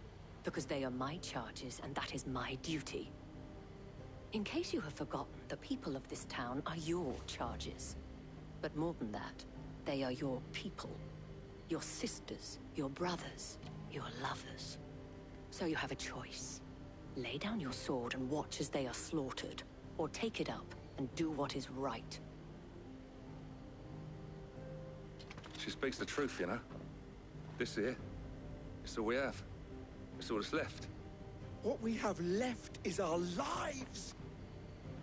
Because they are my charges, and that is my duty. In case you have forgotten, the people of this town are your charges. But more than that, they are your people. Your sisters, your brothers, your lovers. So you have a choice. Lay down your sword and watch as they are slaughtered, or take it up and do what is right. She speaks the truth, you know. This here, it's all we have. It's all that's left. What we have left is our lives!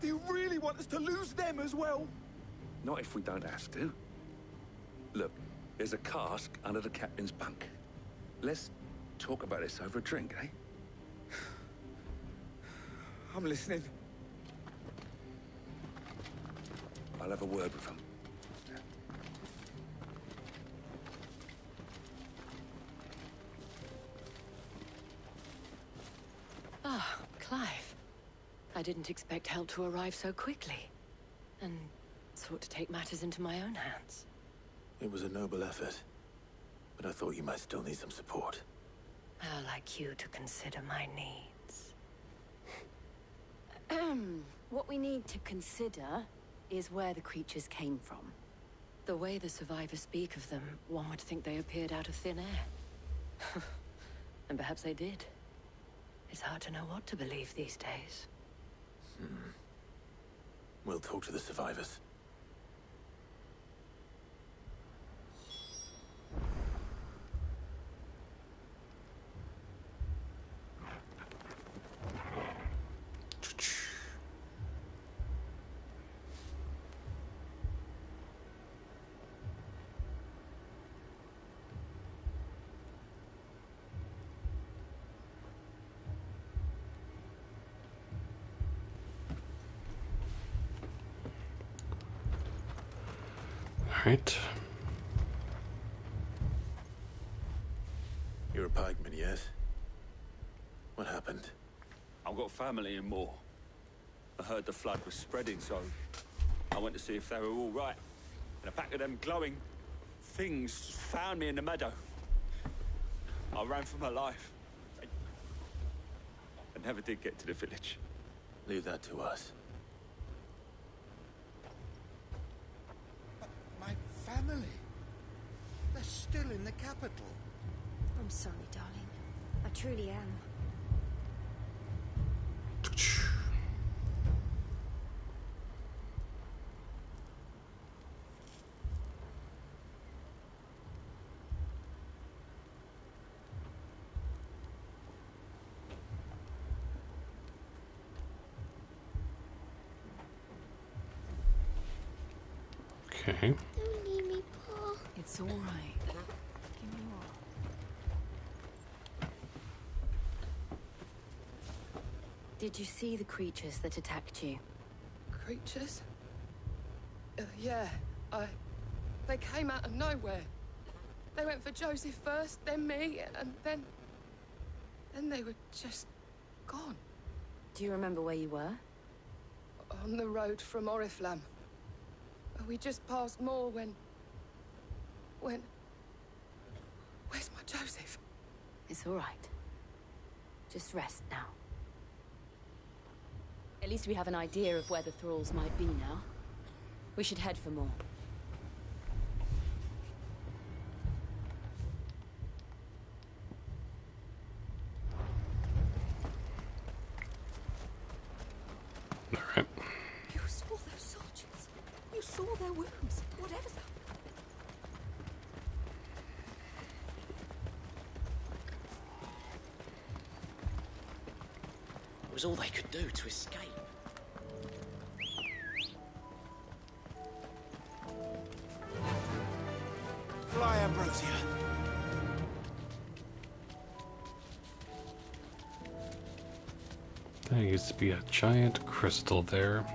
Do you really want us to lose them as well? Not if we don't have to. Look, there's a cask under the captain's bunk. Let's talk about this over a drink, eh? I'm listening. I'll have a word with him. Ah, Clive. I didn't expect help to arrive so quickly. And sought to take matters into my own hands. It was a noble effort, but I thought you might still need some support. I'd like you to consider my needs. What we need to consider is where the creatures came from. The way the survivors speak of them, one would think they appeared out of thin air. And perhaps they did. It's hard to know what to believe these days. We'll talk to the survivors. Right. You're a pikeman, yes? What happened? I've got family in Moor. I heard the flood was spreading, so I went to see if they were all right. And a pack of them glowing things found me in the meadow. I ran for my life. I never did get to the village. Leave that to us. My family? They're still in the capital. I'm sorry, darling. I truly am. Okay. Don't leave me, Pa. It's all right. Give me all. Did you see the creatures that attacked you? Creatures? Yeah, they came out of nowhere. They went for Joseph first, then me, and then they were just gone. Do you remember where you were? On the road from Oriflamme. We just passed Moor when... Where's my Joseph? It's all right. Just rest now. At least we have an idea of where the thralls might be now. We should head for more. Alright. You saw those soldiers. You saw their wounds. Whatever's happened. It was all they could do to escape. Fly, Ambrosia. There used to be a giant crystal there.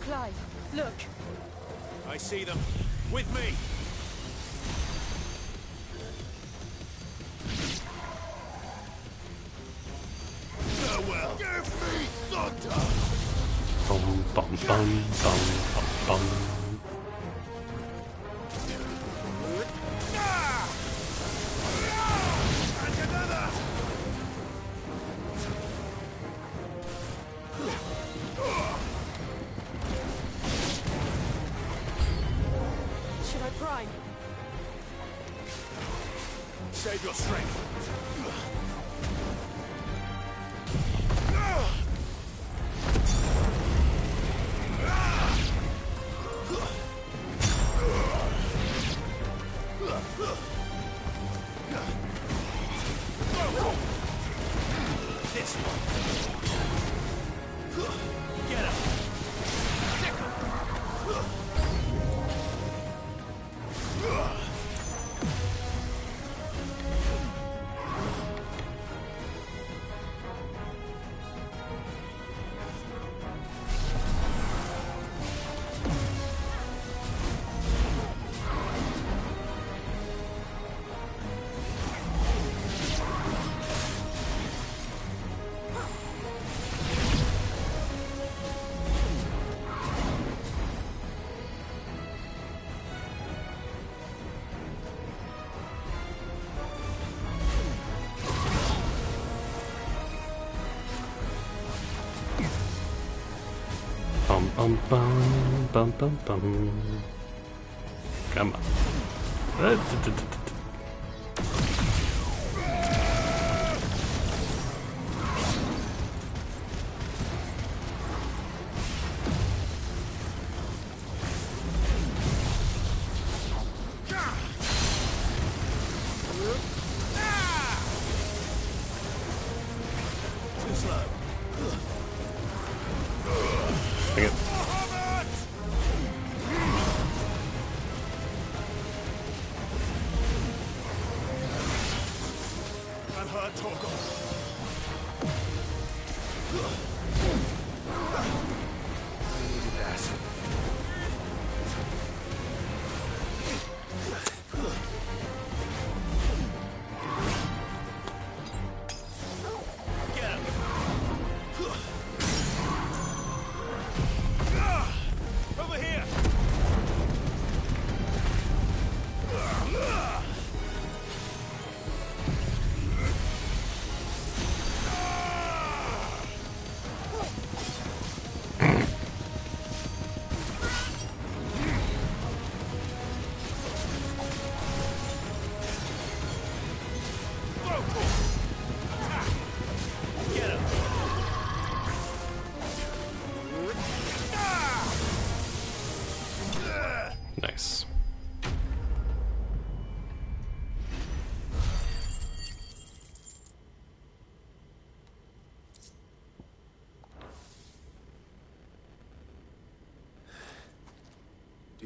Clive, look. I see them. With me. Farewell. Give me thunder. Bum bum bum bum bum bum. And another. Should I prime? Save your strength. This one. Get him. Stick him. Bum bum bum bum bum bum. Come on. Too slow. Dang it. Unheard, Torgal. I needed that. Get him. Over here.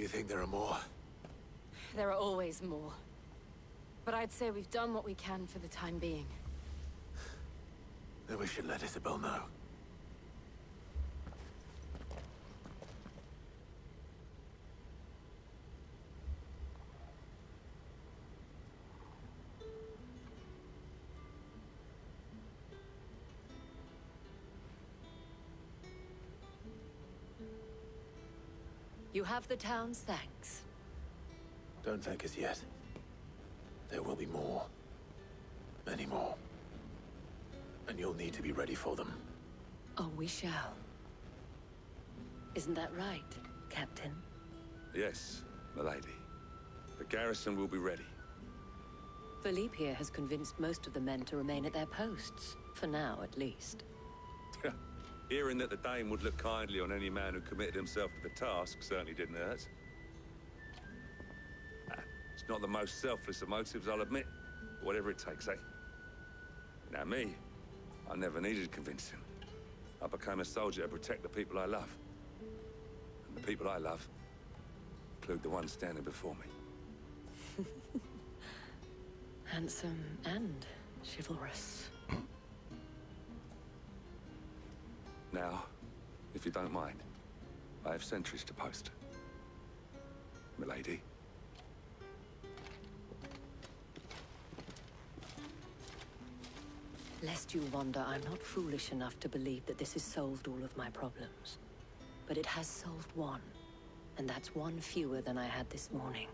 really think there are more? There are always more. But I'd say we've done what we can for the time being. Then we should let Isabel know. You have the town's thanks. Don't thank us yet. There will be more. Many more. And you'll need to be ready for them. Oh, we shall. Isn't that right, Captain? Yes, milady. The garrison will be ready. Philippe here has convinced most of the men to remain at their posts. For now, at least. Hearing that the Dane would look kindly on any man who committed himself to the task certainly didn't hurt. It's not the most selfless of motives, I'll admit. But whatever it takes, eh? Now me, I never needed convincing. I became a soldier to protect the people I love. And the people I love include the one standing before me. Handsome and chivalrous. Now, if you don't mind, I have sentries to post. Milady. Lest you wonder, I'm not foolish enough to believe that this has solved all of my problems. But it has solved one, and that's one fewer than I had this morning.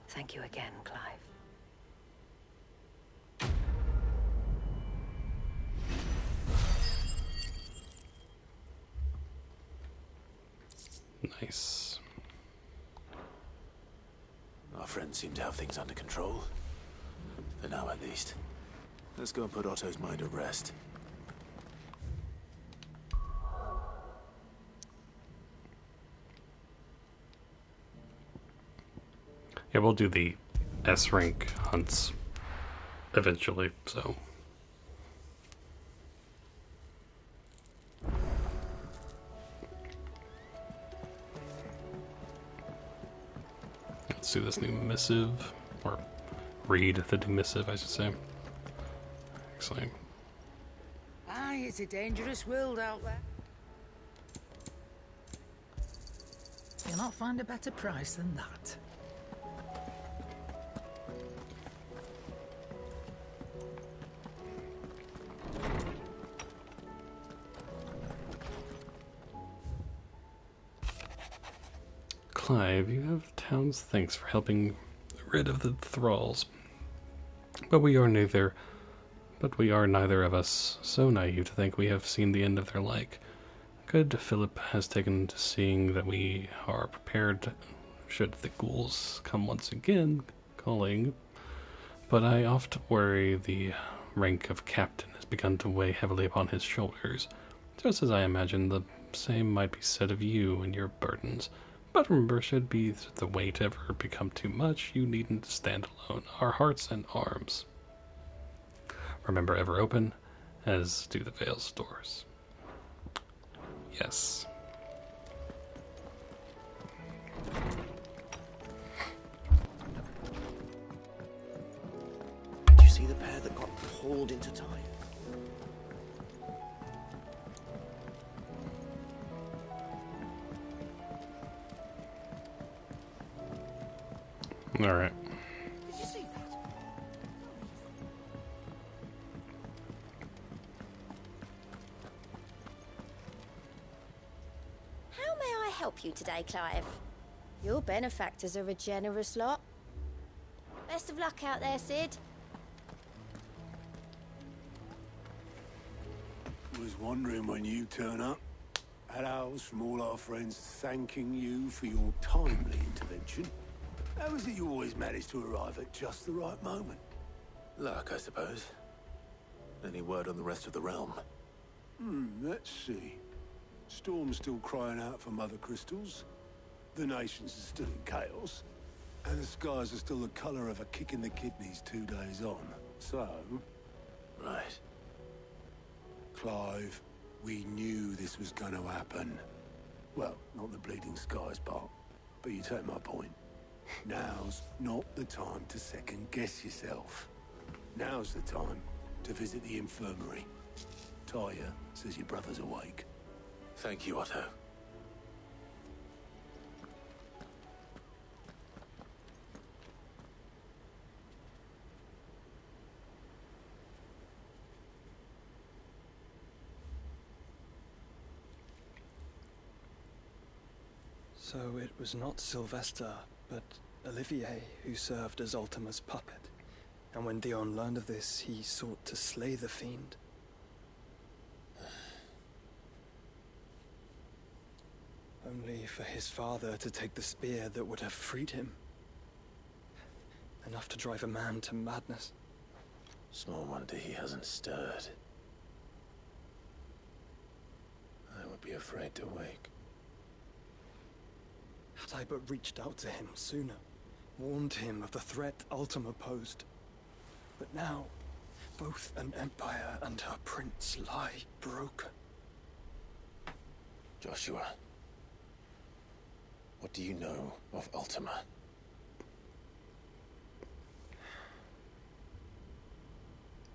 Thank you again, Clive. Nice. Our friends seem to have things under control. For now, at least. Let's go and put Otto's mind at rest. Yeah, we'll do the S rank hunts eventually, so. Let's do this new missive, or read the new missive, I should say. Excellent. Aye, it's a dangerous world out there. You'll not find a better price than that. Clive, you have town's thanks for helping rid of the thralls. But we are neither of us so naive to think we have seen the end of their like. Good Philip has taken to seeing that we are prepared should the ghouls come once again calling. But I oft worry the rank of captain has begun to weigh heavily upon his shoulders, just as I imagine the same might be said of you and your burdens. But remember, should be the weight ever become too much, you needn't stand alone. Our hearts and arms, remember, ever open, as do the Vale's doors. Yes. Did you see the pair that got hauled into time? All right. Did you see that? How may I help you today, Clive? Your benefactors are a generous lot. Best of luck out there, Sid. Was wondering when you turn up. Had owls from all our friends thanking you for your timely intervention. How is it you always manage to arrive at just the right moment? Luck, I suppose. Any word on the rest of the realm? Let's see. Storm's still crying out for mother crystals. The nations are still in chaos. And the skies are still the colour of a kick in the kidneys 2 days on. So... Right. Clive, we knew this was going to happen. Well, not the bleeding skies part. but you take my point. Now's not the time to second-guess yourself. Now's the time to visit the infirmary. Talia says your brother's awake. Thank you, Otto. So it was not Sylvester, but Olivier who served as Ultima's puppet. And when Dion learned of this, he sought to slay the fiend. Only for his father to take the spear that would have freed him. Enough to drive a man to madness. Small wonder he hasn't stirred. I would be afraid to wake. Had I but reached out to him sooner, warned him of the threat Ultima posed. But now, both an empire and her prince lie broken. Joshua, what do you know of Ultima?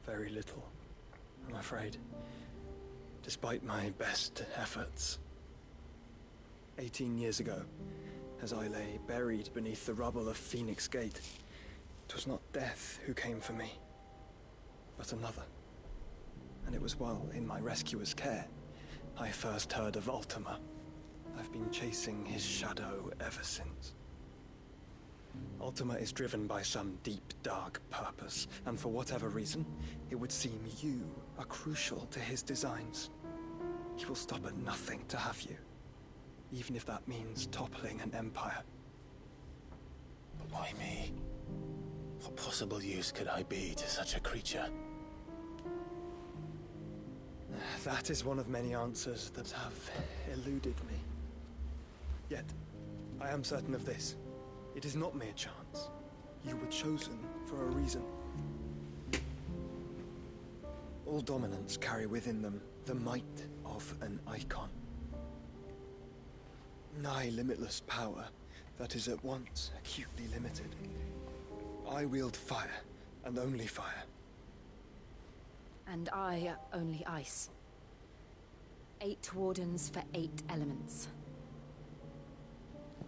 Very little, I'm afraid. Despite my best efforts. 18 years ago, as I lay buried beneath the rubble of Phoenix Gate, it was not death who came for me, but another. And it was while in my rescuer's care, I first heard of Ultima. I've been chasing his shadow ever since. Ultima is driven by some deep, dark purpose, and for whatever reason, it would seem you are crucial to his designs. He will stop at nothing to have you, even if that means toppling an empire. But why me? What possible use could I be to such a creature? That is one of many answers that have eluded me. Yet, I am certain of this. It is not mere chance. You were chosen for a reason. All dominants carry within them the might of an icon. Nigh limitless power that is at once acutely limited. I wield fire, and only fire. And I only ice. 8 wardens for 8 elements.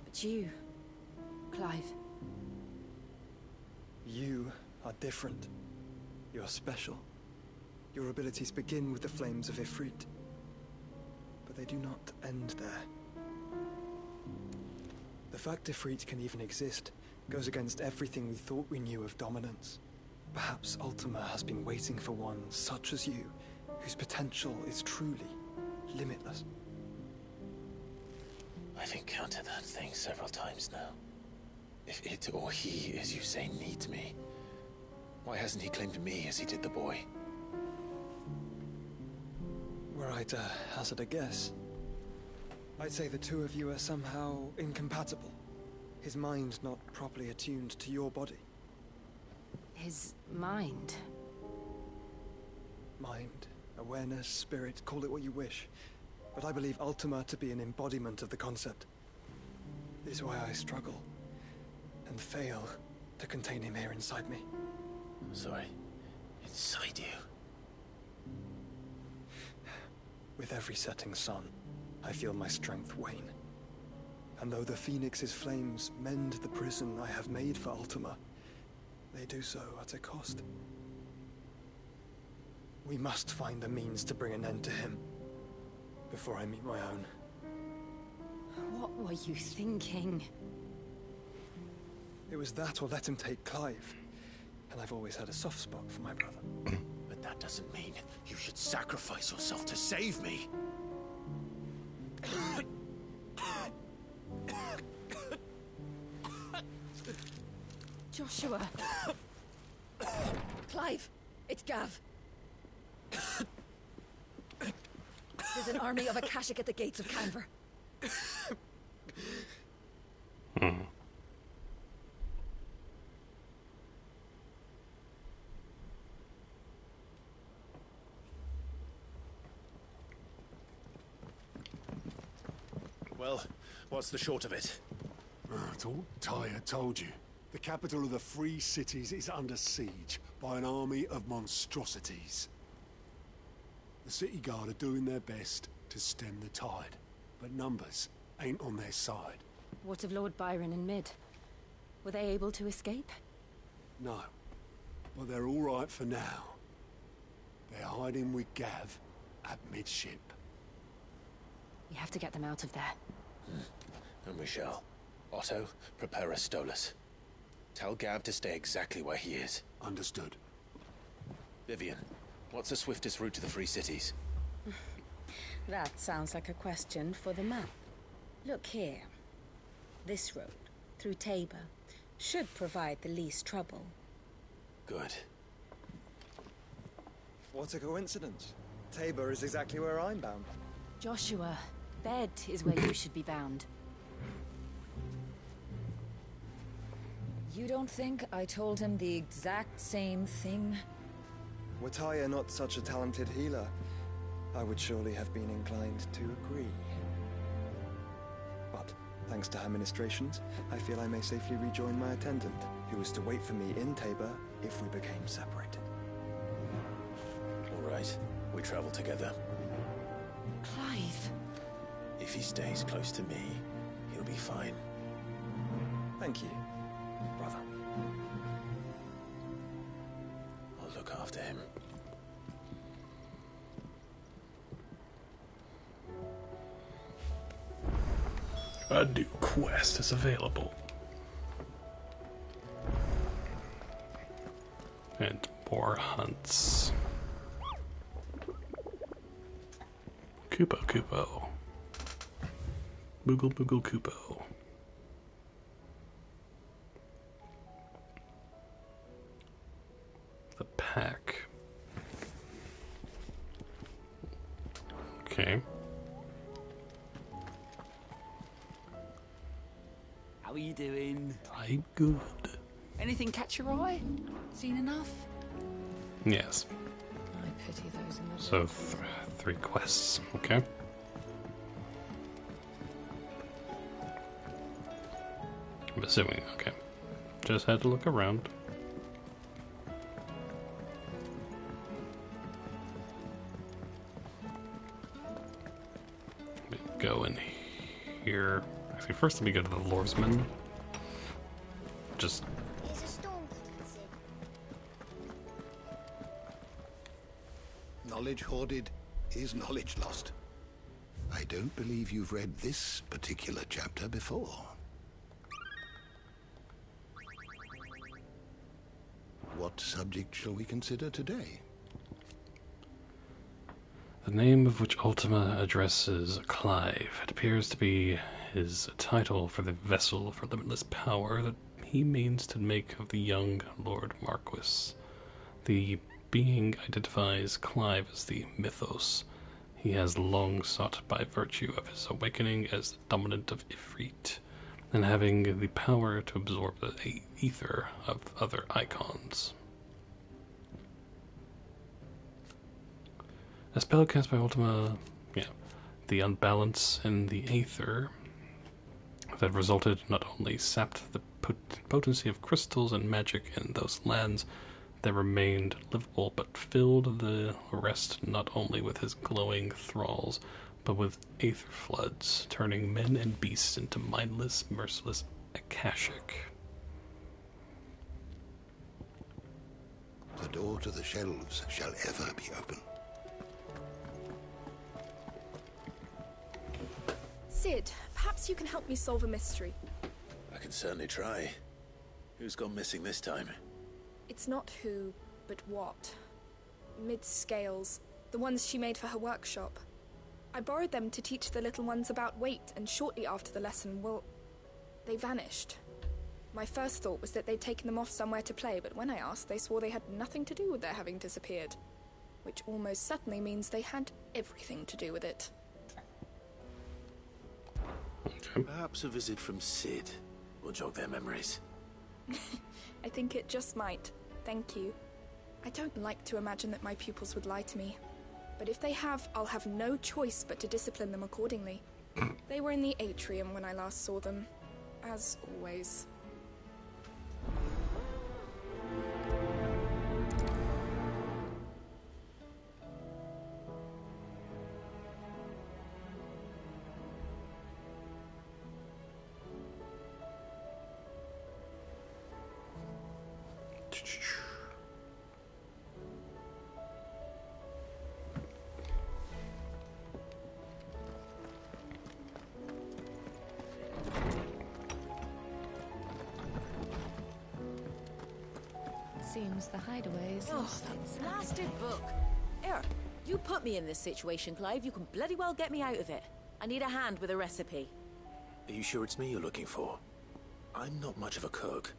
But you, Clive. You are different. You're special. Your abilities begin with the flames of Ifrit. But they do not end there. The fact Ifrit can even exist goes against everything we thought we knew of dominance. Perhaps Ultima has been waiting for one such as you, whose potential is truly limitless. I've encountered that thing several times now. If it or he, as you say, needs me, why hasn't he claimed me as he did the boy? Were I to hazard a guess, I'd say the two of you are somehow incompatible. His mind not properly attuned to your body. His mind? Mind, awareness, spirit, call it what you wish. But I believe Ultima to be an embodiment of the concept. This is why I struggle and fail to contain him here inside me. Sorry, inside you? With every setting sun, I feel my strength wane. And though the Phoenix's flames mend the prison I have made for Ultima, they do so at a cost. We must find a means to bring an end to him before I meet my own. What were you thinking? It was that or let him take Clive. And I've always had a soft spot for my brother. But that doesn't mean you should sacrifice yourself to save me. Joshua. Clive, it's Gav. There's an army of Akashic at the gates of Canver. Well, what's the short of it? capital, Tyre told you. The capital of the Free Cities is under siege by an army of monstrosities. The city guard are doing their best to stem the tide, but numbers ain't on their side. What of Lord Byron and Mid? Were they able to escape? No, but they're all right for now. They're hiding with Gav at midship. We have to get them out of there. And we shall. Otto, prepare a Stolas. Tell Gav to stay exactly where he is. Understood. Vivian, what's the swiftest route to the Free Cities? That sounds like a question for the map. Look here. This road, through Tabor, should provide the least trouble. Good. What a coincidence. Tabor is exactly where I'm bound. Joshua, Bed is where you should be bound. You don't think I told him the exact same thing? Were Tyre not such a talented healer, I would surely have been inclined to agree. But, thanks to her ministrations, I feel I may safely rejoin my attendant, who was to wait for me in Tabor if we became separated. All right, we travel together. Clive. If he stays close to me, he'll be fine. Thank you, brother. I'll look after him. A new quest is available. And more hunts. Kupo Kupo. Boogle Boogle Kupo. The pack. Okay. How are you doing? I'm good. Anything catch your eye? Seen enough? Yes. I pity those in the So, 3 quests. Okay. I'm assuming, okay. Just had to look around. Let me go in here. Actually, first let me go to the Lordsman. Just There's a storm that's in. Knowledge hoarded is knowledge lost. I don't believe you've read this particular chapter before. What subject shall we consider today? the name of which Ultima addresses Clive. It appears to be his title for the vessel for limitless power that he means to make of the young Lord Marquis. The being identifies Clive as the Mythos he has long sought by virtue of his awakening as the dominant of Ifrit, and having the power to absorb the ether of other icons. A spell cast by Ultima, the unbalance in the aether that resulted not only sapped the potency of crystals and magic in those lands that remained livable, but filled the rest not only with his glowing thralls, but with aether floods, turning men and beasts into mindless, merciless Akashic. The door to the shelves shall ever be open. Sid, perhaps you can help me solve a mystery. I can certainly try. Who's gone missing this time? It's not who, but what. Mid's scales, the ones she made for her workshop. I borrowed them to teach the little ones about weight, and shortly after the lesson, well, they vanished. My first thought was that they'd taken them off somewhere to play, but when I asked, they swore they had nothing to do with their having disappeared. Which almost certainly means they had everything to do with it. Perhaps a visit from Sid will jog their memories. I think it just might. Thank you. I don't like to imagine that my pupils would lie to me. But if they have, I'll have no choice but to discipline them accordingly. They were in the atrium when I last saw them. as always. Seems the hideaways. Oh, that blasted book. Here, you put me in this situation, Clive. You can bloody well get me out of it. I need a hand with a recipe. Are you sure it's me you're looking for? I'm not much of a cook.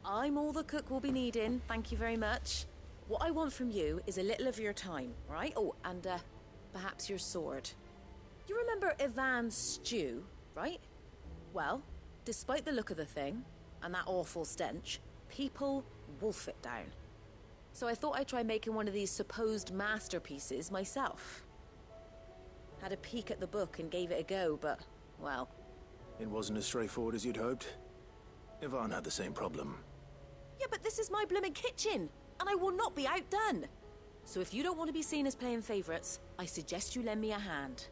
I'm all the cook will be needing, thank you very much. What I want from you is a little of your time, right? Oh, and perhaps your sword. You remember Ivan's stew, right? Well, despite the look of the thing, and that awful stench, people wolf it down. So I thought I'd try making one of these supposed masterpieces myself. Had a peek at the book and gave it a go, but, well... It wasn't as straightforward as you'd hoped. Ivan had the same problem. Yeah, but this is my blooming kitchen, and I will not be outdone. So if you don't want to be seen as playing favourites, I suggest you lend me a hand.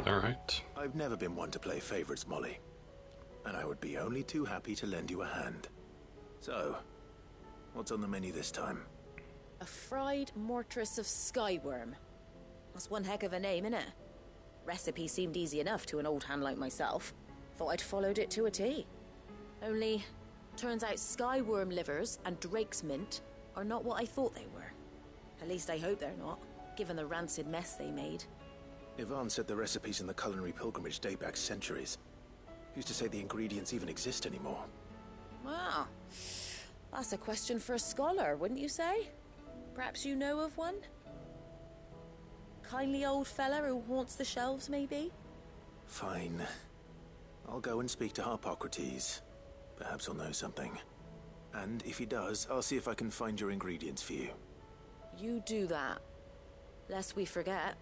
Alright. I've never been one to play favourites, Molly. And I would be only too happy to lend you a hand. So, what's on the menu this time? A fried mortress of skyworm. That's one heck of a name, innit? Recipe seemed easy enough to an old hand like myself. Thought I'd followed it to a T. Only, turns out skyworm livers and drake's mint are not what I thought they were. At least I hope they're not, given the rancid mess they made. Ivan said the recipes in the culinary pilgrimage date back centuries. Who's to say the ingredients even exist anymore? Wow. That's a question for a scholar, wouldn't you say? Perhaps you know of one? Kindly old fella who haunts the shelves, maybe? Fine. I'll go and speak to Harpocrates. Perhaps he'll know something. And if he does, I'll see if I can find your ingredients for you. You do that. Lest we forget,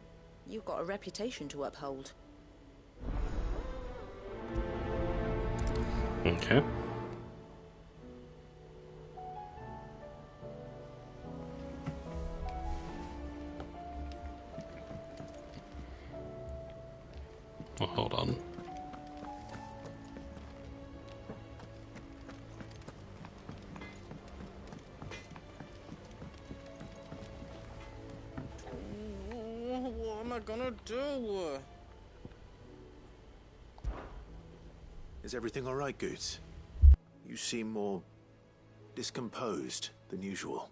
you've got a reputation to uphold. Okay. Well, hold on. What am I gonna do? Is everything all right, Goots? You seem more discomposed than usual.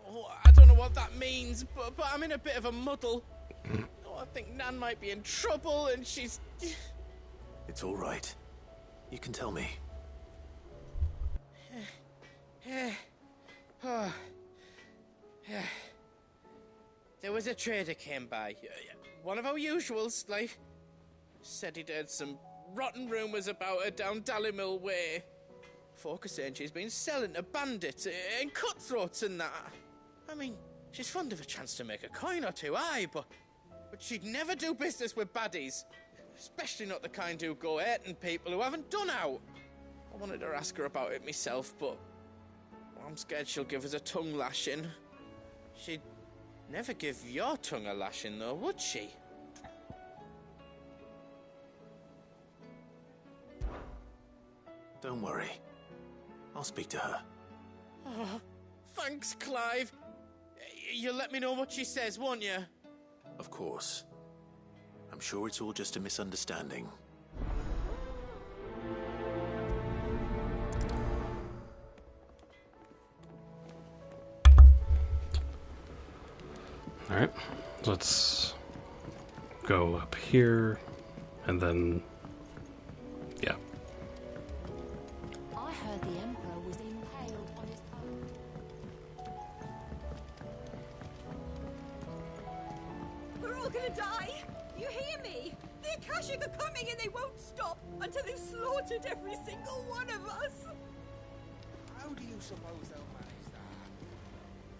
Oh, I don't know what that means, but I'm in a bit of a muddle. Oh, I think Nan might be in trouble, and she's... It's all right. You can tell me. There was a trader came by. One of our usuals, like... Said he'd heard some rotten rumours about her down Dalimil Way. Folk are saying she's been selling to bandits and cutthroats and that. I mean, she's fond of a chance to make a coin or two, aye, but she'd never do business with baddies. Especially not the kind who go hurting people who haven't done out. I wanted to ask her about it myself, but I'm scared she'll give us a tongue lashing. She'd never give your tongue a lashing, though, would she? Don't worry. I'll speak to her. Oh, thanks, Clive. You'll let me know what she says, won't you? Of course. I'm sure it's all just a misunderstanding. Alright, let's go up here, and then, yeah. I heard the Emperor was impaled on his own. We're all gonna die! You hear me? The Akashic are coming and they won't stop until they've slaughtered every single one of us! How do you suppose they'll manage that?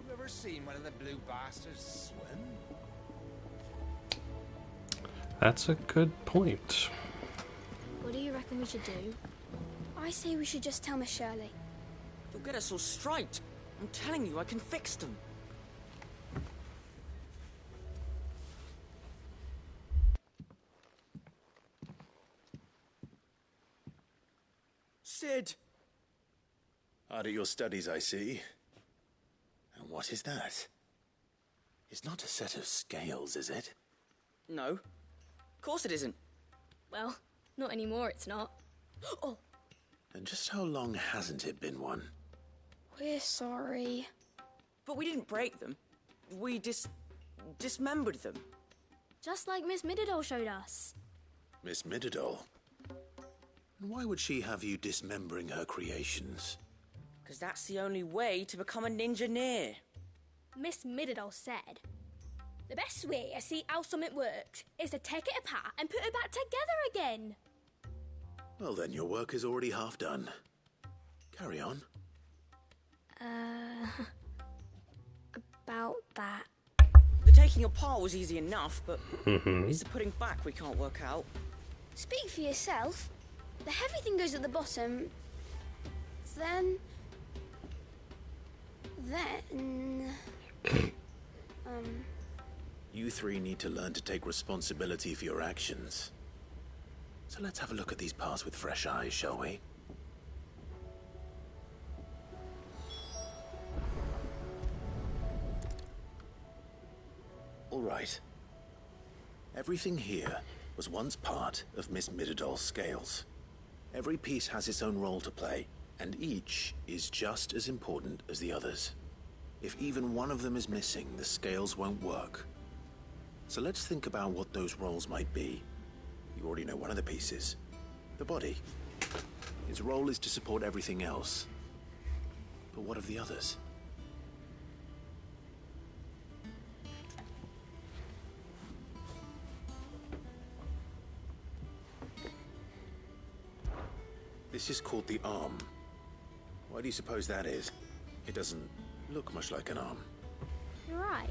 You ever seen one of the blue bastards swim? That's a good point. What do you reckon we should do? I say we should just tell Miss Shirley. You'll get us all straight. I'm telling you, I can fix them. Sid! Hard at your studies, I see. And what is that? It's not a set of scales, is it? No. Of course it isn't. Well, not anymore, it's not. Oh! And just how long hasn't it been one? We're sorry. But we didn't break them. We dismembered them. Just like Miss Mididol showed us. Miss Mididol? And why would she have you dismembering her creations? Because that's the only way to become a ninja-neer. Miss Mididol said, the best way I see how something works is to take it apart and put it back together again. Well then, your work is already half done. Carry on. About that. The taking apart was easy enough, but it's the putting back we can't work out. Speak for yourself. The heavy thing goes at the bottom. Then... You three need to learn to take responsibility for your actions. So let's have a look at these parts with fresh eyes, shall we? All right. Everything here was once part of Miss Mididol's scales. Every piece has its own role to play, and each is just as important as the others. If even one of them is missing, the scales won't work. So let's think about what those roles might be. You already know one of the pieces. The body. Its role is to support everything else. But what of the others? This is called the arm. Why do you suppose that is? It doesn't look much like an arm. You're right.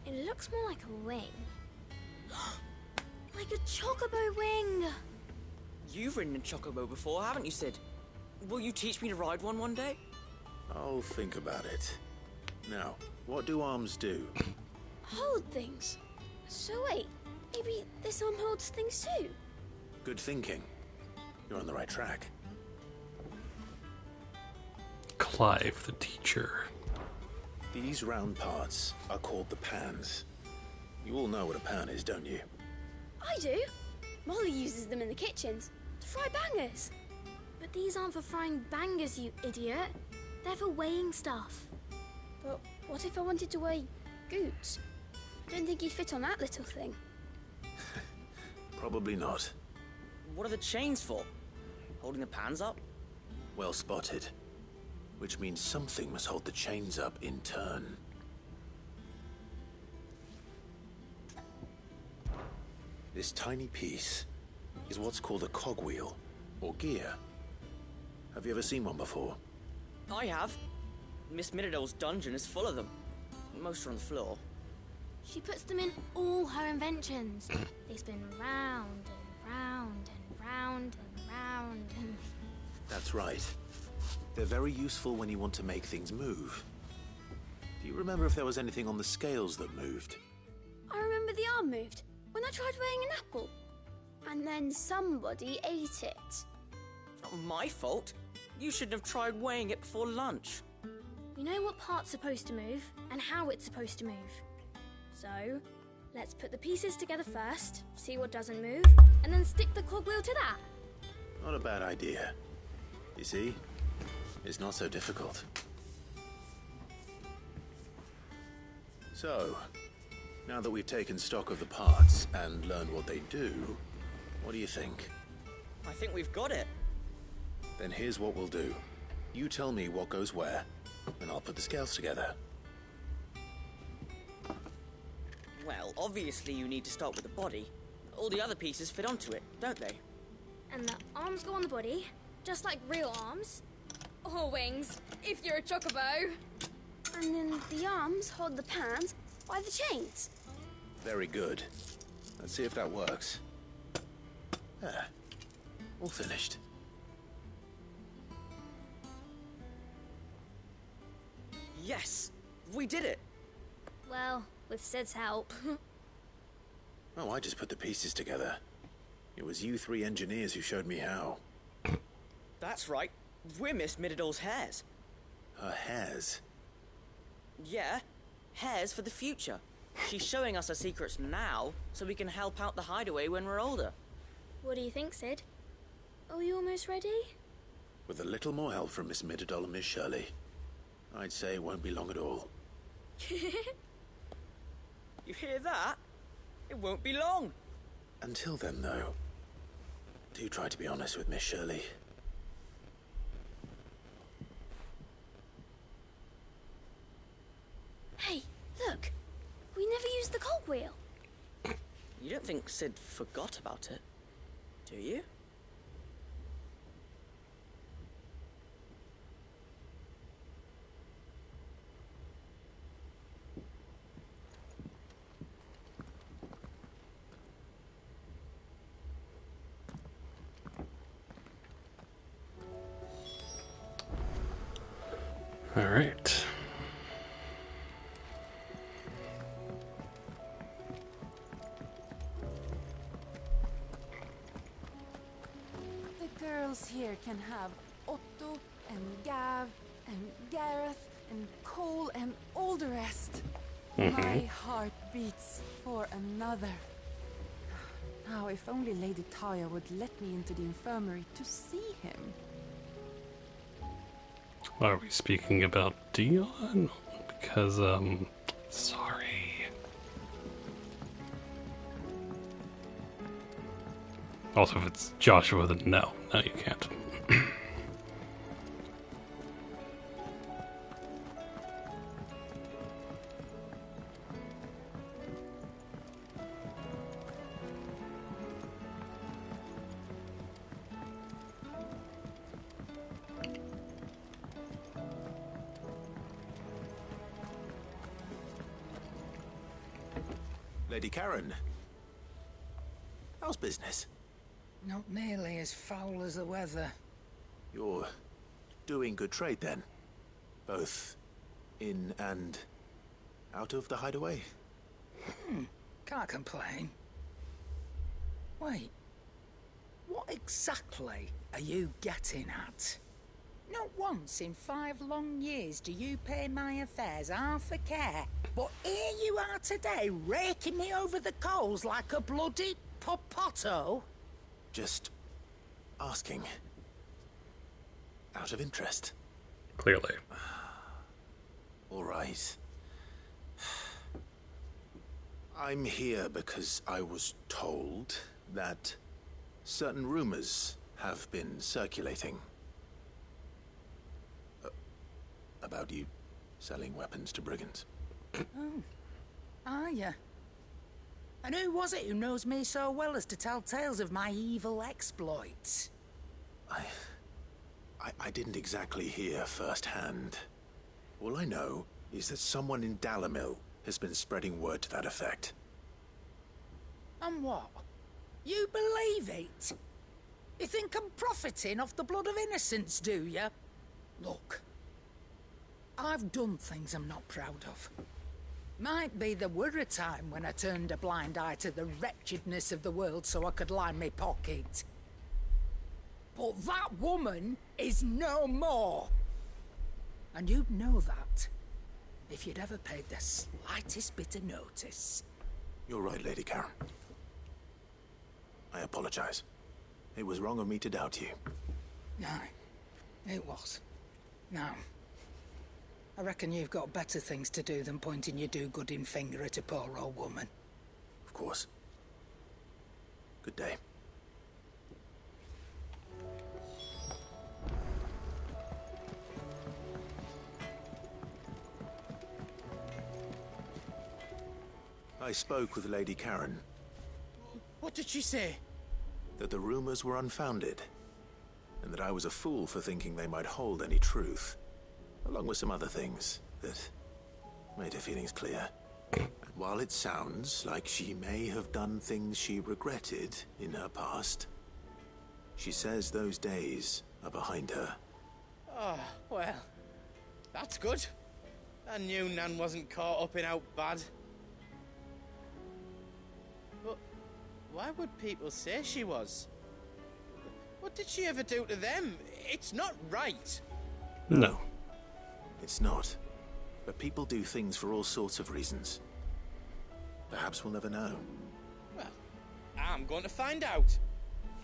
It looks more like a wing. Like a chocobo wing! You've ridden a chocobo before, haven't you, Sid? Will you teach me to ride one day? I'll think about it. Now, what do arms do? Hold things. So wait, maybe this arm holds things too? Good thinking. You're on the right track. Clive, the teacher. These round parts are called the pans. You all know what a pan is, don't you? I do. Molly uses them in the kitchens to fry bangers. But these aren't for frying bangers, you idiot. They're for weighing stuff. But what if I wanted to weigh goods? I don't think you'd fit on that little thing. Probably not. What are the chains for? Holding the pans up? Well spotted. Which means something must hold the chains up in turn. This tiny piece is what's called a cogwheel, or gear. Have you ever seen one before? I have. Miss Mididol's dungeon is full of them. Most are on the floor. She puts them in all her inventions. They spin round and round and round and round and... That's right. They're very useful when you want to make things move. Do you remember if there was anything on the scales that moved? I remember the arm moved when I tried weighing an apple. And then somebody ate it. Not my fault. You shouldn't have tried weighing it before lunch. You know what part's supposed to move and how it's supposed to move. So, let's put the pieces together first, see what doesn't move, and then stick the cogwheel to that. Not a bad idea. You see? It's not so difficult. So, now that we've taken stock of the parts and learned what they do, what do you think? I think we've got it. Then here's what we'll do. You tell me what goes where, and I'll put the scales together. Well, obviously you need to start with the body. All the other pieces fit onto it, don't they? And the arms go on the body, just like real arms. Or wings, if you're a chocobo. And then the arms hold the pans by the chains. Very good. Let's see if that works. There. All finished. Yes! We did it! Well, with Sid's help. Oh, I just put the pieces together. It was you three engineers who showed me how. That's right. We're Miss Mididol's hairs. Her hairs? Yeah, hairs for the future. She's showing us her secrets now, so we can help out the hideaway when we're older. What do you think, Sid? Are we almost ready? With a little more help from Miss Mididol and Miss Shirley, I'd say it won't be long at all. You hear that? It won't be long. Until then, though, do try to be honest with Miss Shirley. Hey, look! We never used the cogwheel. You don't think Sid forgot about it, do you? All right. The girls here can have Otto and Gav and Gareth and Cole and all the rest. My heart beats for another. Now, if only Lady Taya would let me into the infirmary to see him. Are we speaking about Dion? Because, sorry. Also, if it's Joshua, then no, you can't. Lady Karen, how's business? Not nearly as foul as the weather. You're doing good trade then? Both in and out of the hideaway? Can't complain. Wait, what exactly are you getting at? Not once in 5 long years do you pay my affairs half a care. But here you are today, raking me over the coals like a bloody popoto. Just asking. Out of interest. Clearly. All right. I'm here because I was told that certain rumors have been circulating. About you selling weapons to brigands. Oh, are ya? And who was it who knows me so well as to tell tales of my evil exploits? I didn't exactly hear firsthand. All I know is that someone in Dalimil has been spreading word to that effect. And what? You believe it? You think I'm profiting off the blood of innocents, do you? Look, I've done things I'm not proud of. Might be there were a time when I turned a blind eye to the wretchedness of the world so I could line my pocket. But that woman is no more. And you'd know that if you'd ever paid the slightest bit of notice. You're right, Lady Karen. I apologize. It was wrong of me to doubt you. Aye, it was. Now, I reckon you've got better things to do than pointing your do-gooding finger at a poor old woman. Of course. Good day. I spoke with Lady Karen. What did she say? That the rumors were unfounded, and that I was a fool for thinking they might hold any truth, along with some other things that made her feelings clear. And while it sounds like she may have done things she regretted in her past, She says those days are behind her. Oh, well, that's good. I knew Nan wasn't caught up in out bad. But why would people say she was? What did she ever do to them? It's not right. No. It's not. But people do things for all sorts of reasons. Perhaps we'll never know. Well, I'm going to find out.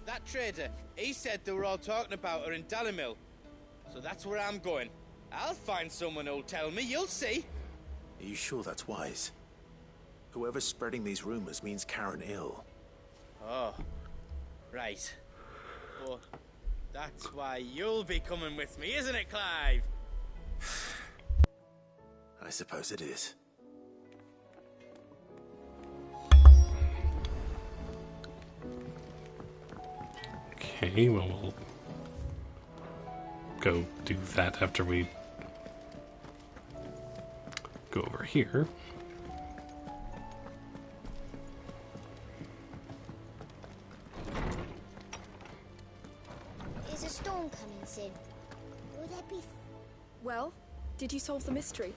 That trader, he said they were all talking about her in Dalimil. So that's where I'm going. I'll find someone who'll tell me, you'll see. Are you sure that's wise? Whoever's spreading these rumors means Karen ill. Oh, right. But that's why you'll be coming with me, isn't it, Clive? I suppose it is. Okay, well, we'll go do that after we go over here. Is a storm coming, Sid? Will there be... Well, did you solve the mystery?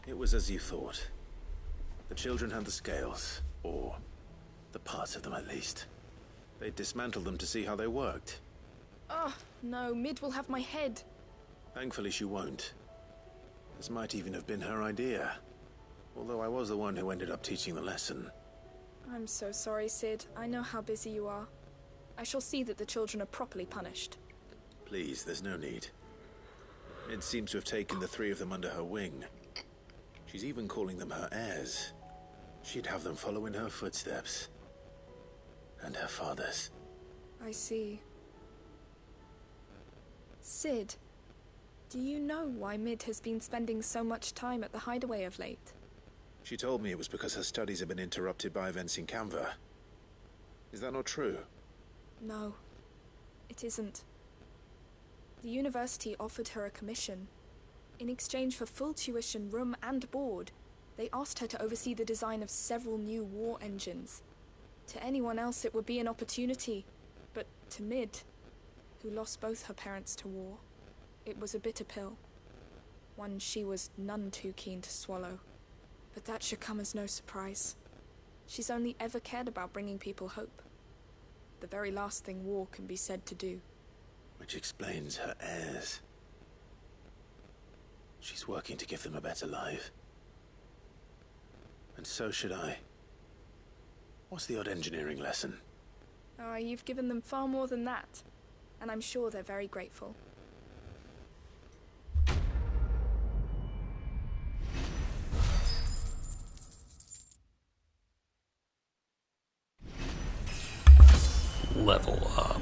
It was as you thought. The children had the scales, or the parts of them at least. They dismantled them to see how they worked. Oh, no, Mid will have my head. Thankfully she won't. This might even have been her idea. Although I was the one who ended up teaching the lesson. I'm so sorry, Sid. I know how busy you are. I shall see that the children are properly punished. Please, there's no need. Mid seems to have taken the three of them under her wing. She's even calling them her heirs. She'd have them follow in her footsteps. And her father's. I see. Sid, do you know why Mid has been spending so much time at the hideaway of late? She told me it was because her studies have been interrupted by events in Canva. Is that not true? No, it isn't. The university offered her a commission. In exchange for full tuition, room and board, they asked her to oversee the design of several new war engines. To anyone else it would be an opportunity, but to Mid, who lost both her parents to war, it was a bitter pill. One she was none too keen to swallow. But that should come as no surprise. She's only ever cared about bringing people hope. The very last thing war can be said to do. Which explains her heirs. She's working to give them a better life. And so should I. What's the odd engineering lesson? Ah, you've given them far more than that. And I'm sure they're very grateful. Level up.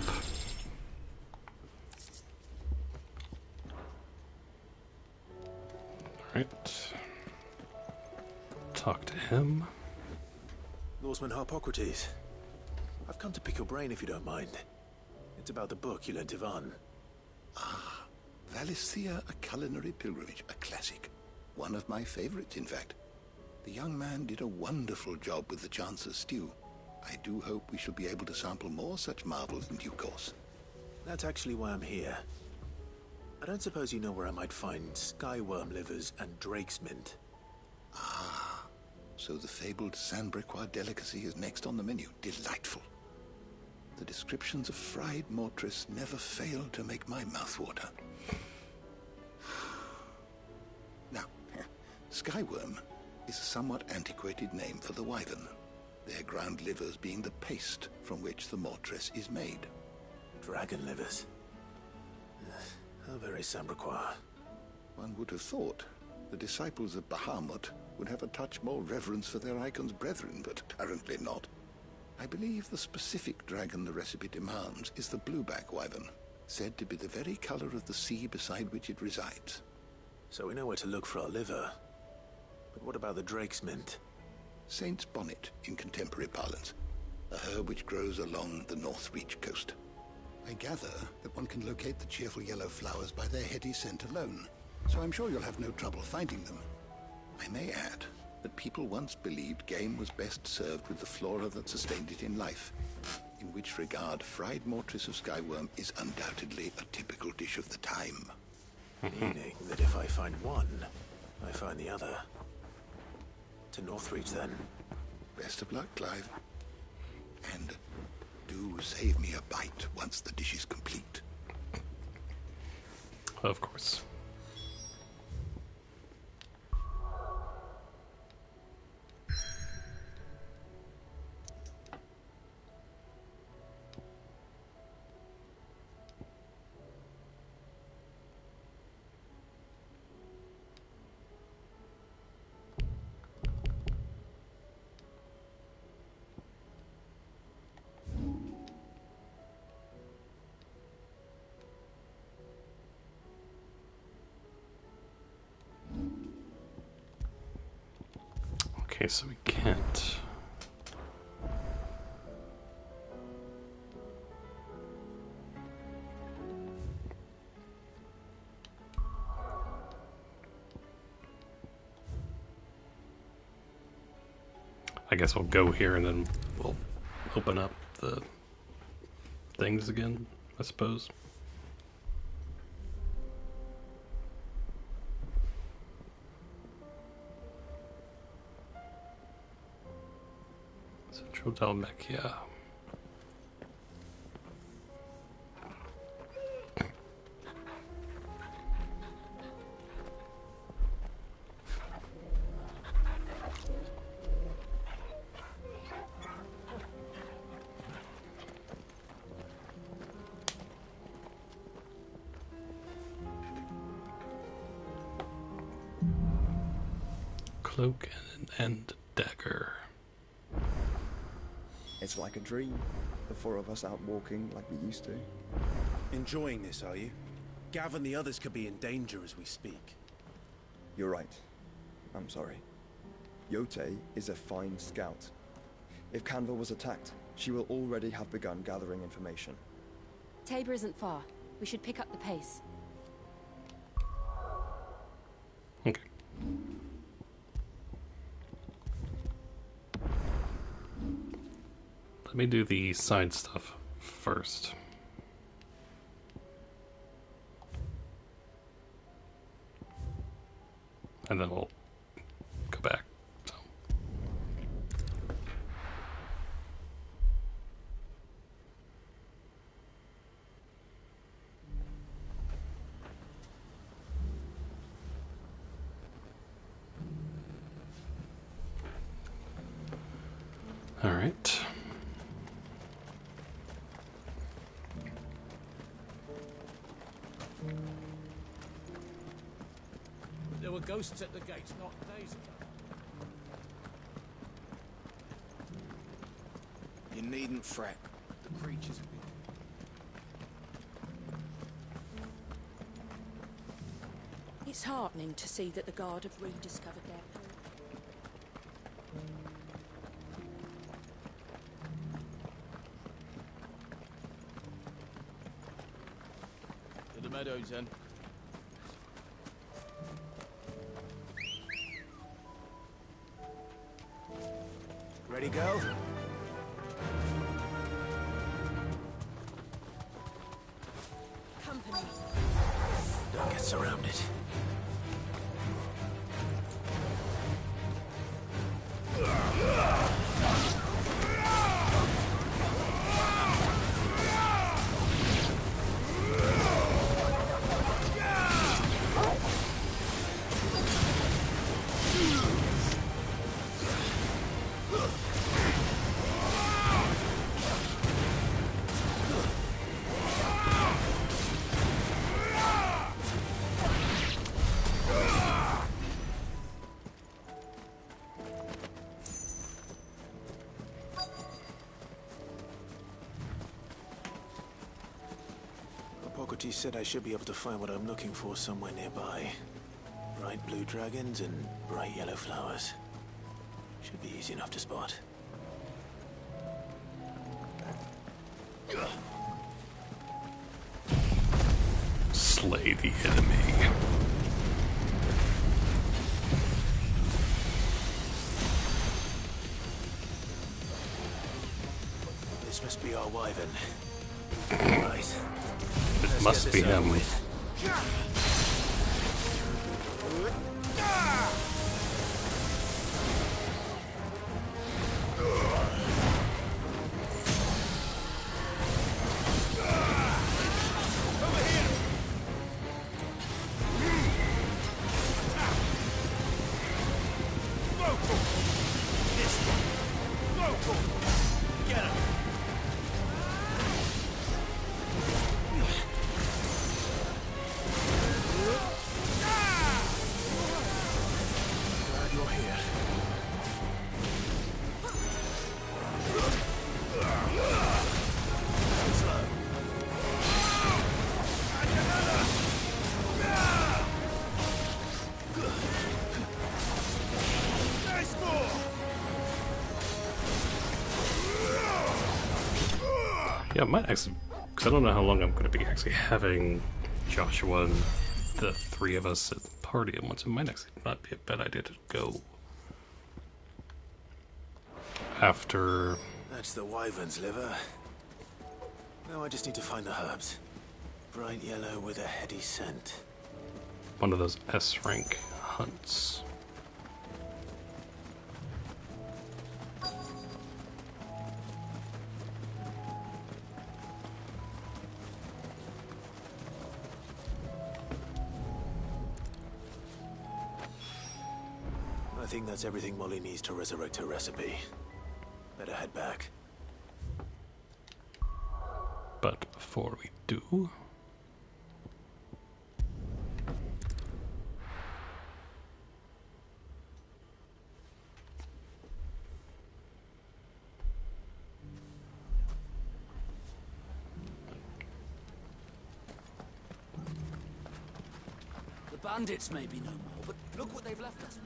Alright. Talk to him. Lawsman Harpocrates. I've come to pick your brain if you don't mind. It's about the book you lent Ivan. Ah, Valisthea, A Culinary Pilgrimage, a classic. One of my favorites, in fact. The young man did a wonderful job with the Chance's stew. I do hope we shall be able to sample more such marvels in due course. That's actually why I'm here. I don't suppose you know where I might find skyworm livers and drake's mint. Ah, so the fabled Sandbrequois delicacy is next on the menu. Delightful. The descriptions of fried mortress never fail to make my mouth water. Now, skyworm is a somewhat antiquated name for the wyvern, their ground livers being the paste from which the mortress is made. Dragon livers. How very Sandbrequois. One would have thought the disciples of Bahamut would have a touch more reverence for their icon's brethren, but apparently not. I believe the specific dragon the recipe demands is the blueback wyvern, said to be the very color of the sea beside which it resides. So we know where to look for our liver. But what about the drake's mint? Saint's bonnet in contemporary parlance, a herb which grows along the North Reach coast. I gather that one can locate the cheerful yellow flowers by their heady scent alone, so I'm sure you'll have no trouble finding them. I may add that people once believed game was best served with the flora that sustained it in life. in which regard fried mortress of skyworm is undoubtedly a typical dish of the time. Meaning that if I find one, I find the other. To Northreach, then. Best of luck, Clive. And do save me a bite once the dish is complete. Of course. Okay, so we can't. I guess we'll go here and then we'll open up the things again, I suppose. Central Dalmechia. Cloak and dagger. It's like a dream. The four of us out walking like we used to. Enjoying this, are you? Gav and the others could be in danger as we speak. You're right. I'm sorry. Yote is a fine scout. If Canva was attacked, she will already have begun gathering information. Tabor isn't far. We should pick up the pace. Okay. Let me do the side stuff first. And then we'll go back. So. All right. There were ghosts at the gate not days ago. You needn't fret. The creatures have been... It's heartening to see that the Guard have rediscovered their purpose. To the meadows, then. Ready, go? Company. Don't get surrounded. He said I should be able to find what I'm looking for somewhere nearby. Bright blue dragons and bright yellow flowers. Should be easy enough to spot. Slay the enemy. This must must be our wyvern. Right. It must be him. Yeah, I might actually, because I don't know how long I'm going to be actually having Joshua and the three of us at the party at once. It might actually not be a bad idea to go after. That's the wyvern's liver. Now I just need to find the herbs. Bright yellow with a heady scent. One of those S rank hunts. I think that's everything Molly needs to resurrect her recipe. Better head back. But before we do, The bandits may be no more, but look what they've left us.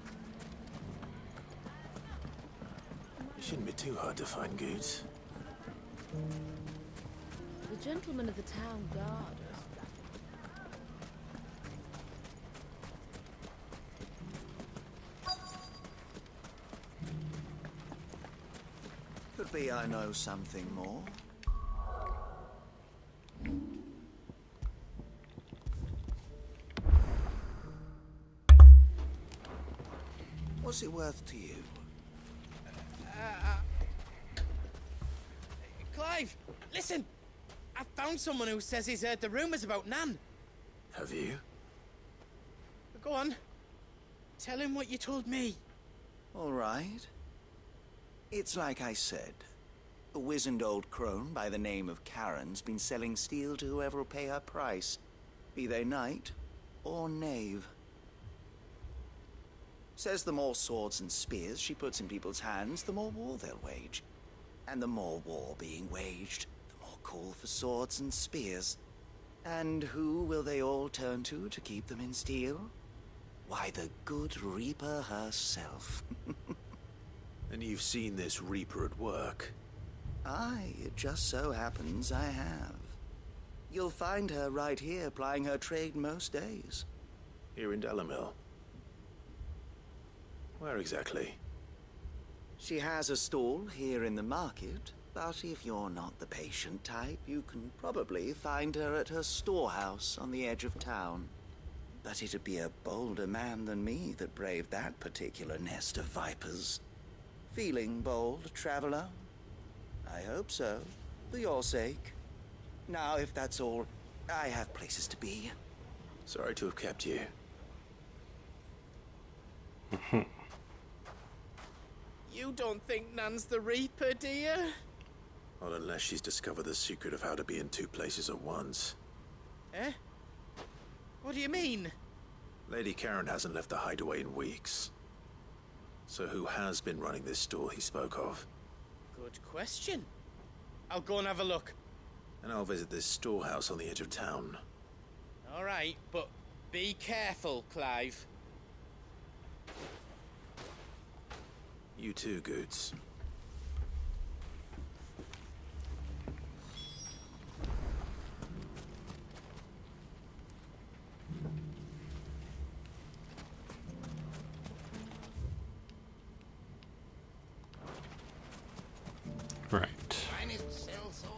It shouldn't be too hard to find goods. The gentlemen of the town guard us. Could be I know something more. What's it worth to you? Clive, listen! I found someone who says he's heard the rumours about Nan. Have you? Go on. Tell him what you told me. All right. It's like I said. A wizened old crone by the name of Karen's been selling steel to whoever will pay her price, be they knight or knave. Says the more swords and spears she puts in people's hands, the more war they'll wage. And the more war being waged, the more call for swords and spears. And who will they all turn to keep them in steel? Why, the good Reaper herself. And you've seen this Reaper at work? Aye, it just so happens I have. You'll find her right here plying her trade most days. Here in Dalimil? Where exactly? She has a stall here in the market, but if you're not the patient type, you can probably find her at her storehouse on the edge of town. But it'd be a bolder man than me that braved that particular nest of vipers. Feeling bold, traveler? I hope so, for your sake. Now, if that's all, I have places to be. Sorry to have kept you. You don't think Nan's the Reaper, do you? Not unless she's discovered the secret of how to be in two places at once. Eh? What do you mean? Lady Karen hasn't left the hideaway in weeks. So who has been running this store he spoke of? Good question. I'll go and have a look. And I'll visit this storehouse on the edge of town. All right, but be careful, Clive. You too, Goods. Right. Finest cell sword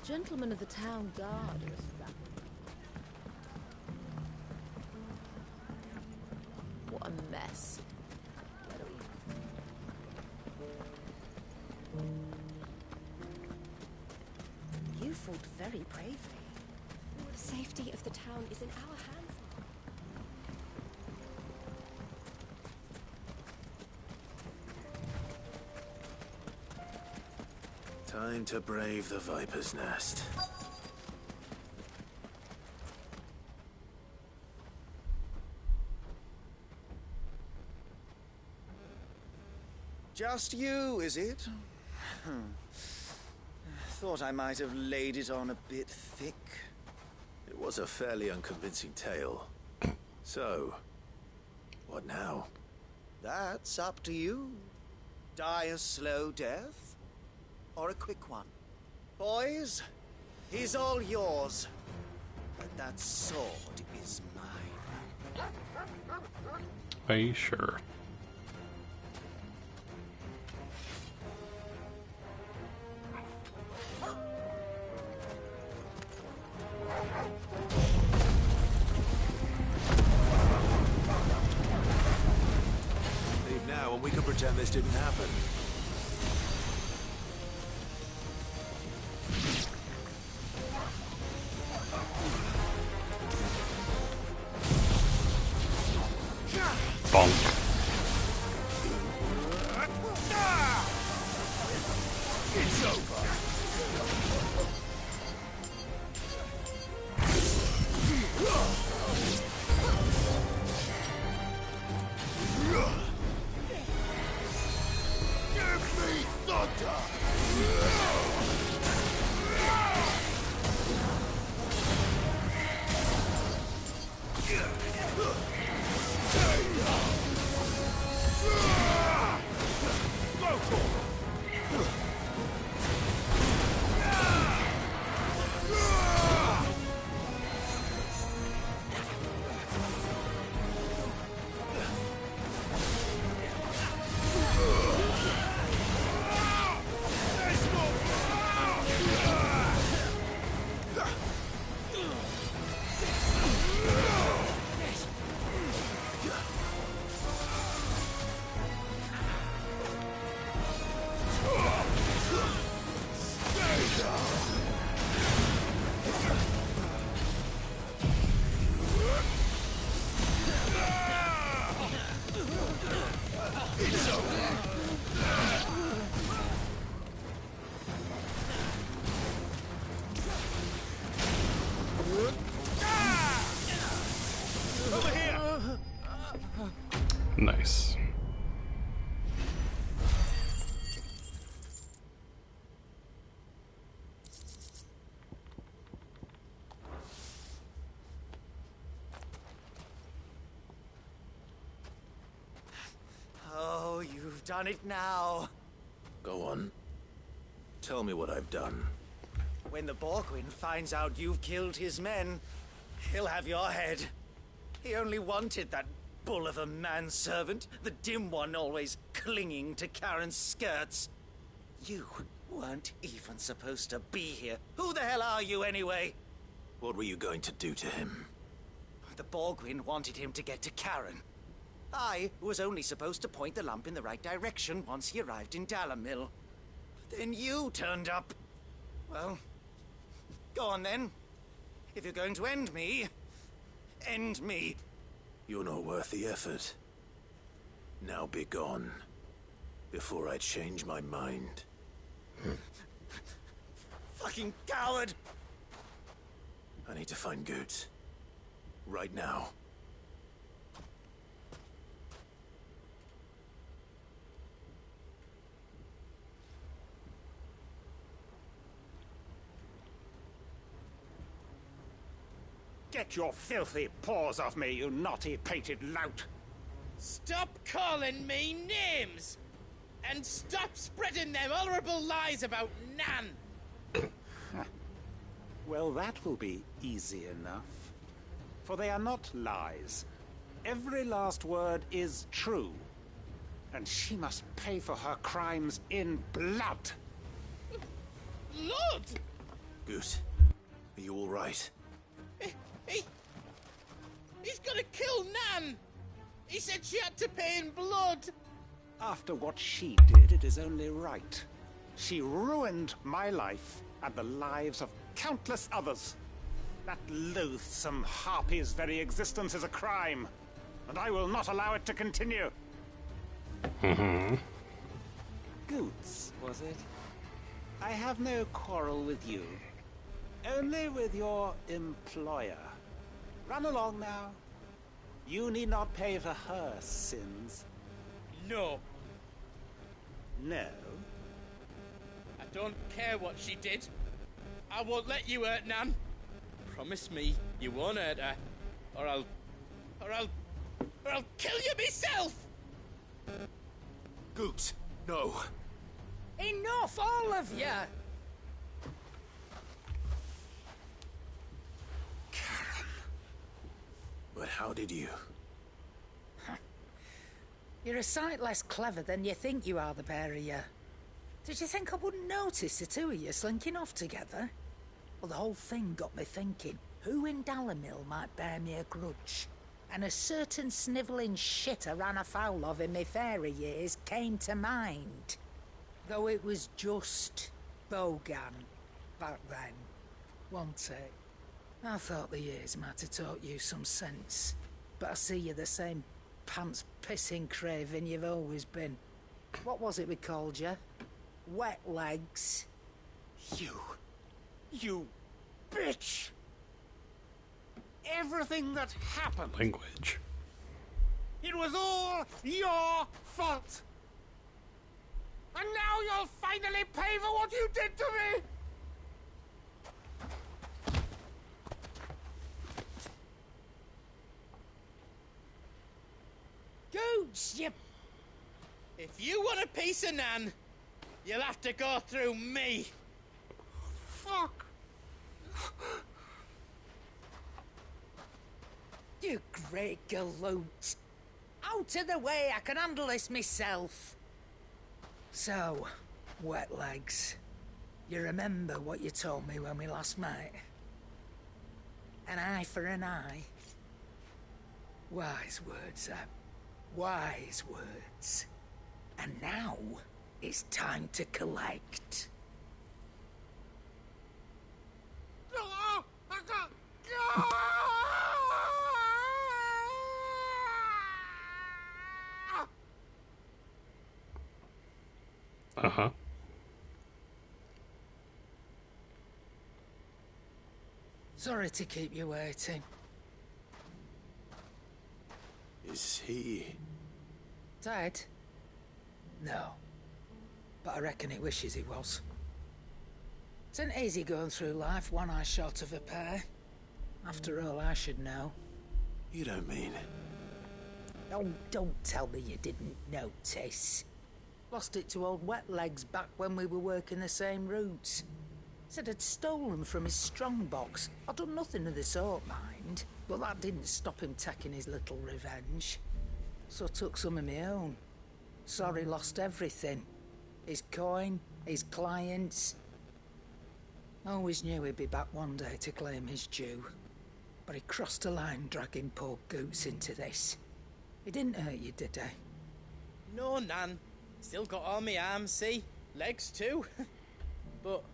gentleman of the town guard is back. What a mess. You fought very bravely. The safety of the town is in our hands. Time to brave the Viper's Nest. Just you, is it? Thought I might have laid it on a bit thick. It was a fairly unconvincing tale. So, what now? That's up to you. Die a slow death, or a quick one. Boys, he's all yours. But that sword is mine. Are you sure? Leave now and we can pretend this didn't happen. Bonk. It's over. Give me thunder. Nice. Oh, you've done it now. Go on. Tell me what I've done. When the Borgwyn finds out you've killed his men, he'll have your head. He only wanted that bull of a manservant, the dim one always clinging to Karen's skirts. You weren't even supposed to be here. Who the hell are you anyway? What were you going to do to him? The Borgwyn wanted him to get to Karen. I was only supposed to point the lamp in the right direction once he arrived in Dalamil. Then you turned up. Well, go on then. If you're going to end me, end me. You're not worth the effort. Now be gone, before I change my mind. Fucking coward! I need to find Goods. Right now. Get your filthy paws off me, you naughty-pated lout! Stop calling me names! And stop spreading them horrible lies about Nan! Well, that will be easy enough. For they are not lies. Every last word is true. And she must pay for her crimes in blood. Lord! Goose, are you all right? He's gonna kill Nan! He said she had to pay in blood! After what she did, it is only right. She ruined my life and the lives of countless others. That loathsome harpy's very existence is a crime, and I will not allow it to continue. Goots, was it? I have no quarrel with you. Only with your employer. Run along now. You need not pay for her sins. No. No? I don't care what she did. I won't let you hurt Nan. Promise me you won't hurt her, or I'll kill you myself! Goots, no. Enough, all of you! But how did you? You're a sight less clever than you think you are, the pair of you. Did you think I wouldn't notice the two of you slinking off together? Well, the whole thing got me thinking, who in Dalimil might bear me a grudge? And a certain snivelling shit I ran afoul of in my fairy years came to mind. Though it was just Bogan back then, wasn't it? I thought the years might have taught you some sense, but I see you're the same pants-pissing craven you've always been. What was it we called you? Wet legs? You bitch! Everything that happened... Language. It was all your fault! And now you'll finally pay for what you did to me! Goots, you... If you want a piece of Nan, you'll have to go through me. Fuck! You great galoot! Out of the way, I can handle this myself. So, wet legs, you remember what you told me when we last met? An eye for an eye. Wise words, wise words. And now, it's time to collect. Uh-huh. Sorry to keep you waiting. Is he... Dead? No. But I reckon he wishes he was. It isn't easy going through life one eye short of a pair. After all, I should know. You don't mean... Oh, don't tell me you didn't notice. Lost it to old Wet Legs back when we were working the same routes. Said I'd stolen from his strongbox. I'd done nothing of the sort, mind. But that didn't stop him taking his little revenge. So I took some of my own. Sorry, lost everything. His coin, his clients. Always knew he'd be back one day to claim his due. But he crossed a line dragging poor Goots into this. He didn't hurt you, did he? No, Nan. Still got all my arms, see? Legs too. But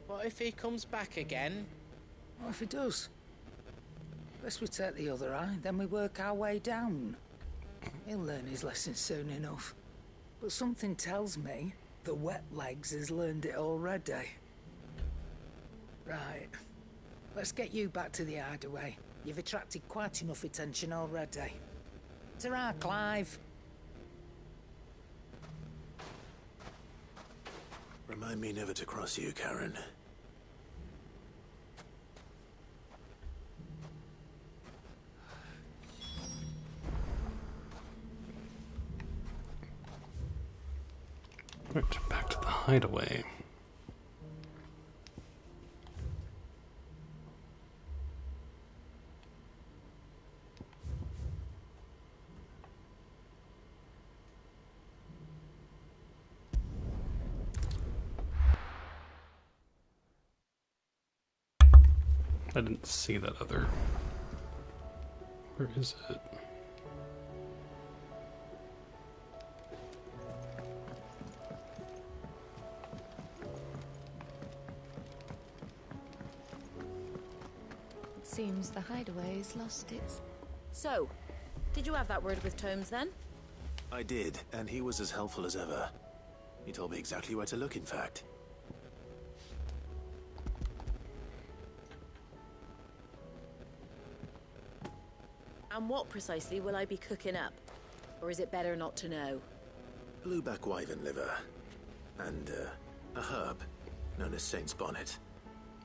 what if he comes back again? What if he does? Best we take the other eye, then we work our way down. He'll learn his lesson soon enough. But something tells me the Wet Legs has learned it already. Right. Let's get you back to the hideaway. You've attracted quite enough attention already. Ta-ra, Clive. Remind me never to cross you, Karen. Right, back to the hideaway. I didn't see that other. Where is it? It seems the hideaway's lost its... So, did you have that word with Tomes then? I did, and he was as helpful as ever. He told me exactly where to look, in fact. And what precisely will I be cooking up? Or is it better not to know? Blueback wyvern liver. And, a herb known as Saint's Bonnet.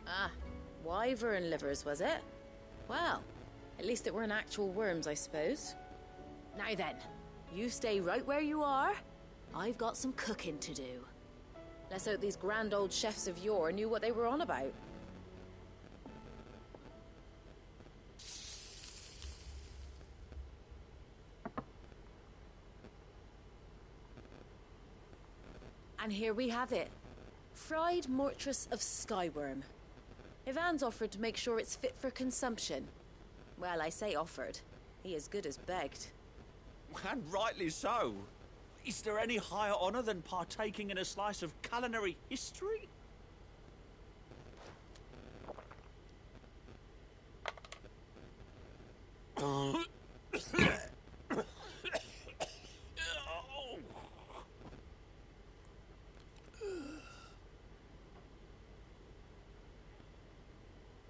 Ah, wyvern livers, was it? Well, at least it weren't actual worms, I suppose. Now then, you stay right where you are. I've got some cooking to do. Let's hope these grand old chefs of yore knew what they were on about. And here we have it. Fried mortress of skyworm. Ivan's offered to make sure it's fit for consumption. Well, I say offered. He as good as begged. And rightly so. Is there any higher honor than partaking in a slice of culinary history?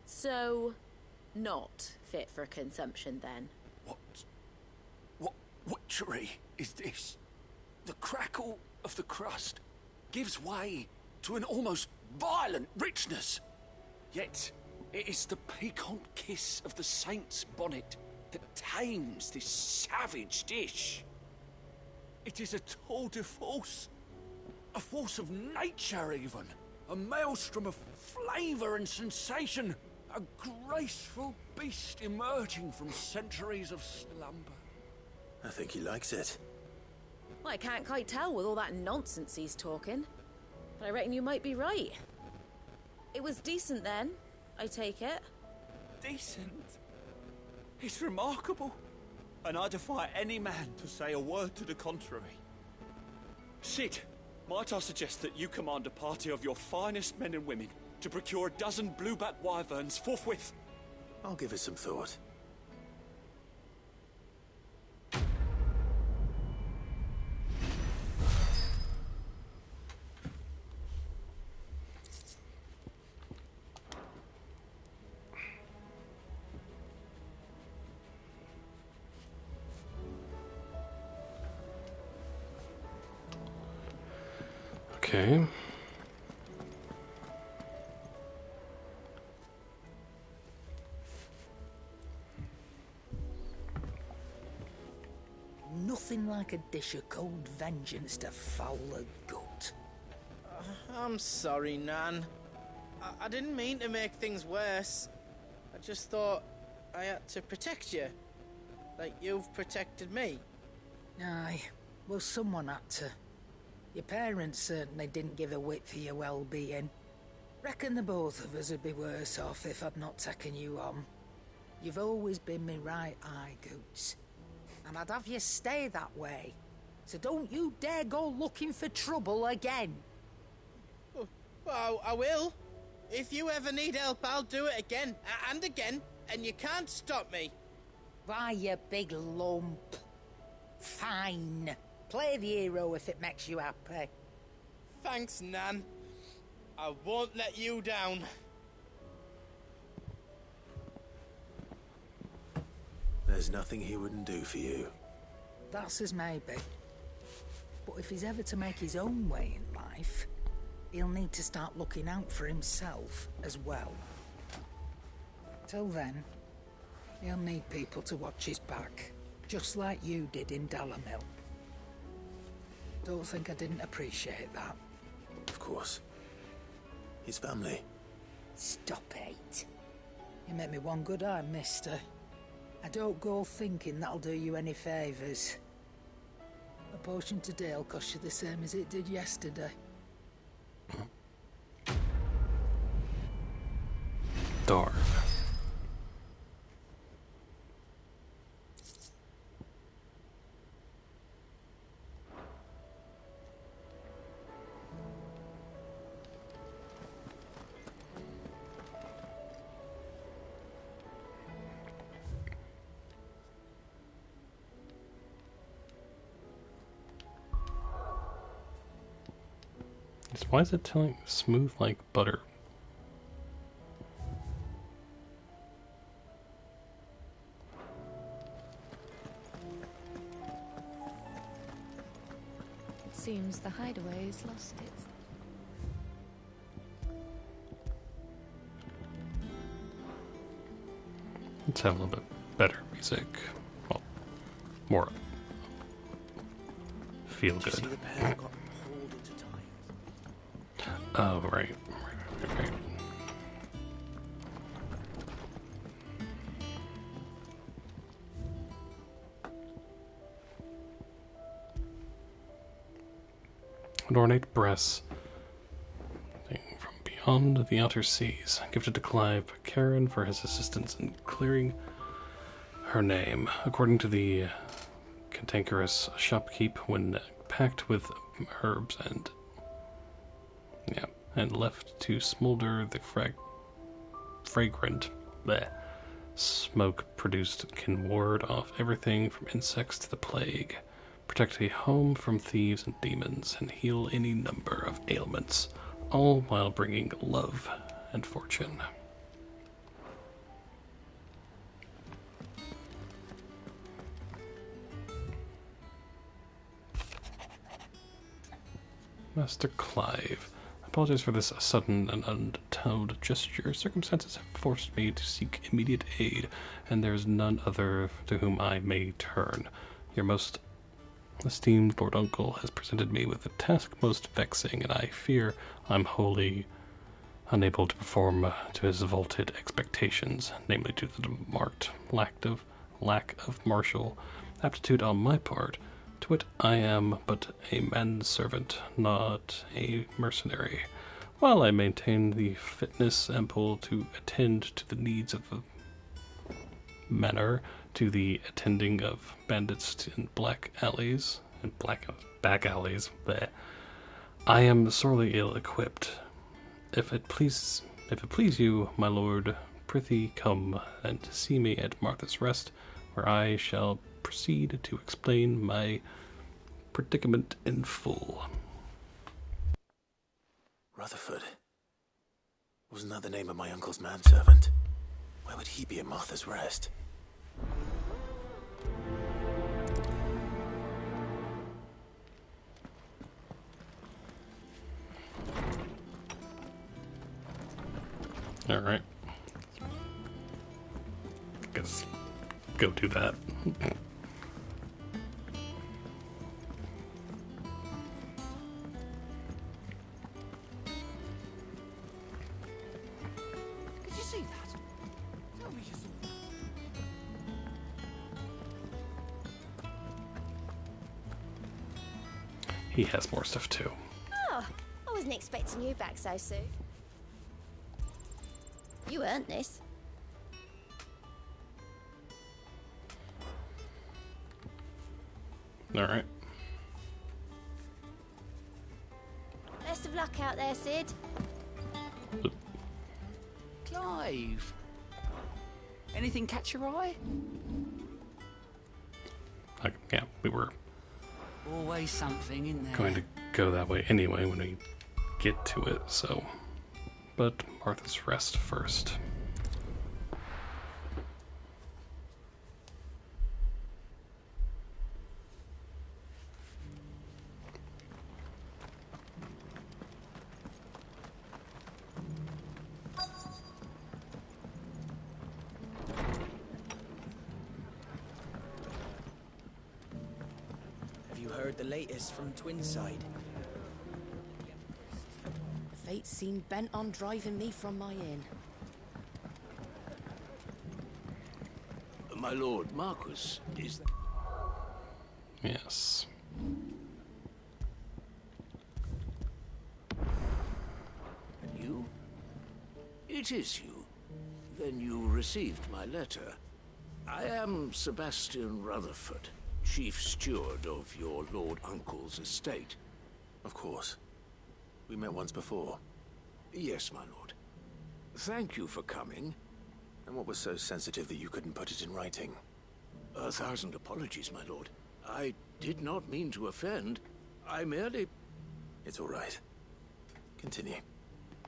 So, not fit for consumption then? What witchery is this? The crackle of the crust gives way to an almost violent richness. Yet, it is the piquant kiss of the saint's bonnet that tames this savage dish. It is a tour de force. A force of nature, even. A maelstrom of flavour and sensation. A graceful beast emerging from centuries of slumber. I think he likes it. Well, I can't quite tell with all that nonsense he's talking. But I reckon you might be right. It was decent then, I take it. Decent? It's remarkable. And I defy any man to say a word to the contrary. Sid, might I suggest that you command a party of your finest men and women to procure a dozen blueback wyverns forthwith? I'll give it some thought. Okay. Nothing like a dish of cold vengeance to foul the gut. I'm sorry, Nan. I didn't mean to make things worse. I just thought I had to protect you. Like you've protected me. Aye, well, someone had to. Your parents certainly didn't give a whit for your well-being. Reckon the both of us would be worse off if I'd not taken you on. You've always been me right eye, Goots. And I'd have you stay that way. So don't you dare go looking for trouble again. Well, I will. If you ever need help, I'll do it again and again, and you can't stop me. Why, you big lump. Fine. Play the hero if it makes you happy. Thanks, Nan. I won't let you down. There's nothing he wouldn't do for you. That's as maybe. But if he's ever to make his own way in life, he'll need to start looking out for himself as well. Till then, he'll need people to watch his back, just like you did in Dalamil. Don't think I didn't appreciate that. Of course. His family. Stop it. You make me one good eye, mister. I don't go thinking that'll do you any favours. A potion today'll cost you the same as it did yesterday. Darn. Why is it telling smooth like butter? It seems the hideaway's lost its... Let's have a little bit better music. Well, more feel good. See the pair got pulled into time. Oh, right. An ornate brass thing from beyond the outer seas, gifted to Clive Karen for his assistance in clearing her name. According to the cantankerous shopkeep, when packed with herbs and left to smolder, the fragrant smoke produced can ward off everything from insects to the plague, protect a home from thieves and demons, and heal any number of ailments, all while bringing love and fortune. Master Clive, I apologize for this sudden and untold gesture. Circumstances have forced me to seek immediate aid, and there is none other to whom I may turn. Your most esteemed Lord Uncle has presented me with a task most vexing, and I fear I'm wholly unable to perform to his vaulted expectations, namely due to the marked lack of martial aptitude on my part. To wit, I am but a manservant, not a mercenary. While I maintain the fitness ample to attend to the needs of the manor, to the attending of bandits in back alleys, I am sorely ill-equipped. If it please you, my lord, prithee come and see me at Martha's Rest, where I shall proceed to explain my predicament in full. Rutherford. Wasn't that the name of my uncle's manservant? Why would he be at Martha's Rest? Alright. Guess go do that. Did you see that? Tell me you saw that. He has more stuff too. Oh, I wasn't expecting you back so soon. You earned this. Alright. Best of luck out there, Sid. Clive! Anything catch your eye? Yeah, we were Always something in there. going to go that way anyway when we get to it, so... But Martha's Rest first. Have you heard the latest from Twinside? Fate seemed bent on driving me from my inn. My lord, Marquis is... Yes. You? It is you. Then you received my letter. I am Sebastian Rutherford, chief steward of your lord uncle's estate. Of course. We met once before. Yes, my lord. Thank you for coming. And what was so sensitive that you couldn't put it in writing? 1,000 apologies, my lord. I did not mean to offend. I merely... It's all right. Continue.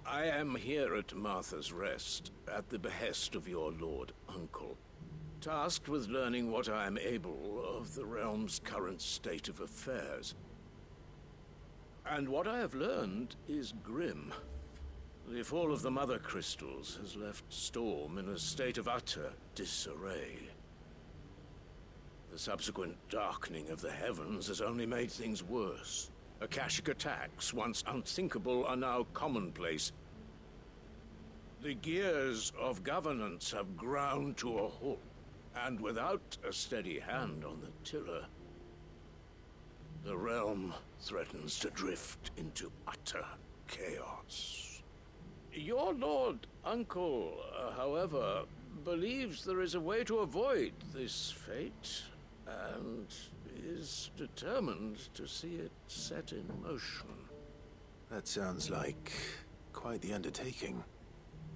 I am here at Martha's Rest, at the behest of your Lord Uncle, tasked with learning what I am able of the realm's current state of affairs. And what I have learned is grim. The fall of the Mother Crystals has left Storm in a state of utter disarray. The subsequent darkening of the heavens has only made things worse. Akashic attacks, once unthinkable, are now commonplace. The gears of governance have ground to a halt, and without a steady hand on the tiller, the realm threatens to drift into utter chaos. Your Lord Uncle, however, believes there is a way to avoid this fate, and is determined to see it set in motion. That sounds like quite the undertaking.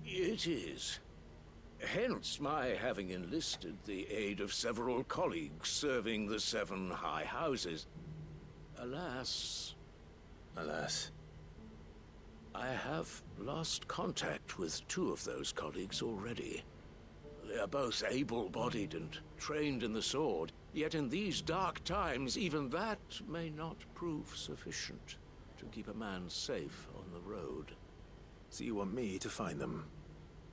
It is. Hence my having enlisted the aid of several colleagues serving the 7 high houses. Alas, I have lost contact with 2 of those colleagues already. They are both able-bodied and trained in the sword, yet in these dark times, even that may not prove sufficient to keep a man safe on the road. So you want me to find them?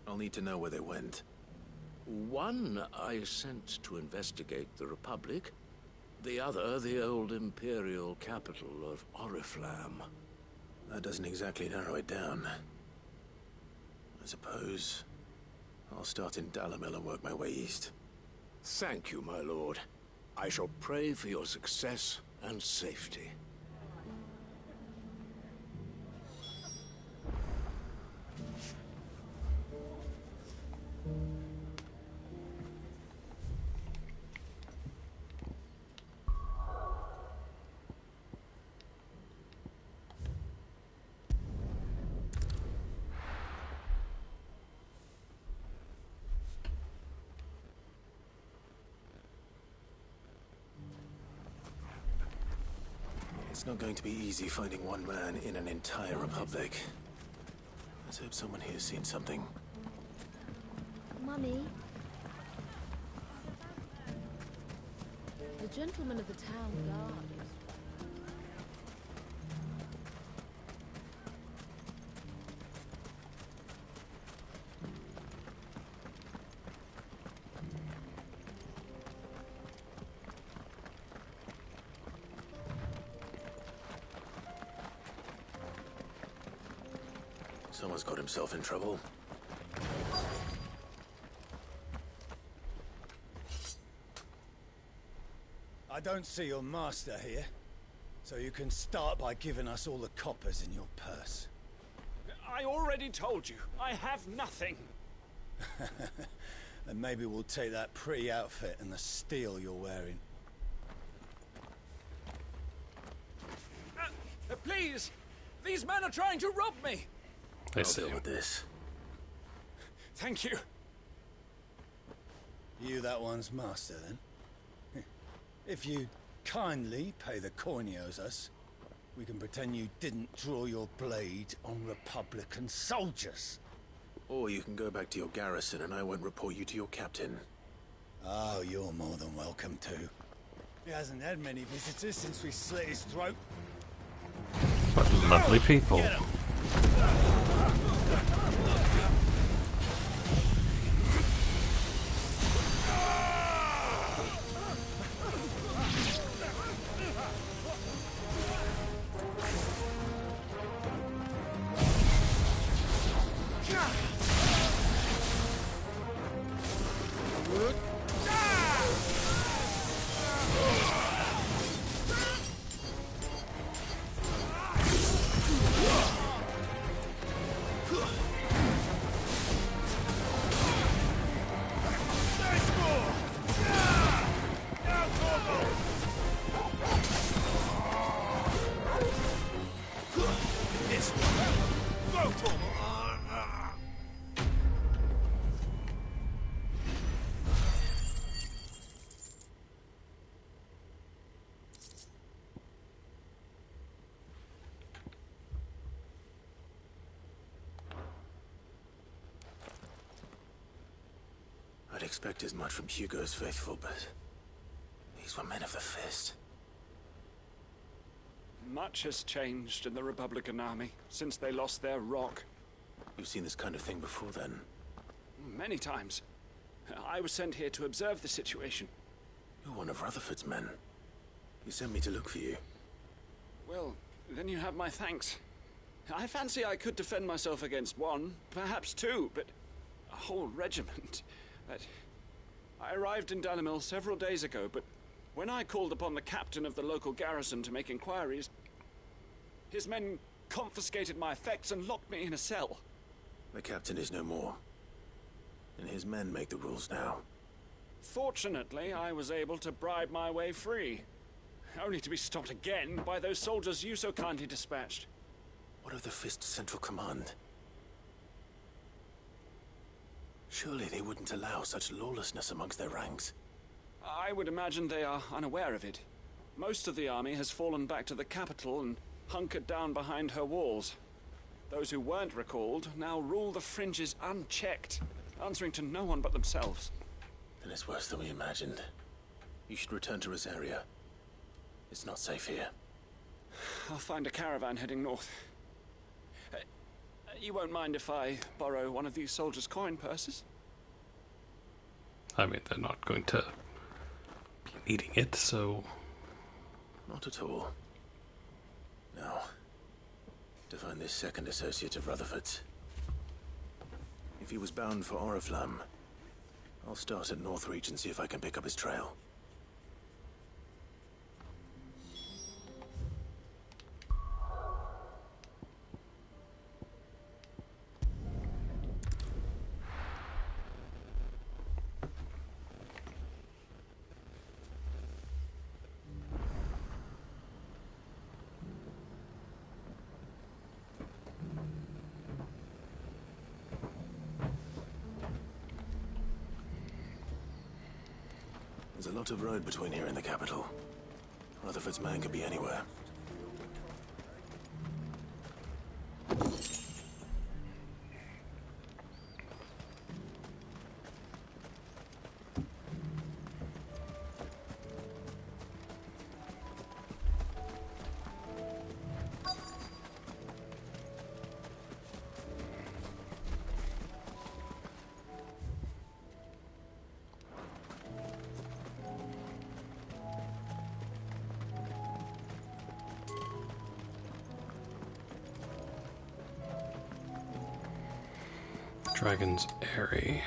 I'll need to know where they went. One I sent to investigate the Republic, the other the old Imperial capital of Oriflamme. That doesn't exactly narrow it down. I suppose I'll start in Dalimil and work my way east. Thank you, my lord. I shall pray for your success and safety. It's not going to be easy finding one man in an entire republic. Let's hope someone here's seen something. Mummy? The gentleman of the town guard is... Someone's got himself in trouble. I don't see your master here, so you can start by giving us all the coppers in your purse. I already told you, I have nothing. And maybe we'll take that pretty outfit and the steel you're wearing. Please! These men are trying to rob me! I'll deal with this. Thank you. You that one's master, then? If you kindly pay the coin he owes us, we can pretend you didn't draw your blade on Republican soldiers. Or you can go back to your garrison and I won't report you to your captain. Oh, you're more than welcome to. He hasn't had many visitors since we slit his throat. What lovely people. I'd expect as much from Hugo's faithful, but these were men of the fist. Much has changed in the Republican army since they lost their rock. You've seen this kind of thing before, then? Many times. I was sent here to observe the situation. You're one of Rutherford's men. You sent me to look for you. Well, then you have my thanks. I fancy I could defend myself against one, perhaps two, but a whole regiment. I arrived in Dalimil several days ago, but when I called upon the captain of the local garrison to make inquiries, his men confiscated my effects and locked me in a cell. The captain is no more, and his men make the rules now. Fortunately, I was able to bribe my way free, only to be stopped again by those soldiers you so kindly dispatched. What of the Fist's Central Command? Surely they wouldn't allow such lawlessness amongst their ranks. I would imagine they are unaware of it. Most of the army has fallen back to the capital and hunkered down behind her walls. Those who weren't recalled now rule the fringes unchecked, answering to no one but themselves. Then it's worse than we imagined. You should return to Rosaria. It's not safe here. I'll find a caravan heading north. You won't mind if I borrow one of these soldiers' coin purses? I mean, they're not going to be needing it, so... Not at all. Now, to find this second associate of Rutherford's. If he was bound for Oriflamme, I'll start at Northreach and see if I can pick up his trail. There's a lot of road between here and the capital. Rutherford's man could be anywhere. Dragon's Airy.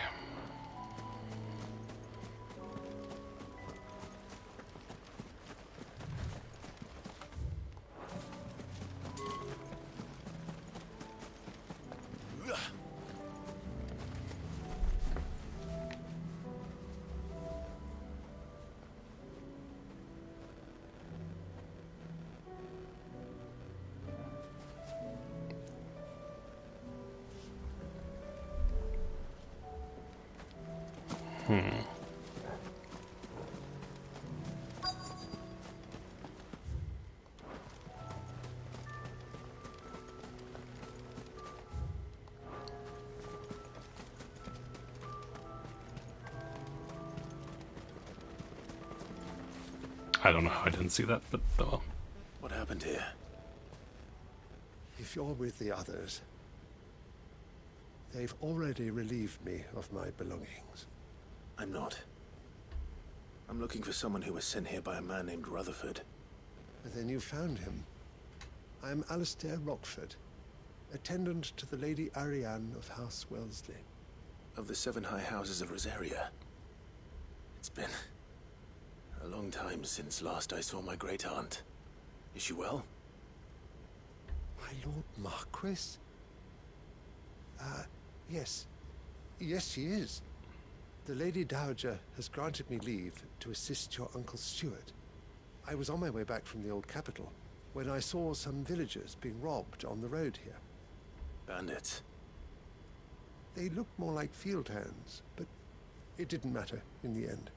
I don't know how I didn't see that, but oh well. What happened here? If you're with the others, they've already relieved me of my belongings. I'm not. I'm looking for someone who was sent here by a man named Rutherford. And then you found him. I'm Alistair Rockford, attendant to the Lady Ariane of House Wellesley. Of the 7 high houses of Rosaria. It's been a long time since last I saw my great-aunt. Is she well? My Lord Marquis? Yes. Yes, she is. The Lady Dowager has granted me leave to assist your Uncle Stuart. I was on my way back from the old capital when I saw some villagers being robbed on the road here. Bandits? They looked more like field hands, but it didn't matter in the end.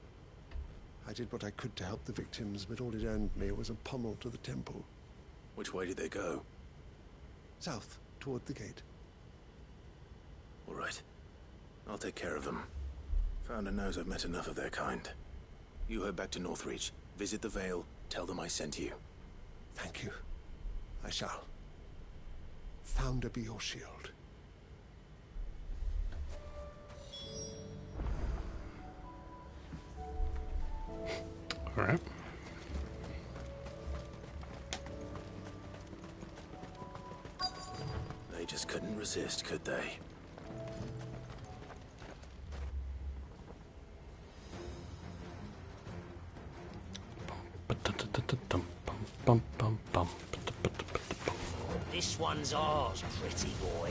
I did what I could to help the victims, but all it earned me was a pommel to the temple. Which way did they go? South, toward the gate. All right. I'll take care of them. Founder knows I've met enough of their kind. You head back to Northreach, visit the Vale, tell them I sent you. Thank you. I shall. Founder be your shield. All right. They just couldn't resist, could they? This one's ours, pretty boy.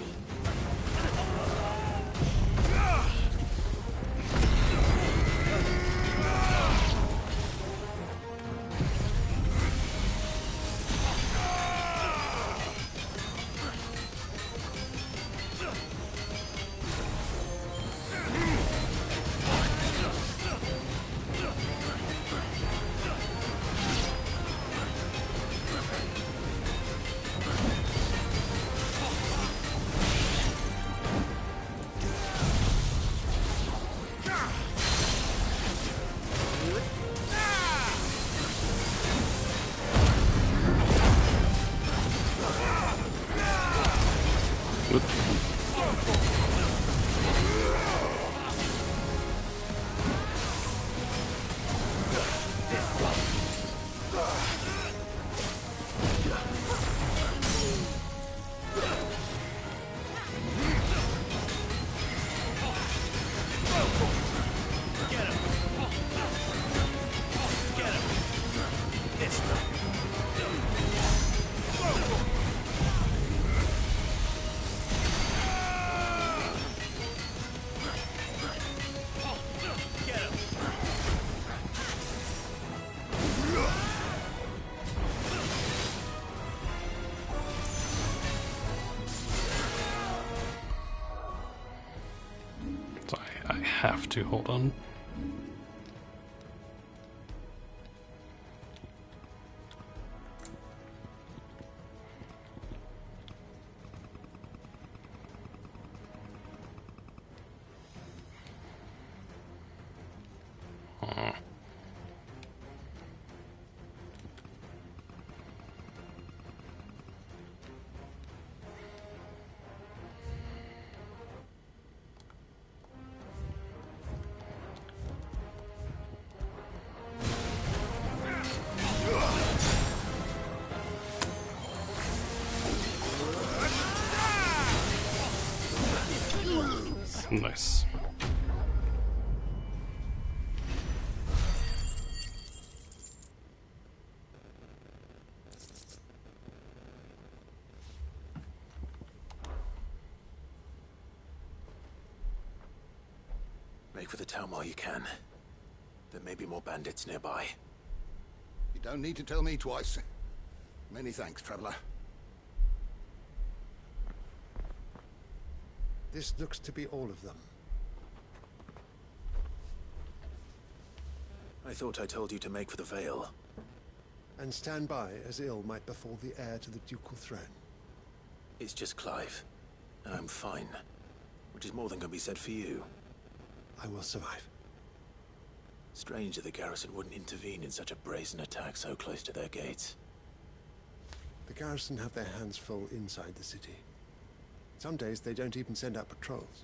Have to hold on. Nice. Make for the town while you can. There may be more bandits nearby. You don't need to tell me twice. Many thanks, traveler. This looks to be all of them. I thought I told you to make for the Vale. And stand by as ill might befall the heir to the ducal throne. It's just Clive, and I'm fine. Which is more than can be said for you. I will survive. Strange that the garrison wouldn't intervene in such a brazen attack so close to their gates. The garrison have their hands full inside the city. Some days they don't even send out patrols.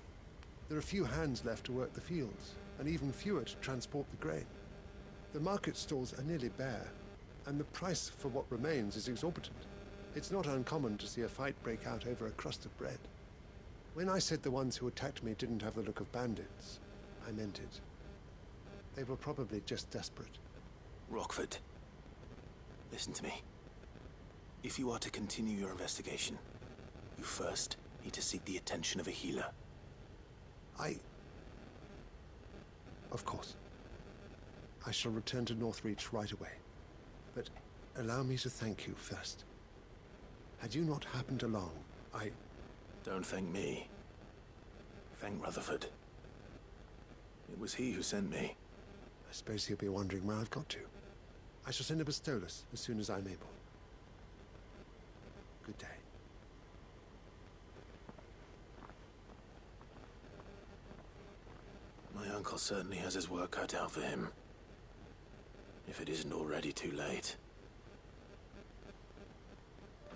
There are few hands left to work the fields, and even fewer to transport the grain. The market stalls are nearly bare, and the price for what remains is exorbitant. It's not uncommon to see a fight break out over a crust of bread. When I said the ones who attacked me didn't have the look of bandits, I meant it. They were probably just desperate. Rockford, listen to me. If you are to continue your investigation, you first need to seek the attention of a healer. Of course. I shall return to Northreach right away. But allow me to thank you first. Had you not happened along, Don't thank me. Thank Rutherford. It was he who sent me. I suppose he'll be wondering where I've got to. I shall send a Bastolus as soon as I'm able. Good day. My uncle certainly has his work cut out for him. If it isn't already too late.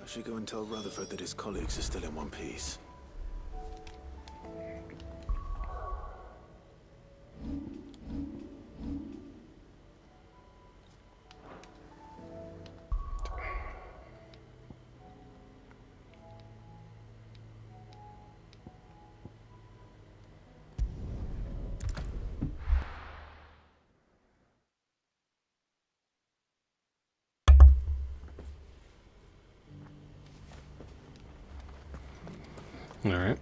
I should go and tell Rutherford that his colleagues are still in one piece. All right.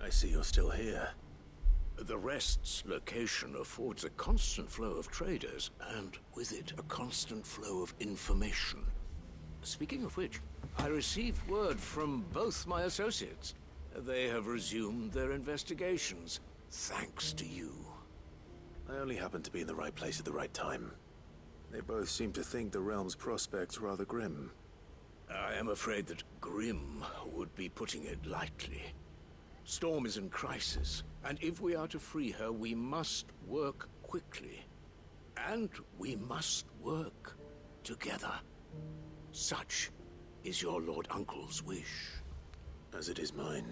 I see you're still here. The Rest's location affords a constant flow of traders, and with it, a constant flow of information. Speaking of which, I received word from both my associates. They have resumed their investigations, thanks to you. I only happened to be in the right place at the right time. They both seem to think the realm's prospects rather grim. I am afraid that grim would be putting it lightly. Storm is in crisis, and if we are to free her, we must work quickly. And we must work together. Such is your Lord Uncle's wish. As it is mine.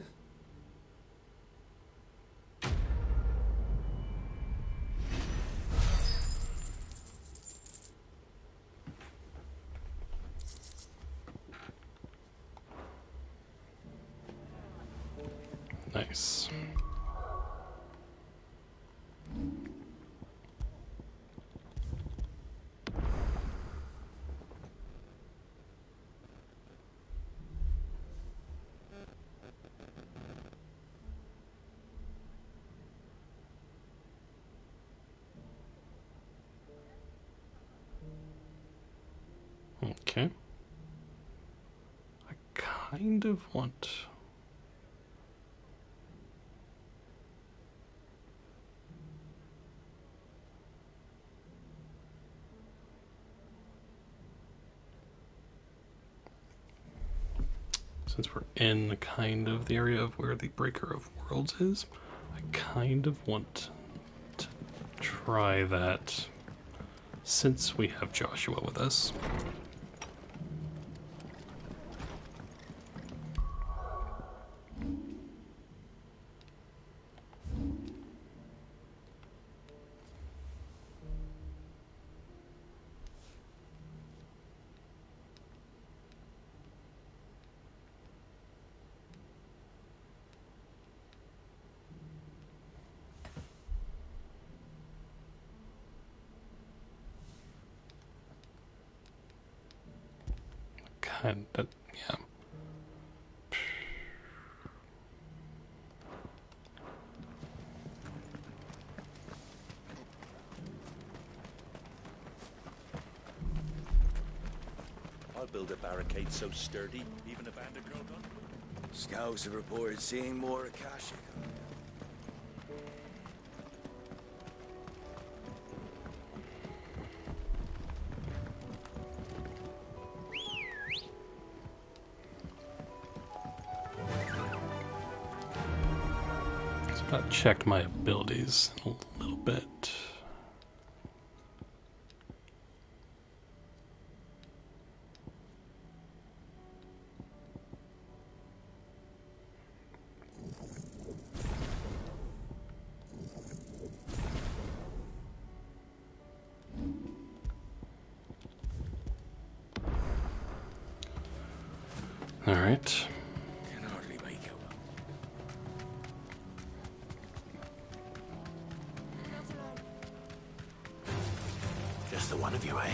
Nice. Okay. I kind of want... Since we're in kind of the area of where the Breaker of Worlds is, I kind of want to try that since we have Joshua with us. Kind of, yeah. I'll build a barricade so sturdy, even a bandit girl done. Scouts have reported seeing more Akashic. So I've checked my abilities a little bit. All right. Can hardly make out. Just the one of you, eh?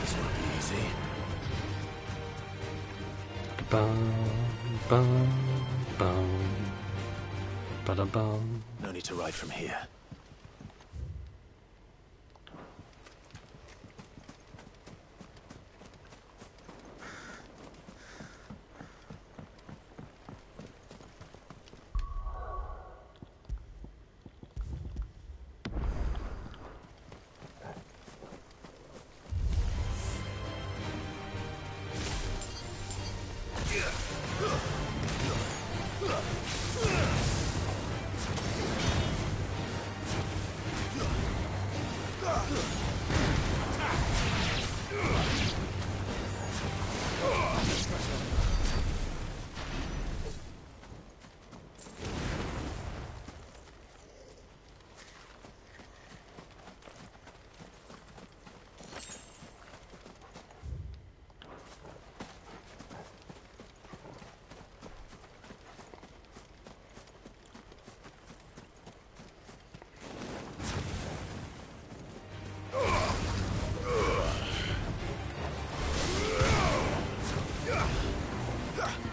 This won't be easy. Bum, bum, bum. Ba-da-bum. No need to ride from here.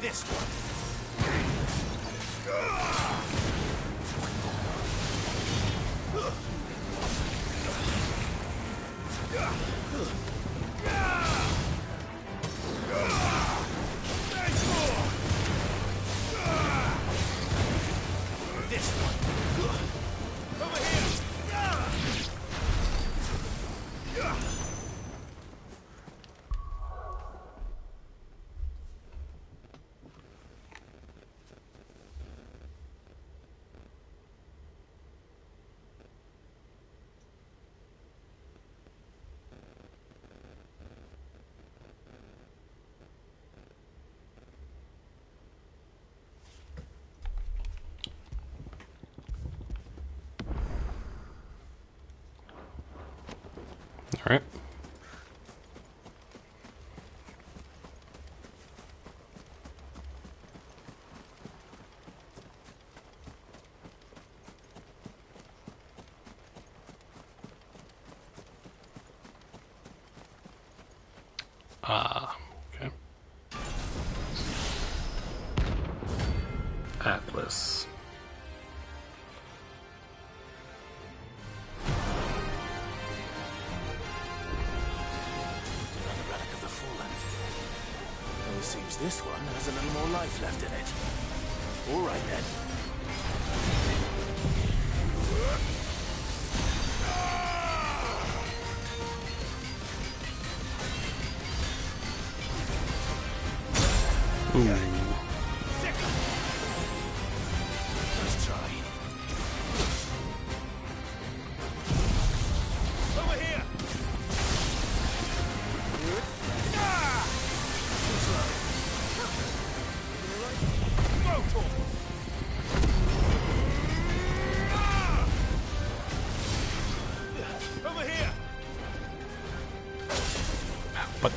This one. This one. Over here. All right. Okay. Atlas. Another relic of the Fallen. Well, it seems this one has a little more life left in it. All right then. Ooh. Let's try. Over here. Over here. But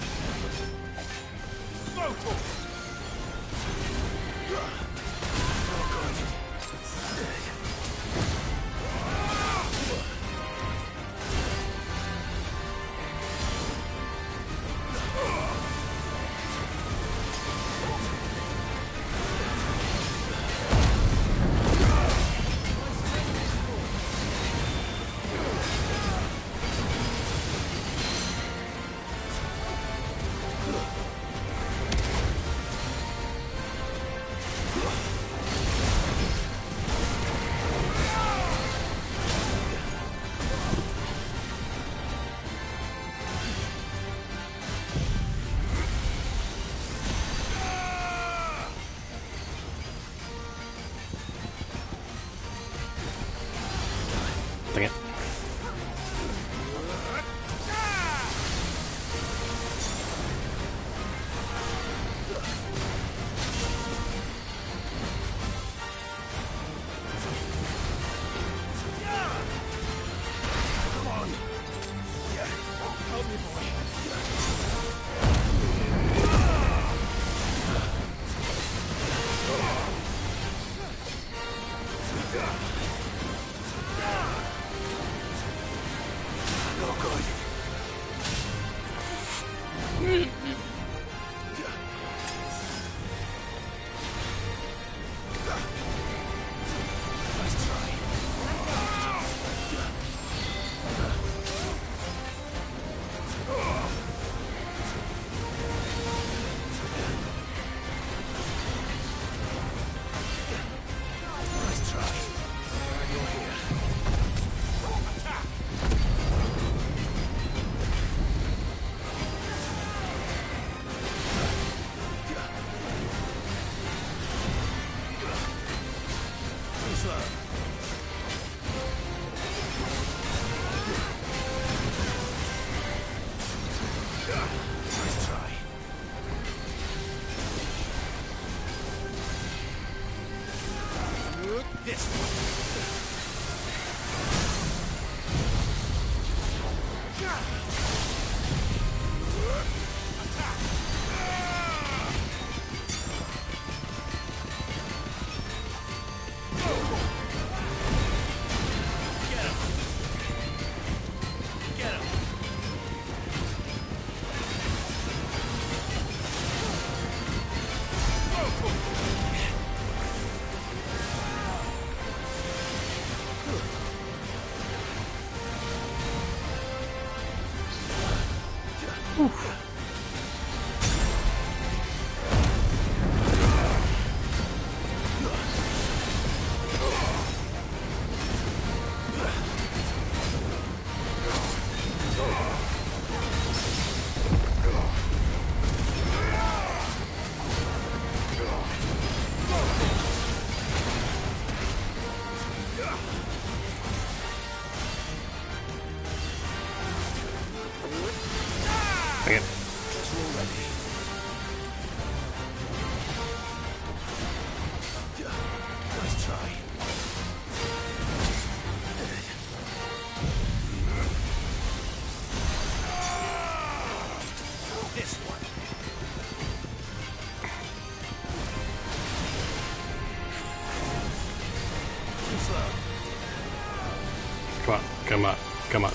Come on, come on, come on.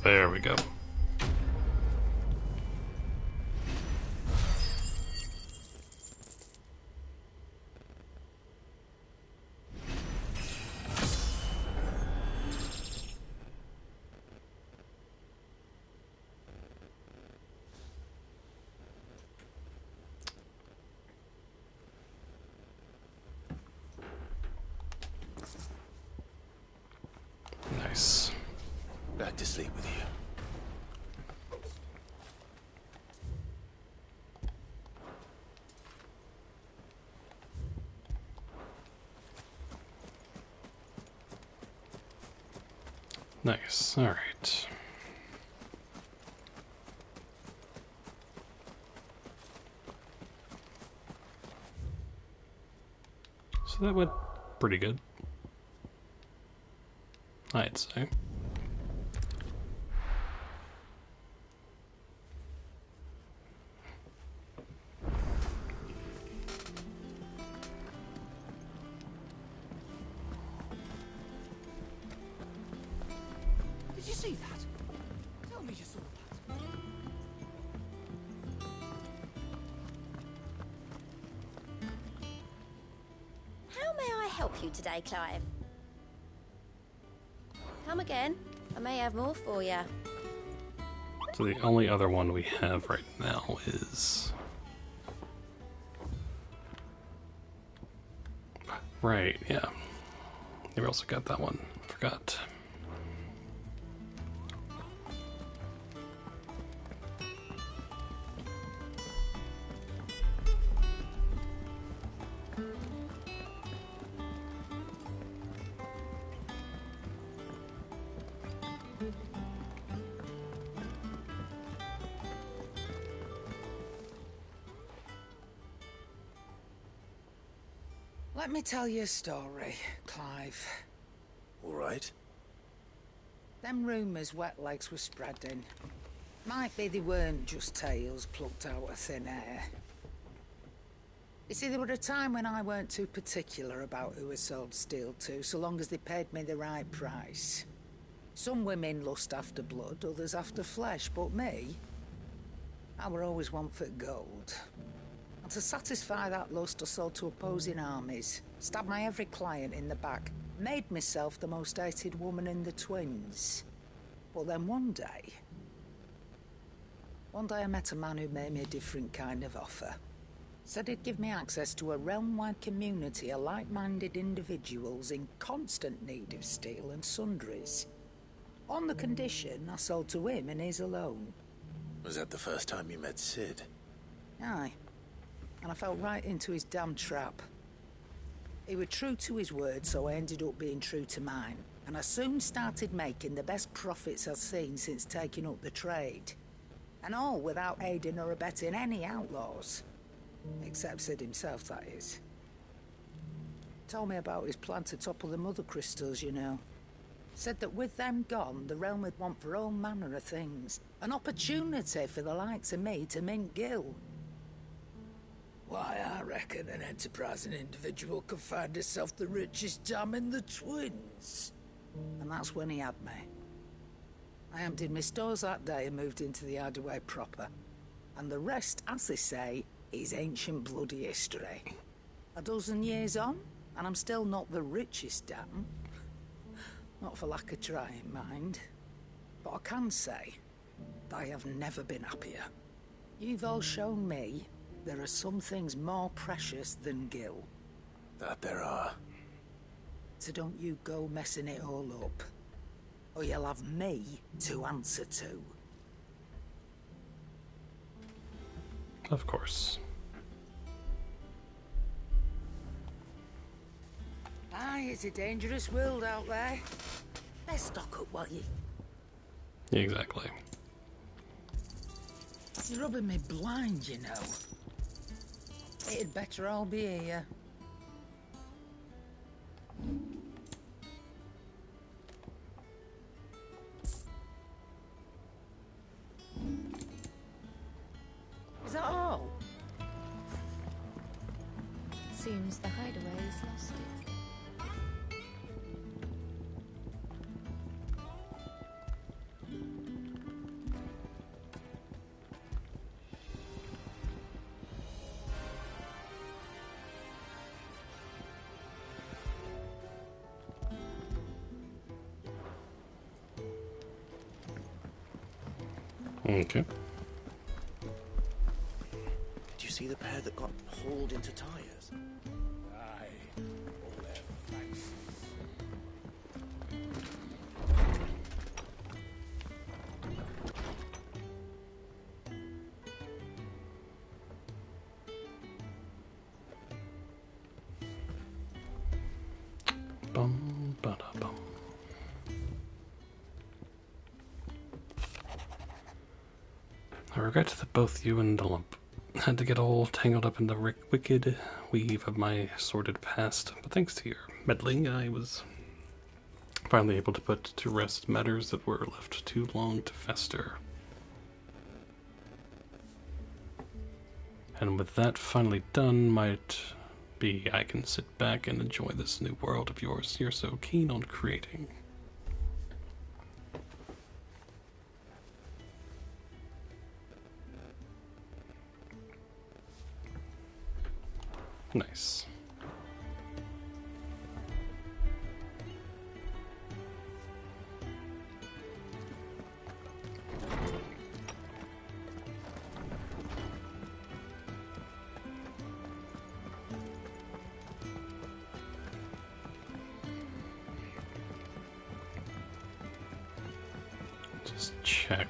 There we go. Nice. Back to sleep with you. Nice. All right. So that went pretty good, I'd say. Did you see that? Tell me you saw that. How may I help you today, Clive? Come again. I may have more for you. So the only other one we have right now is... Right, yeah. We also got that one. Forgot. Let me tell you a story, Clive. All right. Them rumours Wetlegs were spreading. Might be they weren't just tales plucked out of thin air. You see, there were a time when I weren't too particular about who I sold steel to, so long as they paid me the right price. Some women lust after blood, others after flesh, but me, I were always one for gold. And to satisfy that lust, I sold to opposing armies, stabbed my every client in the back, made myself the most hated woman in the twins. But then one day I met a man who made me a different kind of offer. Said he'd give me access to a realm-wide community of like-minded individuals in constant need of steel and sundries. On the condition I sold to him and his alone. Was that the first time you met Sid? Aye. And I fell right into his damn trap. He was true to his word, so I ended up being true to mine. And I soon started making the best profits I've seen since taking up the trade. And all without aiding or abetting any outlaws. Except Sid himself, that is. Told me about his plan to topple the mother crystals, you know. Said that with them gone, the realm would want for all manner of things. An opportunity for the likes of me to mint gil. Why, I reckon an enterprising individual could find herself the richest dam in the twins. And that's when he had me. I emptied my stores that day and moved into the hideaway proper. And the rest, as they say, is ancient bloody history. A dozen years on, and I'm still not the richest dam. Not for lack of trying, mind. But I can say that I have never been happier. You've all shown me there are some things more precious than gil. That there are. So don't you go messing it all up. Or you'll have me to answer to. Of course. Aye, it's a dangerous world out there. Let's stock up while you... Exactly. You're rubbing me blind, you know. It'd better all be here. Is that all? Seems the hideaway's lost it. Okay. Do you see the pair that got hauled into tires? Aye, all their faces. Bum, ba-da-bum. I regret that both you and the lump had to get all tangled up in the wicked weave of my sordid past, but thanks to your meddling, I was finally able to put to rest matters that were left too long to fester. And with that finally done, might be I can sit back and enjoy this new world of yours you're so keen on creating. Nice. Just check.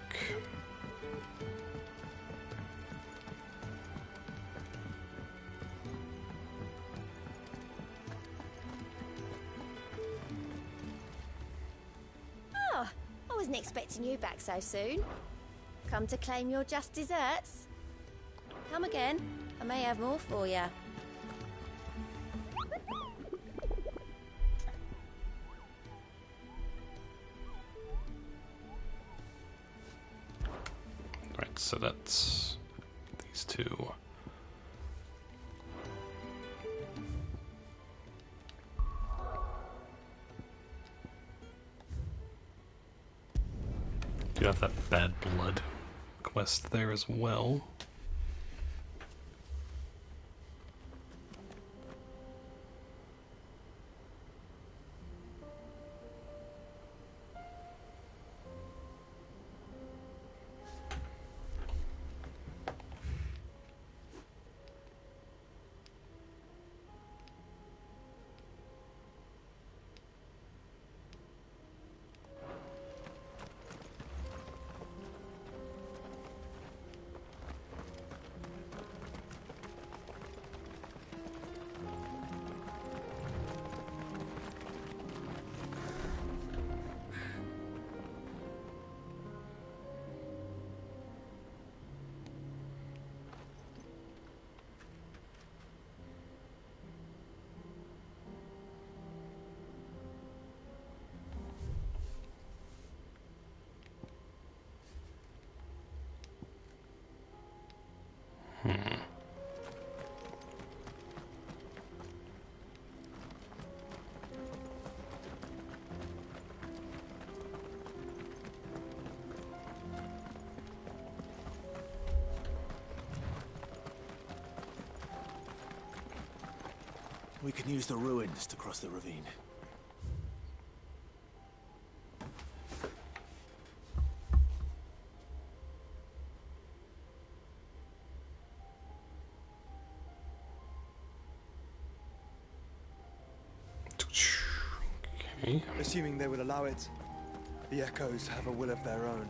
Oh, I wasn't expecting you back so soon. Come to claim your just desserts? Come again. I may have more for you. Right, so that's these two. Do have that bad blood quest there as well. We can use the ruins to cross the ravine. Okay. Assuming they will allow it, the echoes have a will of their own.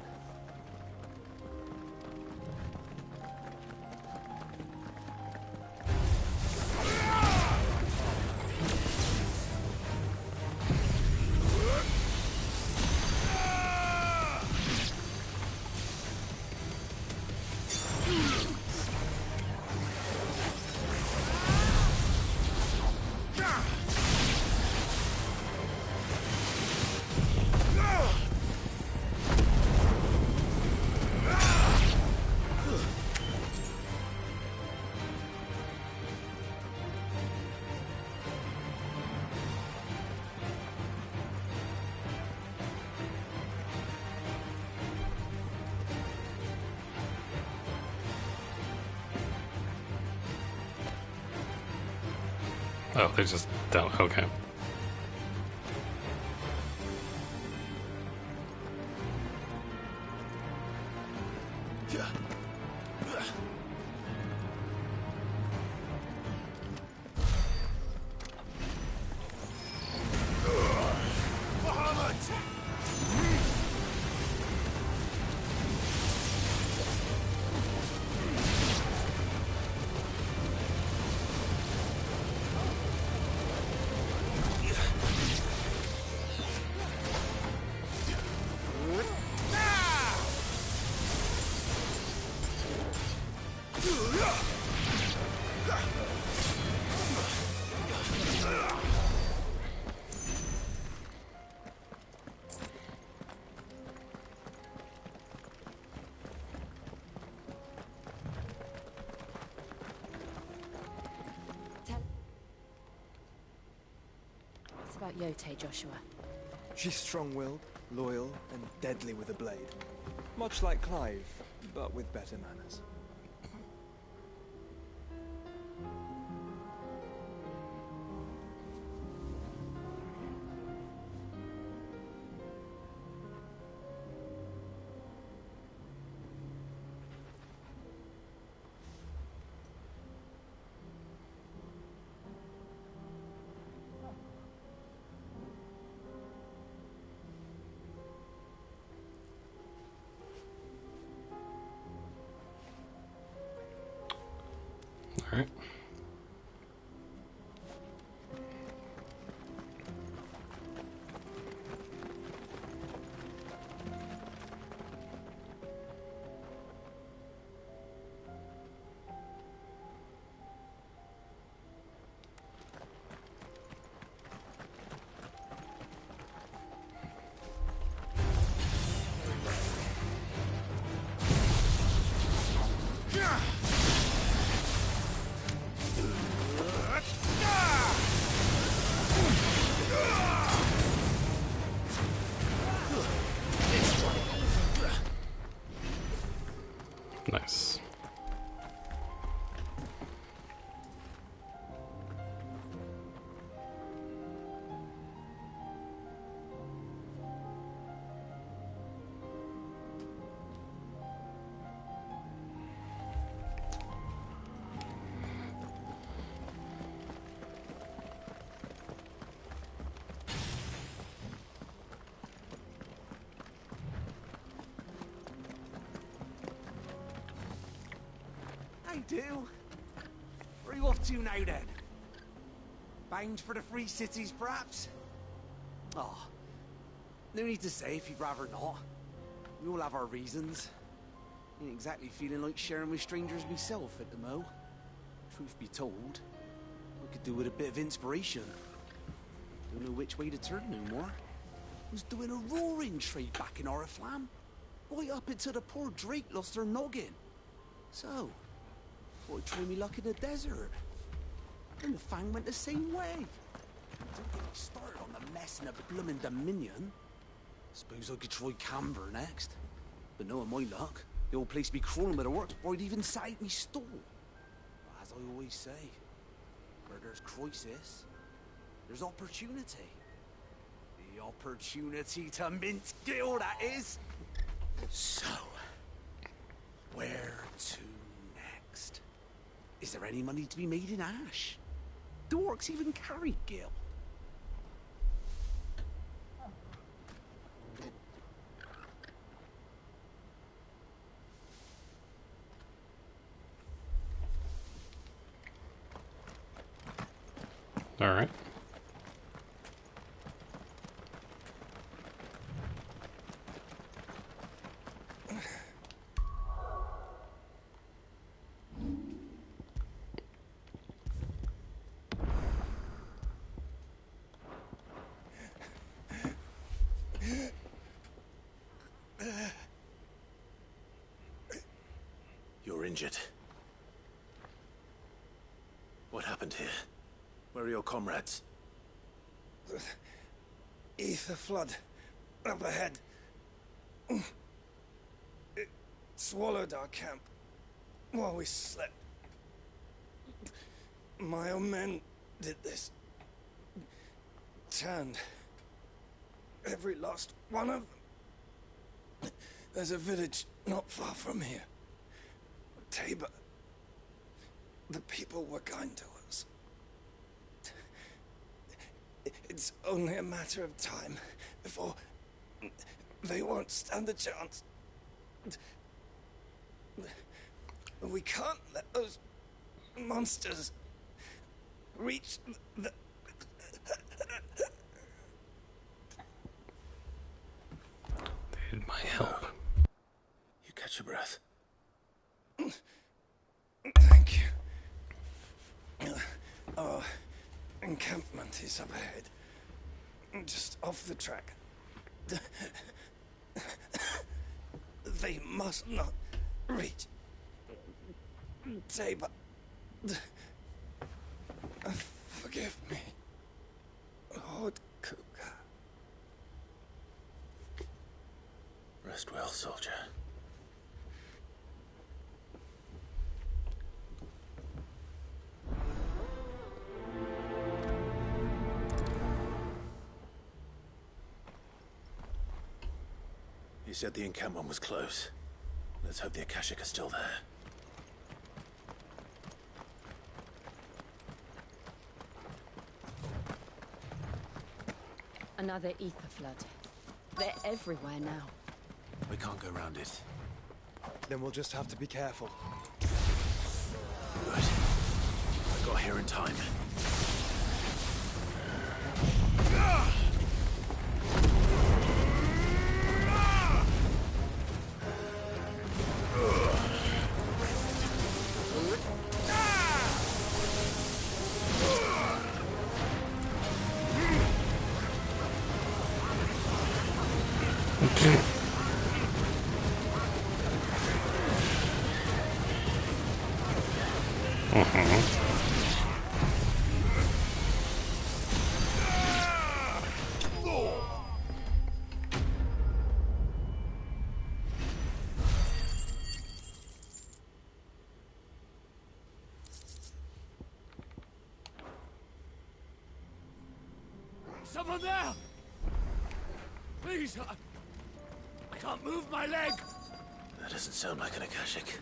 Oh, they just don't. Okay. About Yote, Joshua. She's strong-willed, loyal, and deadly with a blade. Much like Clive, but with better manners. All right. Nice. I do. Where are you off to now, then? Bound for the Free Cities, perhaps? Oh, no need to say if you'd rather not. We all have our reasons. Ain't exactly feeling like sharing with strangers myself at the mo. Truth be told, I could do with a bit of inspiration. Don't know which way to turn no more. Was doing a roaring trade back in Oriflamme. Right up until the poor Drake lost her noggin. So, thought I'd try me luck in the desert. And the Fang went the same way. Don't get me started on the mess in the bloomin' Dominion. Suppose I could try Camber next. But knowing my luck, the old place be crawling with the works before I'd even sat out me stall. But as I always say, where there's crisis, there's opportunity. The opportunity to mint Gil, that is. So, where to next? Is there any money to be made in Ash? Do orcs even carry Gil? All right. You're injured. What happened here? Where are your comrades? The ether flood up ahead. It swallowed our camp while we slept. My own men did this. Turned every last one of them. There's a village not far from here. Tabor. The people were kind to us. It's only a matter of time before they won't stand a chance. We can't let those monsters reach the... They need my help. You catch your breath. Thank you. Our encampment is up ahead. Just off the track. They must not reach Tabor. Forgive me, Lord Kuka. Rest well, soldier. You said the encampment was close. Let's hope the Akashic are still there. Another ether flood. They're everywhere now. We can't go around it. Then we'll just have to be careful. Good. I got here in time. Someone there! Please, I can't move my leg! That doesn't sound like an Akashic.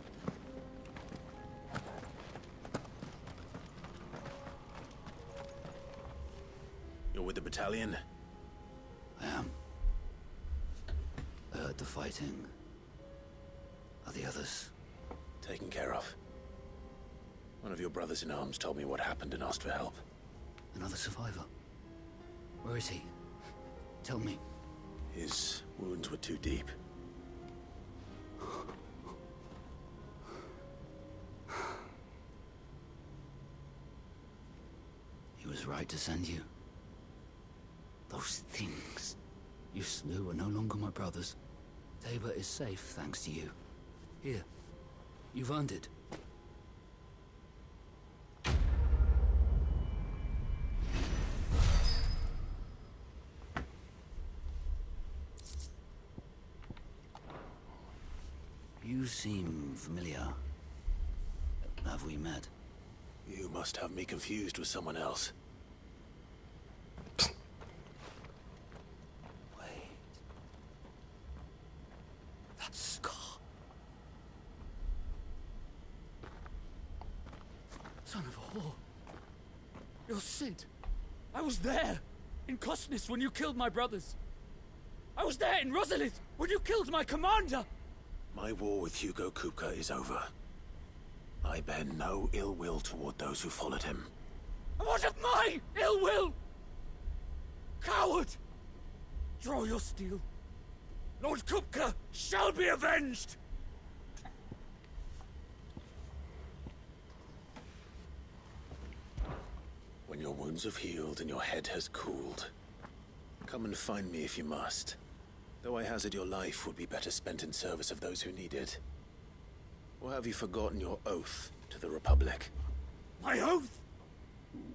You're with the battalion? I am. I heard the fighting. Are the others? Taken care of. One of your brothers in arms told me what happened and asked for help. Another survivor? Where is he? Tell me. His wounds were too deep. He was right to send you. Those things you slew are no longer my brothers. Tabor is safe thanks to you. Here, you've earned it. You seem familiar. Have we met? You must have me confused with someone else. That scar. Son of a whore. You're Sid. I was there, in Cosnes when you killed my brothers. I was there in Rosalith when you killed my commander. My war with Hugo Kupka is over. I bear no ill will toward those who followed him. And what of my ill will? Coward! Draw your steel. Lord Kupka shall be avenged! When your wounds have healed and your head has cooled, come and find me if you must. Though I hazard your life would be better spent in service of those who need it. Or have you forgotten your oath to the Republic? My oath?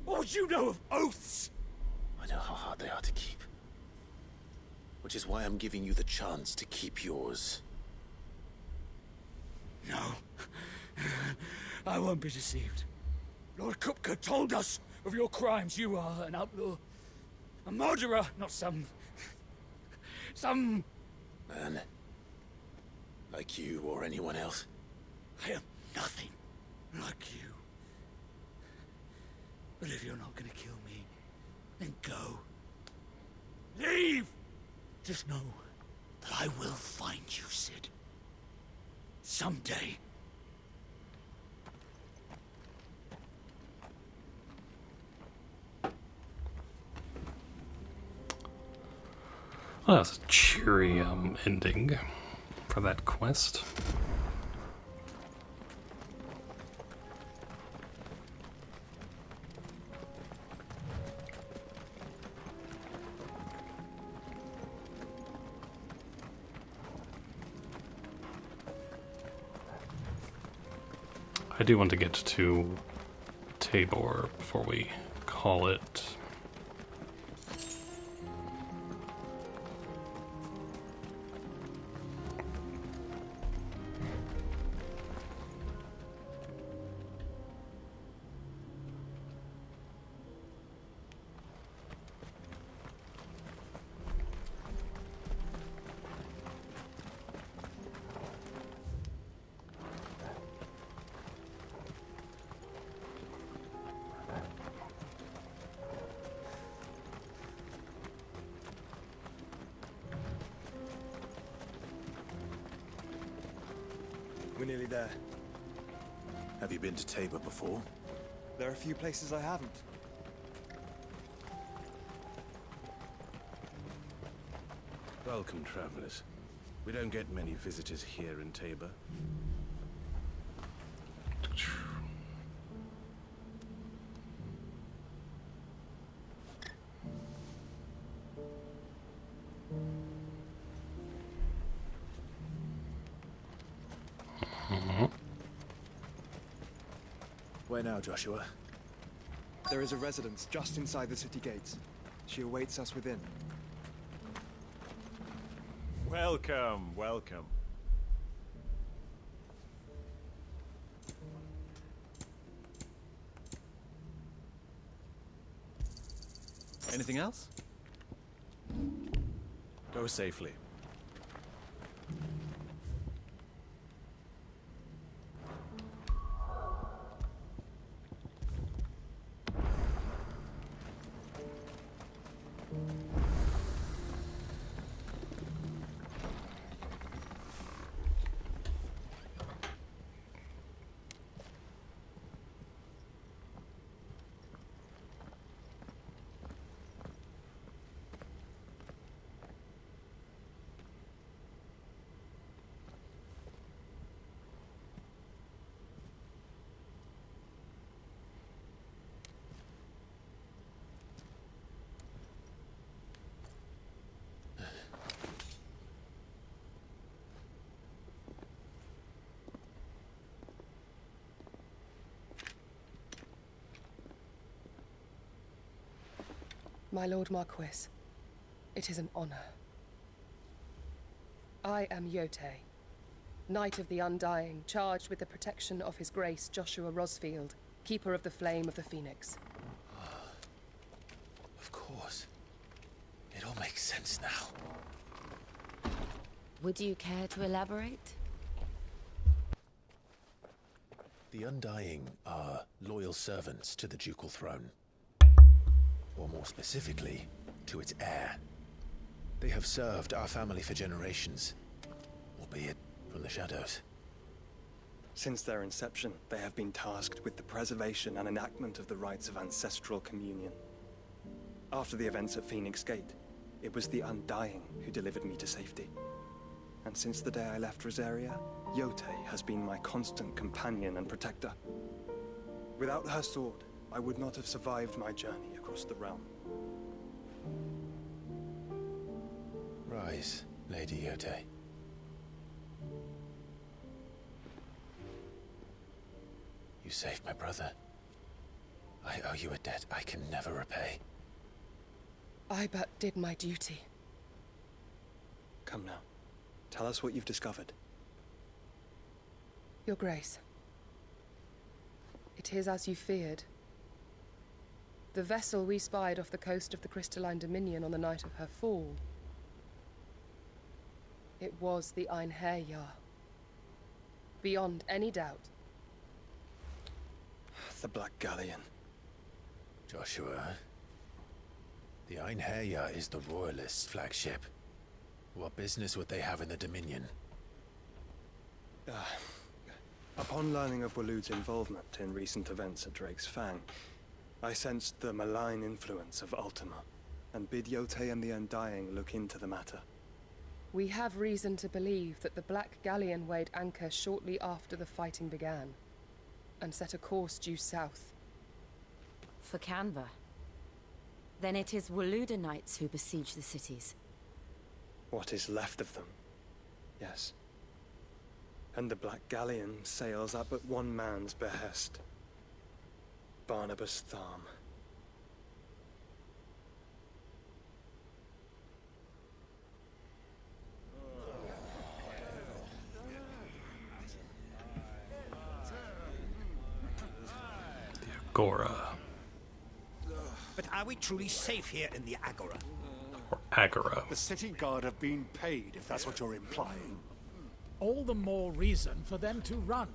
What would you know of oaths? I know how hard they are to keep. Which is why I'm giving you the chance to keep yours. No. I won't be deceived. Lord Kupka told us of your crimes. You are an outlaw. A murderer, not some man. Like you or anyone else. I am nothing like you. But if you're not gonna kill me, then go. Leave! Just know that I will find you, Sid. Someday. Well, that's a cheery ending for that quest. I do want to get to Tabor before we call it. We're nearly there. Have you been to Tabor before? There are a few places I haven't. Welcome, travelers. We don't get many visitors here in Tabor. Where now, Joshua? There is a residence just inside the city gates. She awaits us within. Welcome, welcome. Anything else? Go safely. My Lord Marquis, it is an honor. I am Yote, Knight of the Undying, charged with the protection of His Grace Joshua Rosfield, Keeper of the Flame of the Phoenix. Of course. It all makes sense now. Would you care to elaborate? The Undying are loyal servants to the ducal throne. Or more specifically, to its heir. They have served our family for generations, albeit from the shadows. Since their inception, they have been tasked with the preservation and enactment of the rites of ancestral communion. After the events at Phoenix Gate, it was the Undying who delivered me to safety. And since the day I left Rosaria, Yote has been my constant companion and protector. Without her sword, I would not have survived my journey across the realm. Rise, Lady Yote. You saved my brother. I owe you a debt I can never repay. I but did my duty. Come now. Tell us what you've discovered. Your Grace. It is as you feared. The vessel we spied off the coast of the Crystalline Dominion on the night of her fall. It was the Einherjar. Beyond any doubt. The Black Galleon. Joshua, the Einherjar is the Royalists' flagship. What business would they have in the Dominion? Upon learning of Waloed's involvement in recent events at Drake's Fang, I sensed the malign influence of Ultima, and bid Yote and the Undying look into the matter. We have reason to believe that the Black Galleon weighed anchor shortly after the fighting began, and set a course due south. For Canva. Then it is Waloeda Knights who besiege the cities. What is left of them, yes. And the Black Galleon sails at but one man's behest. Barnabas Tharm. Agora. But are we truly safe here in the Agora? Or Agora. The city guard have been paid, if that's what you're implying. All the more reason for them to run.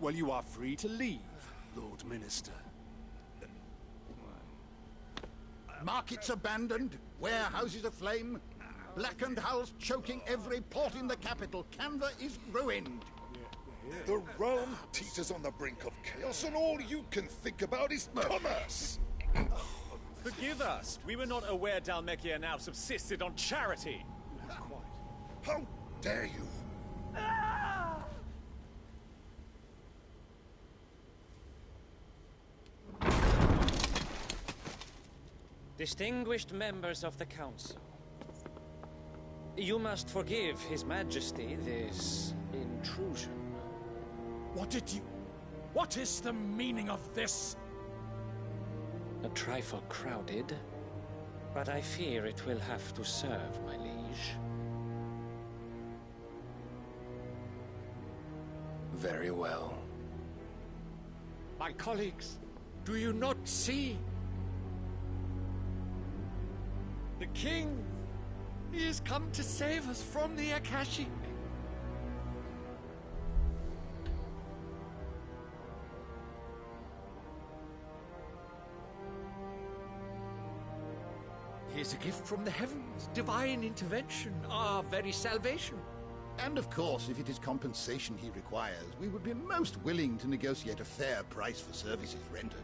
Well, you are free to leave, Lord Minister. Markets abandoned, warehouses aflame, blackened hulls choking every port in the capital. Canva is ruined. The realm teeters on the brink of chaos, and all you can think about is commerce. Forgive us. We were not aware Dhalmekia now subsisted on charity. How dare you? Distinguished members of the Council, you must forgive His Majesty this intrusion. What is the meaning of this? A trifle crowded, but I fear it will have to serve, my liege. Very well. My colleagues, do you not see? The king He has come to save us from the Akashi. Here's a gift from the heavens, divine intervention, our very salvation. And of course, if it is compensation he requires, we would be most willing to negotiate a fair price for services rendered.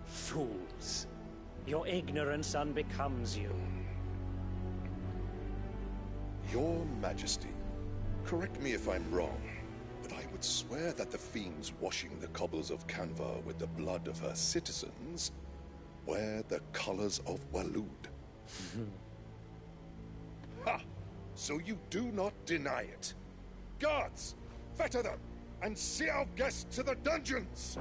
Fools. Your ignorance unbecomes you. Your Majesty, correct me if I'm wrong, but I would swear that the fiends washing the cobbles of Canva with the blood of her citizens wear the colors of Waloed. Ha! So you do not deny it. Guards, fetter them, and see our guests to the dungeons!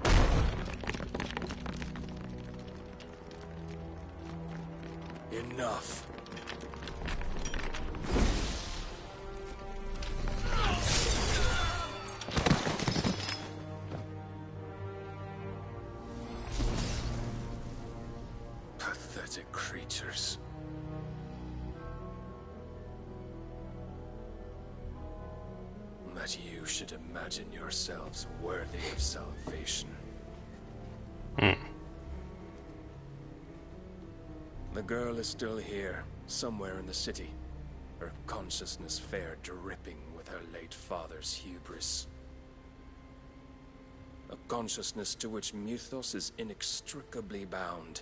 Enough. Pathetic creatures. That you should imagine yourselves worthy of salvation. The girl is still here, somewhere in the city. Her consciousness fair dripping with her late father's hubris. A consciousness to which Mythos is inextricably bound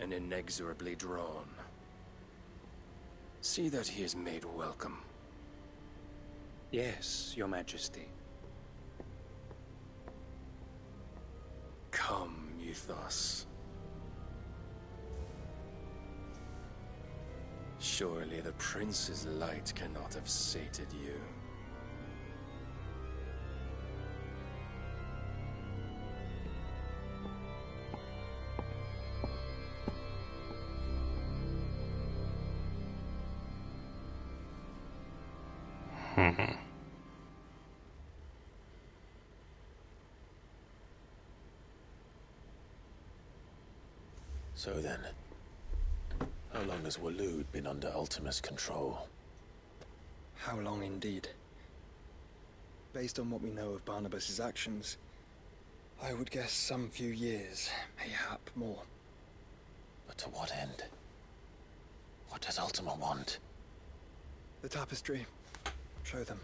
and inexorably drawn. See that he is made welcome. Yes, Your Majesty. Come, Mythos. Surely the prince's light cannot have sated you. So then, how long has Waloed been under Ultima's control? How long indeed? Based on what we know of Barnabas's actions, I would guess some few years, mayhap more. But to what end? What does Ultima want? The tapestry. Show them.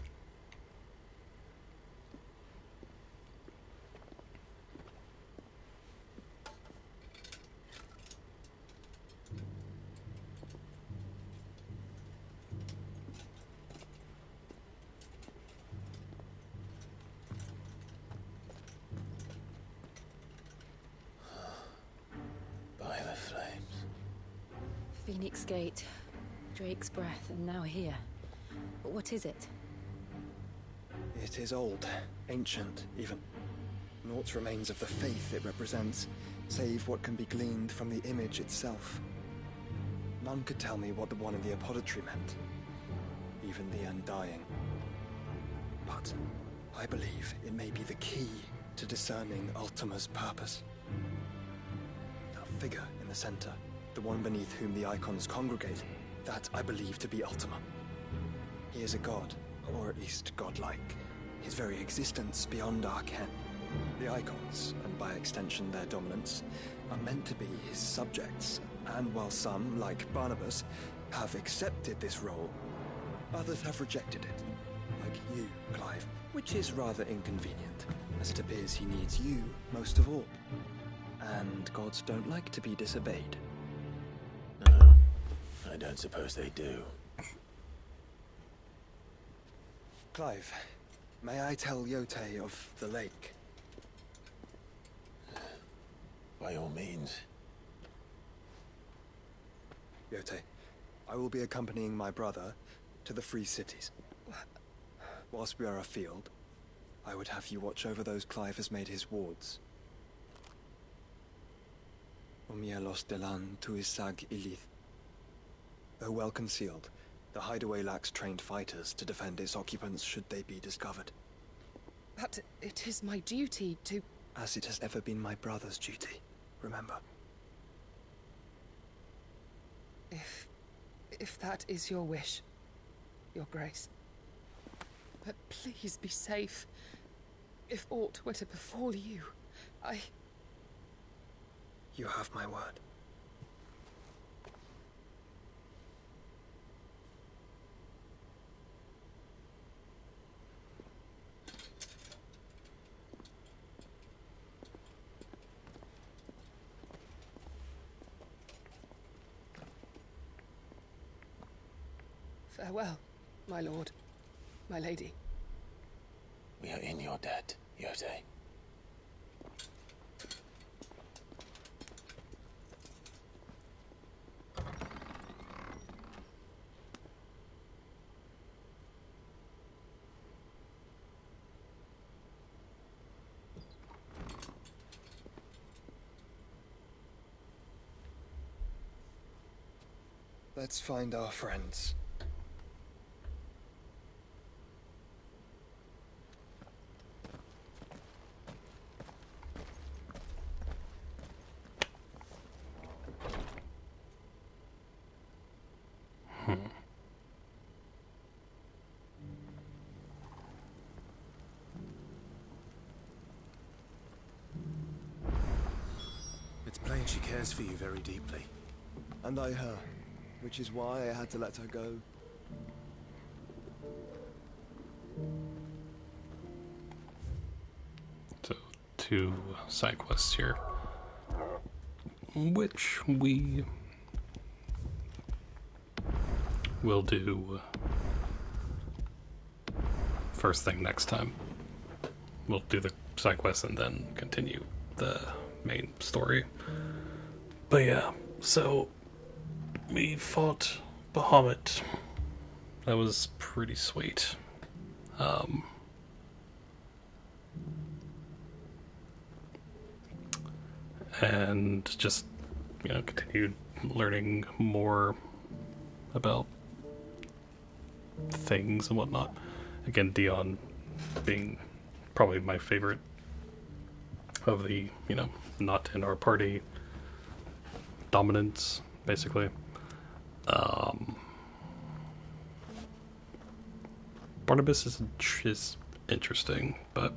By the flames. Phoenix Gate, Drake's Breath, and now here. But what is it? It is old, ancient, even. Naught remains of the faith it represents, save what can be gleaned from the image itself. None could tell me what the one in the apothecary meant, even the Undying. But I believe it may be the key to discerning Ultima's purpose. That figure in the center, the one beneath whom the icons congregate, that I believe to be Ultima. He is a god, or at least godlike. His very existence beyond our ken. The icons, and by extension their dominants, are meant to be his subjects, and while some, like Barnabas, have accepted this role, others have rejected it, like you, Clive, which is rather inconvenient, as it appears he needs you most of all. And gods don't like to be disobeyed. No, I don't suppose they do. Clive, may I tell Yote of the lake? By all means. Yote, I will be accompanying my brother to the Free Cities. Whilst we are afield, I would have you watch over those Clive has made his wards. Omielos delan tuisag ilith. Though well concealed, the hideaway lacks trained fighters to defend its occupants should they be discovered. But it is my duty to... As it has ever been my brother's duty, remember. If that is your wish. Your Grace. But please be safe. If aught were to befall you, You have my word. Farewell, my lord, my lady. We are in your debt, Yode. Let's find our friends. It's plain she cares for you very deeply. And I her, which is why I had to let her go. So, 2 side quests here, which we will do first thing next time. We'll do the side quests and then continue the main story. But yeah, so we fought Bahamut. That was pretty sweet. And just, continued learning more about things and whatnot. Again, Dion being probably my favorite of the, not in our party dominance, basically. Barnabas is interesting, but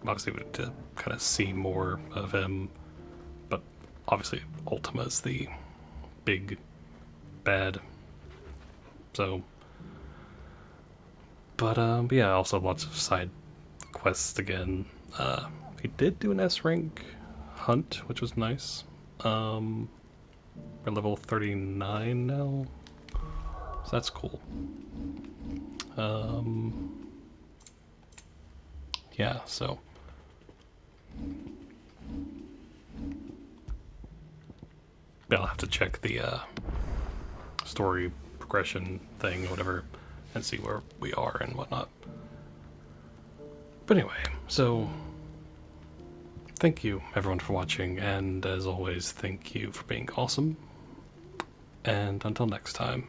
obviously we need to kind of see more of him. But obviously Ultima's the big bad. So, but yeah, also lots of side quests again. He did do an S rank hunt, which was nice. We're level 39 now, so that's cool. Yeah, so I'll have to check the story progression thing or whatever and see where we are and whatnot. But anyway, so thank you everyone for watching, and as always, thank you for being awesome. And until next time.